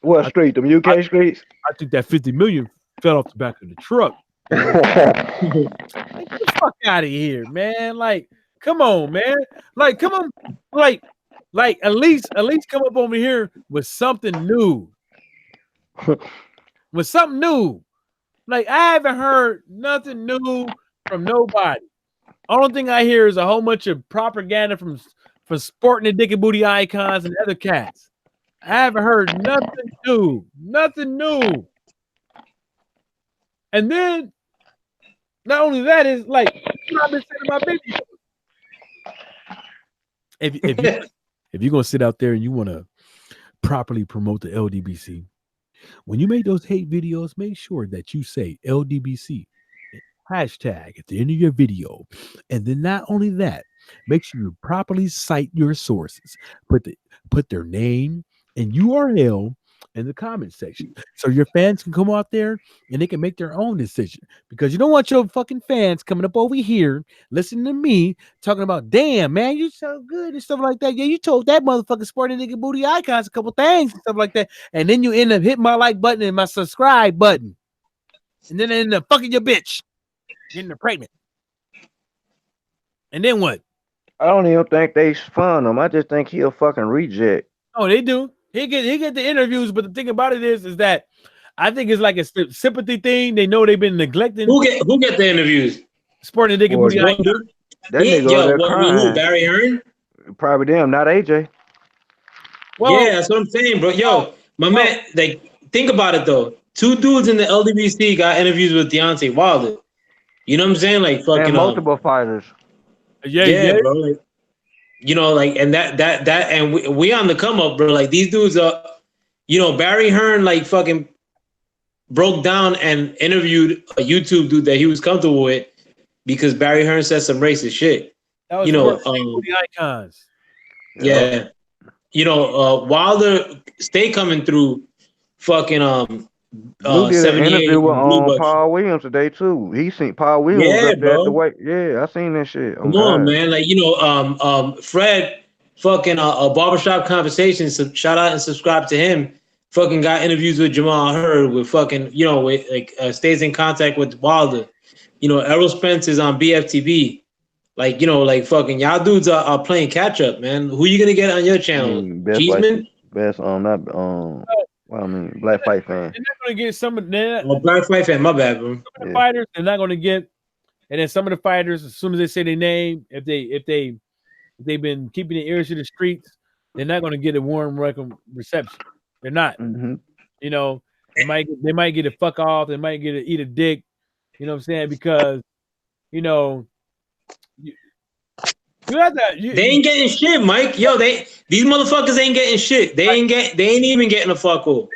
What street? Them UK streets? I think that 50 million fell off the back of the truck. Like, get the fuck out of here, man. Like, come on, man. Like, come on. Like at least come up over here with something new. With something new. Like, I haven't heard nothing new from nobody. Only thing I hear is a whole bunch of propaganda from sporting the dick and booty icons and other cats. I haven't heard nothing new. Nothing new. And then, not only that is like, I've been saying in my video. If you're gonna sit out there and you want to properly promote the LDBC, when you make those hate videos, make sure that you say LDBC hashtag at the end of your video. And then not only that, make sure you properly cite your sources. Put their name and URL in the comment section so your fans can come out there and they can make their own decision, because you don't want your fucking fans coming up over here listening to me talking about, damn man, you so good and stuff like that. Yeah, you told that motherfucking sporting nigga booty icons a couple things and stuff like that, and then you end up hitting my like button and my subscribe button, and then end up fucking your bitch, getting her pregnant, and then what? I don't even think they fund him. I just think he a fucking reject. Oh, they do. He get the interviews, but the thing about it is that I think it's like a sympathy thing. They know they've been neglecting. Who get the interviews? Sporting the dick and booty. That nigga Barry Hearn? Probably them, not AJ. Well, yeah, that's what I'm saying, bro. Yo, my man, like, think about it though. Two dudes in the LDBC got interviews with Deontay Wilder. You know what I'm saying? Like fucking and multiple fighters. Yeah, bro. Like, you know, like, and that, and we on the come up, bro. Like, these dudes are, you know, Barry Hearn, like, fucking broke down and interviewed a YouTube dude that he was comfortable with because Barry Hearn said some racist shit. That was, you know, the icons. Yeah. You know, Wilder stay coming through fucking Luke did an 78 interview with Paul Williams today too. He seen Paul Williams up there at the weight. Yeah, I seen that shit. Come on, man. Like, you know, Fred fucking a barbershop conversation. So shout out and subscribe to him. Fucking got interviews with Jamal Hurd with fucking, you know, with like stays in contact with Wilder. You know, Errol Spence is on BFTV. Like, you know, like fucking y'all dudes are playing catch up, man. Who you gonna get on your channel? Cheeseman? Well, I mean, Black Fight Fan. They're not going to get some of that. Oh, Black Fight Fan, my bad, bro. Some of the fighters, they're not going to get. And then some of the fighters, as soon as they say their name, if they've been keeping their ears to the streets, they're not going to get a warm reception. They're not. Mm-hmm. You know, they might get a fuck off. They might get to eat a dick. You know what I'm saying? Because you know, you have that. They ain't getting shit, Mike. Yo, these motherfuckers ain't getting shit. They ain't even getting a fuck off.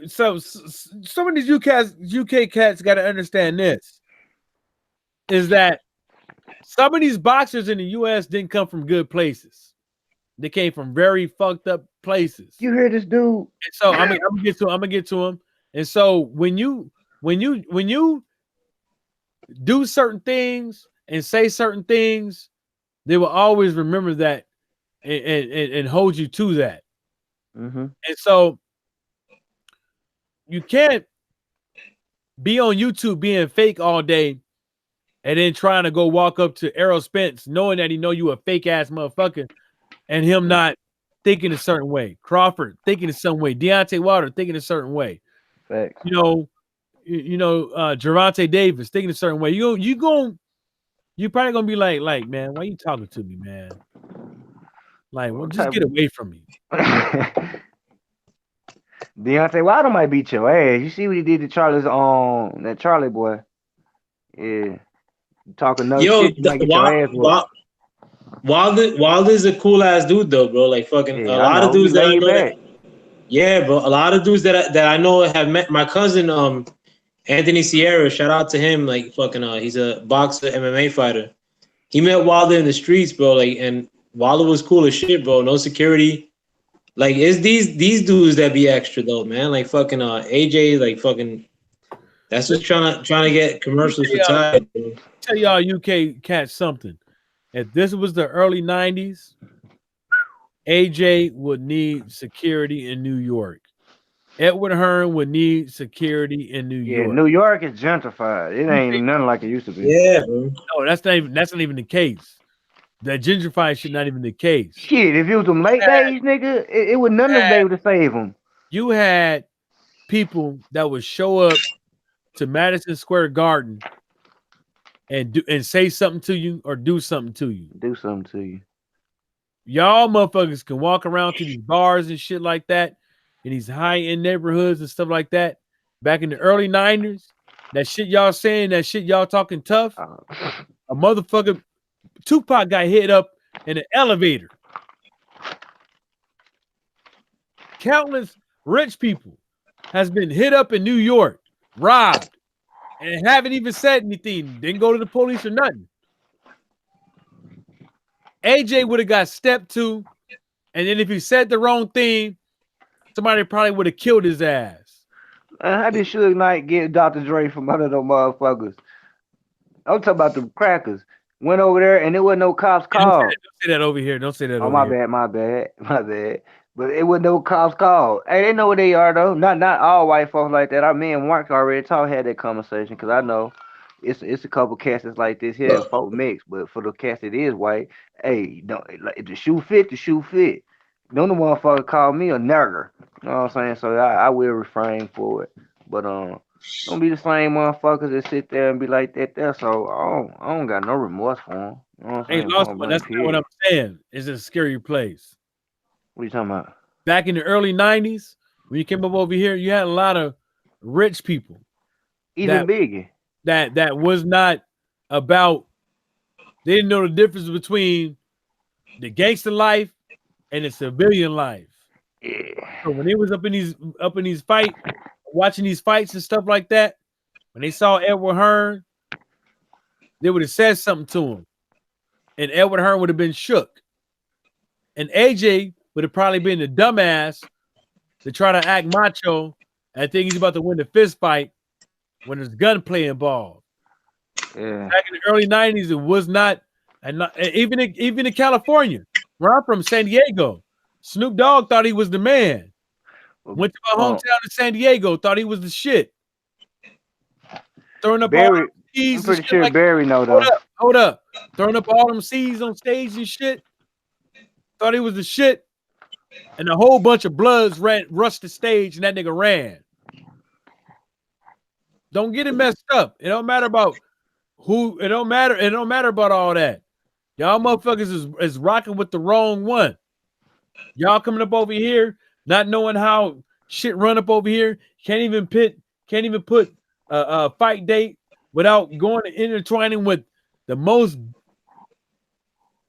So some of these UK cats got to understand this. Is that some of these boxers in the US didn't come from good places. They came from very fucked up places. You hear this dude? And so I'm gonna get to him. And so when you do certain things and say certain things, they will always remember that and hold you to that. Mm-hmm. And so you can't be on YouTube being fake all day and then trying to go walk up to Errol Spence knowing that he know you a fake ass motherfucker and him not thinking a certain way. Crawford thinking a certain way. Deontay Wilder thinking a certain way. Facts. You know, Gervonta Davis thinking a certain way. You're probably gonna be like, man, why you talking to me, man? Like, well, just get away from me. Deontay Wilder might beat your ass. You see what he did to that Charlie boy. Yeah. Talking no shit, you might get your ass whooped. Wilder's a cool ass dude though, bro. Like fucking a lot of dudes that I know. Yeah, bro. A lot of dudes that I know have met my cousin Anthony Sierra. Shout out to him. Like fucking he's a boxer, MMA fighter. He met Wilder in the streets, bro. Like, and Wilder was cool as shit, bro. No security. Like, it's these dudes that be extra though, man. Like fucking AJ, like fucking. That's just trying to get commercials for time. Tell y'all UK cats something. If this was the early 90s, AJ would need security in New York. Edward Hearn would need security in New York. Yeah, New York is gentrified. It ain't nothing like it used to be. Yeah, bro. No, that's not even the case. That gentrified shit not even the case. Shit, if it was them late days, nigga, it would none of them be able to save them. You had people that would show up to Madison Square Garden and say something to you or do something to you. Do something to you. Y'all motherfuckers can walk around to these bars and shit like that in these high-end neighborhoods and stuff like that. Back in the early 90s, that shit y'all saying, that shit y'all talking tough, a motherfucker, Tupac got hit up in an elevator. Countless rich people has been hit up in New York, robbed, and haven't even said anything. Didn't go to the police or nothing. AJ would have got stepped to, and then if he said the wrong thing, somebody probably would have killed his ass. How did Suge Knight get Dr. Dre from under those motherfuckers? I'm talking about the crackers. Went over there and there wasn't no cops called. Don't say that over here. Don't say that over here. My bad. But it wasn't no cops called. Hey, they know where they are though. Not all white folks like that. Me and Mark already had that conversation because I know it's a couple cats that's like this here, folk mix. But for the cats that is white, hey, don't like if the shoe fit, the shoe fit. Don't the motherfucker call me a nigger. You know what I'm saying? So I will refrain for it. But don't be the same motherfuckers that sit there and be like that there. So I don't got no remorse for them. You know what I'm saying? That's not what I'm saying. It's a scary place. What are you talking about? Back in the early 90s, when you came up over here, you had a lot of rich people. Even bigger. That was not about, they didn't know the difference between the gangster life and the civilian life. Yeah. So when they was up in these fights, watching these fights and stuff like that, when they saw Edward Hearn, they would have said something to him. And Edward Hearn would have been shook. And AJ would have probably been the dumbass to try to act macho and think he's about to win the fist fight when there's gunplay involved. Yeah. Back in the early 90s, it was not, and even in California, where I'm from, San Diego, Snoop Dogg thought he was the man. Went to my hometown in San Diego, thought he was the shit. Throwing up Barry, all them C's. I'm pretty sure Barry know though. Hold up. Throwing up all them C's on stage and shit. Thought he was the shit. And a whole bunch of bloods rushed the stage and that nigga ran. Don't get it messed up. It don't matter about who. It don't matter about all that. Y'all motherfuckers is rocking with the wrong one. Y'all coming up over here, not knowing how shit run up over here. Can't even put a fight date without going and intertwining with the most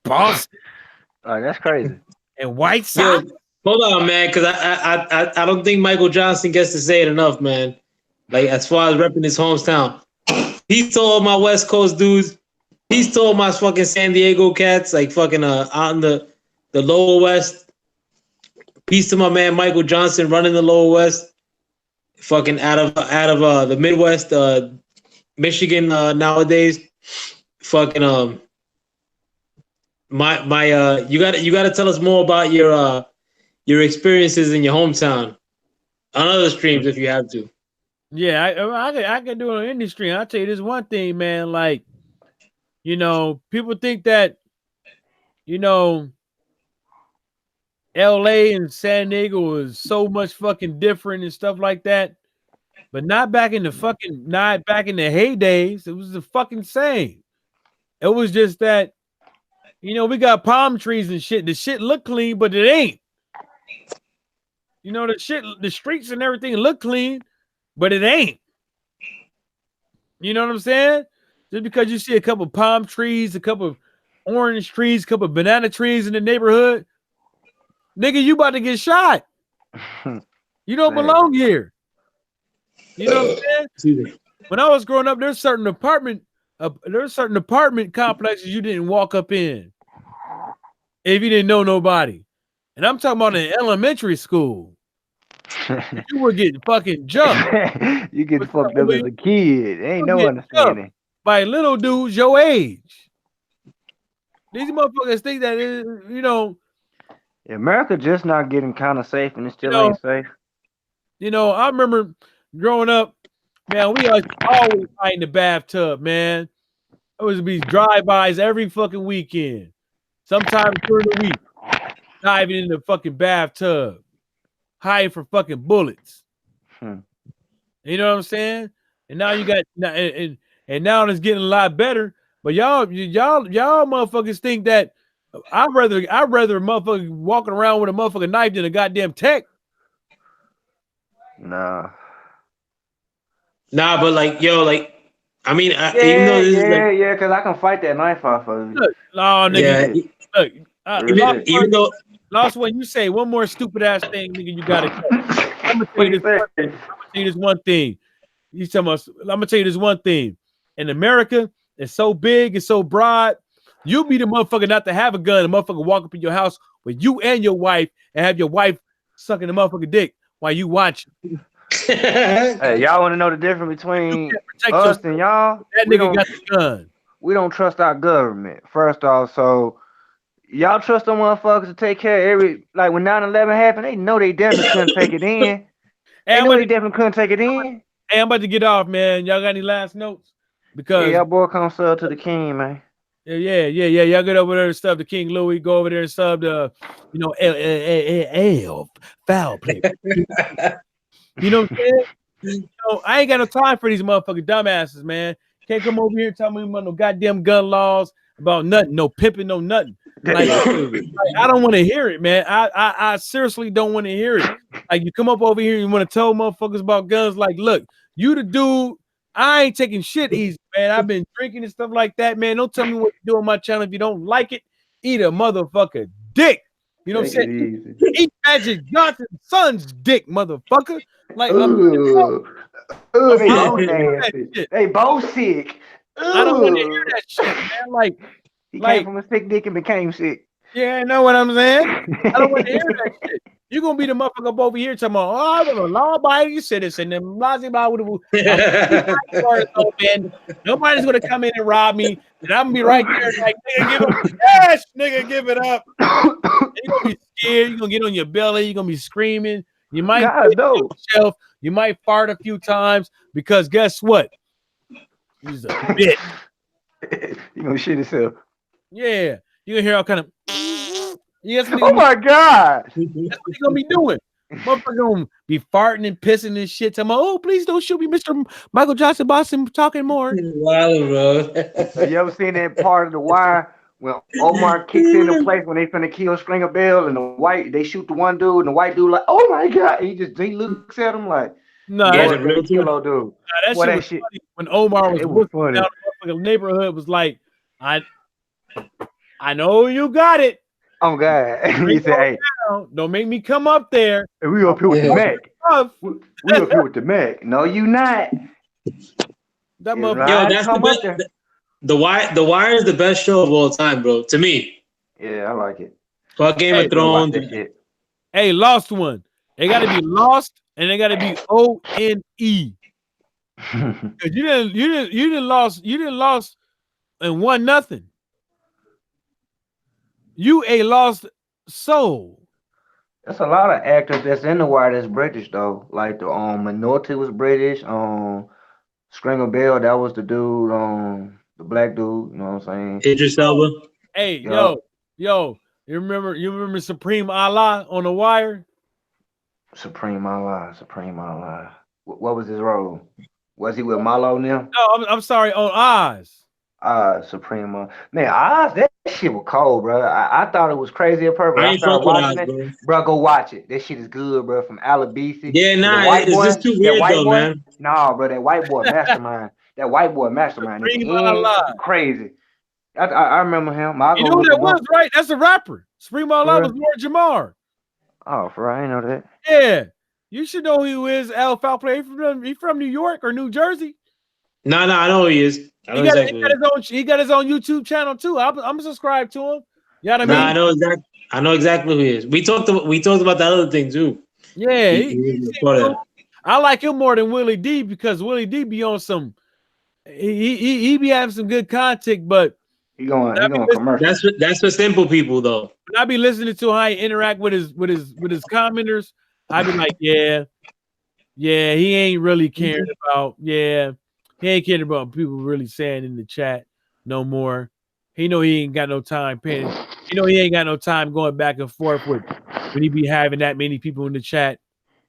boss That's crazy. and White Yo, Sox. hold on, man, because I don't think Michael Johnson gets to say it enough, man. Like, as far as repping his hometown, he's told my West Coast dudes, he's told my fucking San Diego cats, like fucking out in the Lower West. Peace to my man Michael Johnson running the Lower West, fucking out of the Midwest, Michigan nowadays. Fucking you gotta tell us more about your experiences in your hometown on other streams if you have to. Yeah, I can do it on any stream. I'll tell you this one thing, man. Like, people think that, LA and San Diego is so much fucking different and stuff like that. But not back in the heydays. It was the fucking same. It was just that, we got palm trees and shit. The shit look clean, but it ain't. The streets and everything look clean, but it ain't. You know what I'm saying? Just because you see a couple palm trees, a couple of orange trees, a couple of banana trees in the neighborhood, nigga, you about to get shot. You don't belong here. You know what I'm saying? When I was growing up, there's certain apartment complexes you didn't walk up in if you didn't know nobody. And I'm talking about in elementary school. You were getting fucking jumped. You get fucked up as a kid. Ain't no understanding. By little dudes your age. These motherfuckers think that, America just not getting kind of safe, and it still ain't safe. I remember growing up, man, we always fight in the bathtub, man. There was be drive-bys every fucking weekend. Sometimes during the week, diving in the fucking bathtub, hiding for fucking bullets. You know what I'm saying? And now you got and now it's getting a lot better. But y'all motherfuckers think that I'd rather a motherfucker walking around with a motherfucking knife than a goddamn tech. Nah, but like, I mean, even yeah, though this is because I can fight that knife off of you. Look, no, nigga. Yeah, even though Lost one, you say one more stupid ass thing, nigga, you gotta go. I'm gonna tell you this one thing. I'm gonna tell you this one thing. In America, it's so big, it's so broad. You'll be the motherfucker not to have a gun, a motherfucker walk up in your house with you and your wife and have your wife sucking the motherfucking dick while you watch. Hey, y'all want to know the difference between us and y'all? That nigga got the gun. We don't trust our government. First off, so y'all trust them motherfuckers to take care of like when 9/11 happened, they know they definitely couldn't take it in. They definitely couldn't take it in. Hey, I'm about to get off, man. Y'all got any last notes? Because y'all boy come sub to the king, man. Yeah. Y'all get over there and sub the King Louis. Go over there and sub the, foul play. You know what I'm saying? I ain't got no time for these motherfucking dumbasses, man. Can't come over here and tell me about no goddamn gun laws, about nothing, no pimping, no nothing. Like, I don't want to hear it, man. I seriously don't want to hear it. Like, you come up over here and you want to tell motherfuckers about guns. Like, look, you the dude. I ain't taking shit easy, man. I've been drinking and stuff like that, man. Don't tell me what to do on my channel. If you don't like it, eat a motherfucker dick. You know what I'm saying? Eat Magic Johnson's son's dick, motherfucker. Like, they both sick. I don't want to hear that shit, man. Like, he came from a sick dick and became sick. Yeah, I know what I'm saying. I don't want to hear that shit. You're gonna be the motherfucker up over here talking about, I'm a law-abiding citizen, and nobody's gonna come in and rob me, and I'm gonna be right there like, nigga, give up. Yes, nigga, give it up. You're gonna be scared. You're gonna get on your belly. You're gonna be screaming. You might yourself. You might fart a few times because guess what? He's a bitch. You gonna shit yourself. Yeah, you gonna hear all kind of. Yes, oh my God! That's what he's gonna be doing. Motherfucker gonna be farting and pissing and shit. Talking about, oh, please don't shoot me, Mr. Michael Johnson Boston talking more. Wow, bro. You ever seen that part of The Wire when Omar kicks into place when they finna kill Stringer Bell and they shoot the one dude and the white dude like, oh my god, he looks at him like, No, Yeah, Lord, the real kill old dude. that Boy, shit was funny when Omar was it was whooping funny. down the neighborhood. Was like, I know you got it. Oh god, he said, hey, Don't make me come up there. we up here with the Mac. Tough. We up here with the Mac. No, you not. That It's motherfucker. Yo, right, that's the come up best. there. The Wire is the best show of all time, bro. To me, Yeah, I like it. fuck Game Hey, of We'll watch Thrones. that shit. Hey, lost one. They got to be lost, and they got to be ONE. Cause you didn't lost and won nothing. You a lost soul. There's a lot of actors that's in the Wire that's British though. Like the Minority was British. Stringer Bell, that was the dude. The black dude. You know what I'm saying? Idris Elba. Hey, Yup. yo, you remember Supreme Allah on the Wire? Supreme Allah. What was his role? Was he with Malo now? No, I'm sorry, on Oz. Supreme. Man, Oz, that shit was cold, bro. I thought it was crazy at purpose. I I ain't started fuck with watching Oz, it. bro. Bro, go watch it. That shit is good, bro. From Alabisi. Yeah, The nah, white it's boy, just too that weird white though, boy. man. Nah, bro, that white boy mastermind. That white boy mastermind. At the Supreme end, Allah. crazy. I remember him. I'll You go know who look that him up. was, right? That's a rapper. Supreme Allah For was Lord Jamar. Oh, for real, I didn't know that. Yeah. You should know who he is, Al Foul Play. He from New York or New Jersey. Nah, I know who he is. I know exactly. He got his own YouTube channel too. I'm subscribed to him. You know what I Nah, mean? I know exactly who he is. We talked about that other thing too. Yeah, He was part of that. I like him more than Willie D because Willie D be on some. He be having some good content, but he going commercial. That's for simple people though. When I be listening to how he interact with his commenters, I be like, yeah, he ain't really caring about, he ain't caring about people really saying in the chat no more. He know he ain't got no time paying. You know he ain't got no time going back and forth with when he be having that many people in the chat.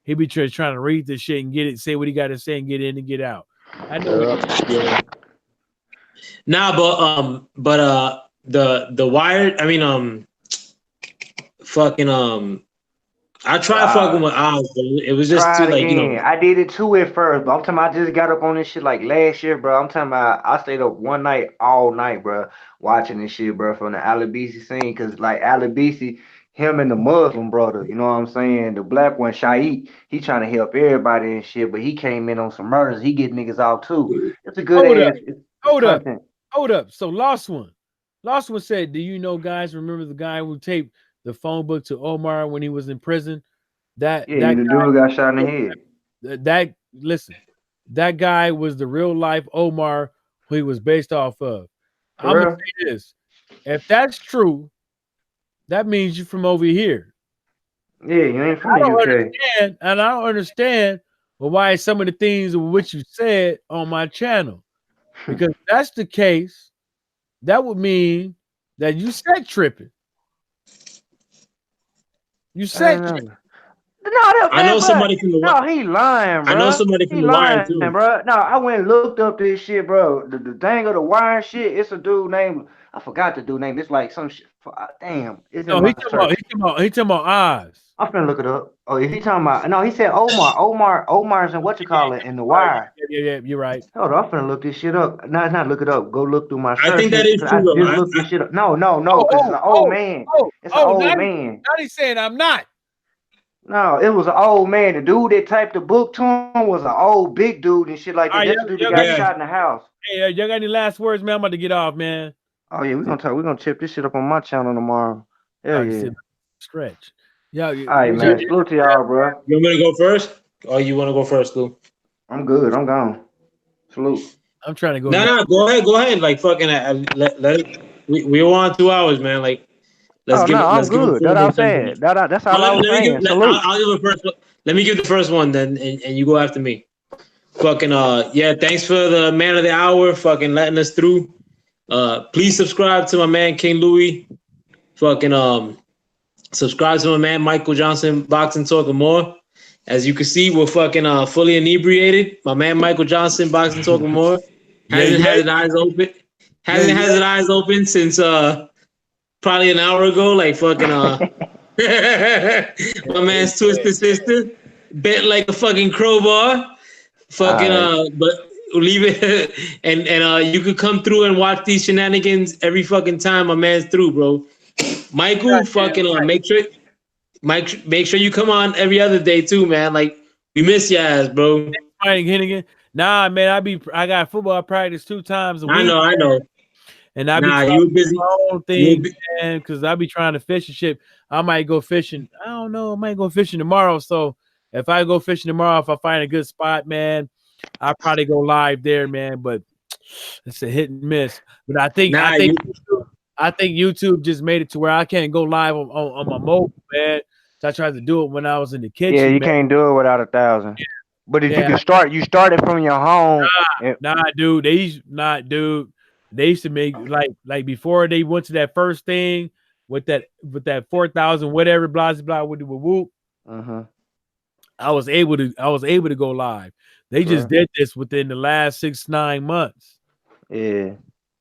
He be trying to read this shit and get it, say what he got to say and get in and get out. I know. Yeah. Nah, but the Wire. I mean, fucking I tried fucking with Oz, but it was just too like, you know. I did it too at first, but I'm talking about I just got up on this shit like last year, bro. I'm talking about I stayed up one night all night, bro, watching this shit, bro, from the Alabisi scene, cause like Alabisi, him and the Muslim brother, you know what I'm saying? The black one, Shaik, he trying to help everybody and shit, but he came in on some murders. He get niggas out too. It's a good ass. Hold up. So Lost One said, do you know, guys, remember the guy who taped the phone book to Omar when he was in prison? That the dude got shot in the head. That guy was the real life Omar who he was based off of. I'm gonna say this. If that's true, that means you're from over here. Yeah, you ain't from the UK. I don't understand why some of the things of which you said on my channel. Because if that's the case, that would mean that you said tripping. You said tripping. I know somebody from the Wire. No, he lying, bro. I know somebody from the Wire too, bro. No, I went and looked up this shit, bro. The thing of the Wire shit. It's a dude named, I forgot the dude name. It's like some shit. Damn. It's no, he talking about Oz. I'm finna look it up. Oh, is he talking about? No, he said Omar. Omar's and what you call it in the Wire. Yeah, you're right. Hold on, I'm finna look this shit up. Not look it up. Go look through my search. I think that is true. I just looked this shit up. No, because it's an old man. It's an old man. Now he's saying I'm not. No, it was an old man. The dude that typed the book to him was an old big dude and shit like that. That's the dude that got shot in the house. Hey, y'all got any last words, man? I'm about to get off, man. Oh yeah, we're gonna chip this shit up on my channel tomorrow. Hell yeah. Stretch. Yeah. All right, man. Salute to y'all, bro. You want me to go first? Or you want to go first, Lou? I'm good. I'm gone. Salute. I'm trying to go. No, go ahead. Like fucking, let it. We were on 2 hours, man. Like, let's give. I'm let's good. That's all I'm saying. That's all I was saying. Salute. I'll give the first one. Let me give the first one then, and you go after me. Fucking thanks for the man of the hour. Fucking letting us through. Please subscribe to my man King Louis. Fucking subscribe to my man Michael Johnson Boxing Talk and more. As you can see, we're fucking fully inebriated. My man Michael Johnson Boxing Talk and more hasn't had his eyes open. Hasn't had his eyes open since probably an hour ago, like fucking my man's twisted sister bent like a fucking crowbar. Fucking but leave it and you could come through and watch these shenanigans every fucking time my man's through, bro. Michael, fucking make sure you come on every other day too, man. Like we miss your ass, bro. Mike Hennigan. Nah, man, I got football practice 2 times a week. I know. And I be you busy. My own thing, man, because I be trying to fish and shit. I might go fishing. I don't know. I might go fishing tomorrow. So if I go fishing tomorrow, if I find a good spot, man, I'll probably go live there, man. But it's a hit and miss. But I think YouTube just made it to where I can't go live on my mobile, man. So I tried to do it when I was in the kitchen. Yeah, you can't do it without 1,000. Yeah. But if you can start, you started from your home. Dude. They used to make like before they went to that first thing with that 4,000 whatever blah blah with the whoop. I was able to go live. They just did this within the last 6-9 months. Yeah,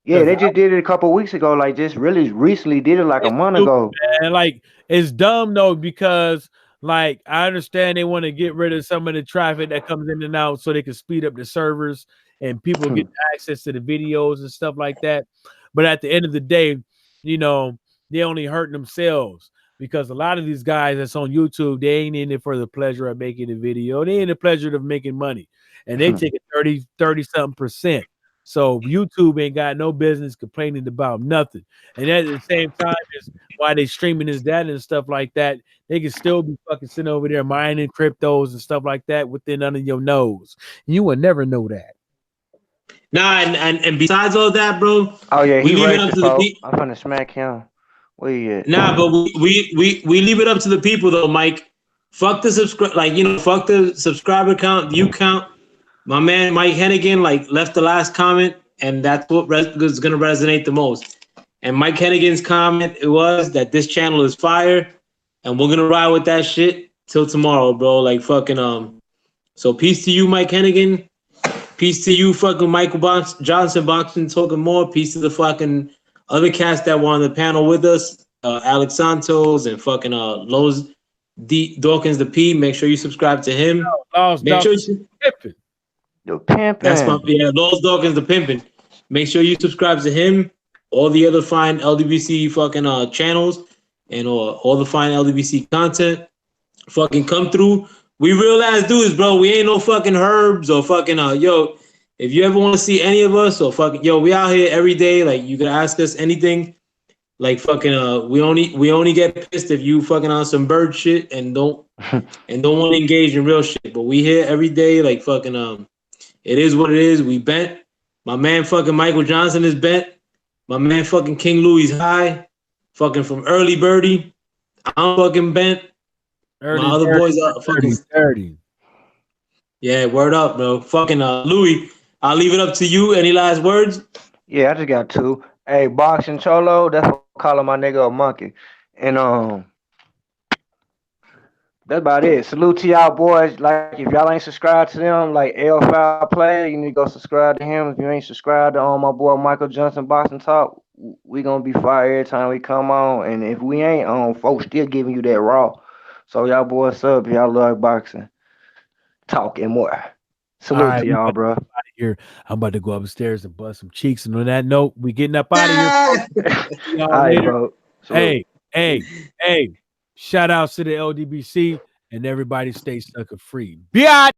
they just did it a couple weeks ago. Like just really recently did it like a month ago. And like it's dumb though because like I understand they want to get rid of some of the traffic that comes in and out so they can speed up the servers and people get access to the videos and stuff like that. But at the end of the day, you know, they only hurting themselves because a lot of these guys that's on YouTube, they ain't in it for the pleasure of making a video. They in the pleasure of making money. And they take a 30-something%. So YouTube ain't got no business complaining about nothing. And at the same time as why they streaming this data and stuff like that, they can still be fucking sitting over there mining cryptos and stuff like that within under your nose. You will never know that. Nah, and besides all that, bro. Oh yeah, he leave it up to the people. I'm gonna smack him. Where you at? Nah, but we leave it up to the people though, Mike. Fuck the fuck the subscriber count, view count. My man Mike Hennigan left the last comment, and that's what is gonna resonate the most. And Mike Hennigan's comment was that this channel is fire, and we're gonna ride with that shit till tomorrow, bro. Like fucking So peace to you, Mike Hennigan. Peace to you, fucking Michael Johnson Boxing talking more. Peace to the fucking other cast that were on the panel with us, Alex Santos and fucking Lowe's Dawkins the P. Make sure you subscribe to him. Make sure you the pimpin'. That's Lowe's Dawkins the pimpin'. Make sure you subscribe to him. All the other fine LDBC fucking channels and all the fine LDBC content. Fucking come through. We real ass dudes, bro. We ain't no fucking herbs or fucking yo. If you ever want to see any of us or fucking we out here every day. Like you can ask us anything. Like fucking we only get pissed if you fucking on some bird shit and don't want to engage in real shit. But we here every day. Like fucking it is what it is. We bent. My man fucking Michael Johnson is bent. My man fucking King Louis high. Fucking from early birdie. I'm fucking bent. My other boys are fucking 30. Yeah, word up, bro. Fucking Louis, I'll leave it up to you. Any last words? Yeah, I just got 2. Hey, Boxing Cholo, that's what I'm calling my nigga a monkey. And that's about it. Salute to y'all boys. Like if y'all ain't subscribed to them, like L5 Player, you need to go subscribe to him. If you ain't subscribed to my boy Michael Johnson Boxing Talk, we gonna be fire every time we come on. And if we ain't folks still giving you that raw. So y'all boys up, y'all love boxing, talk and more. Salute to y'all, bro. Here, I'm about to go upstairs and bust some cheeks. And on that note, we getting up out of here. All right, bro. Salute. Hey! Shout outs to the LDBC and everybody stay sucker free. Biatch.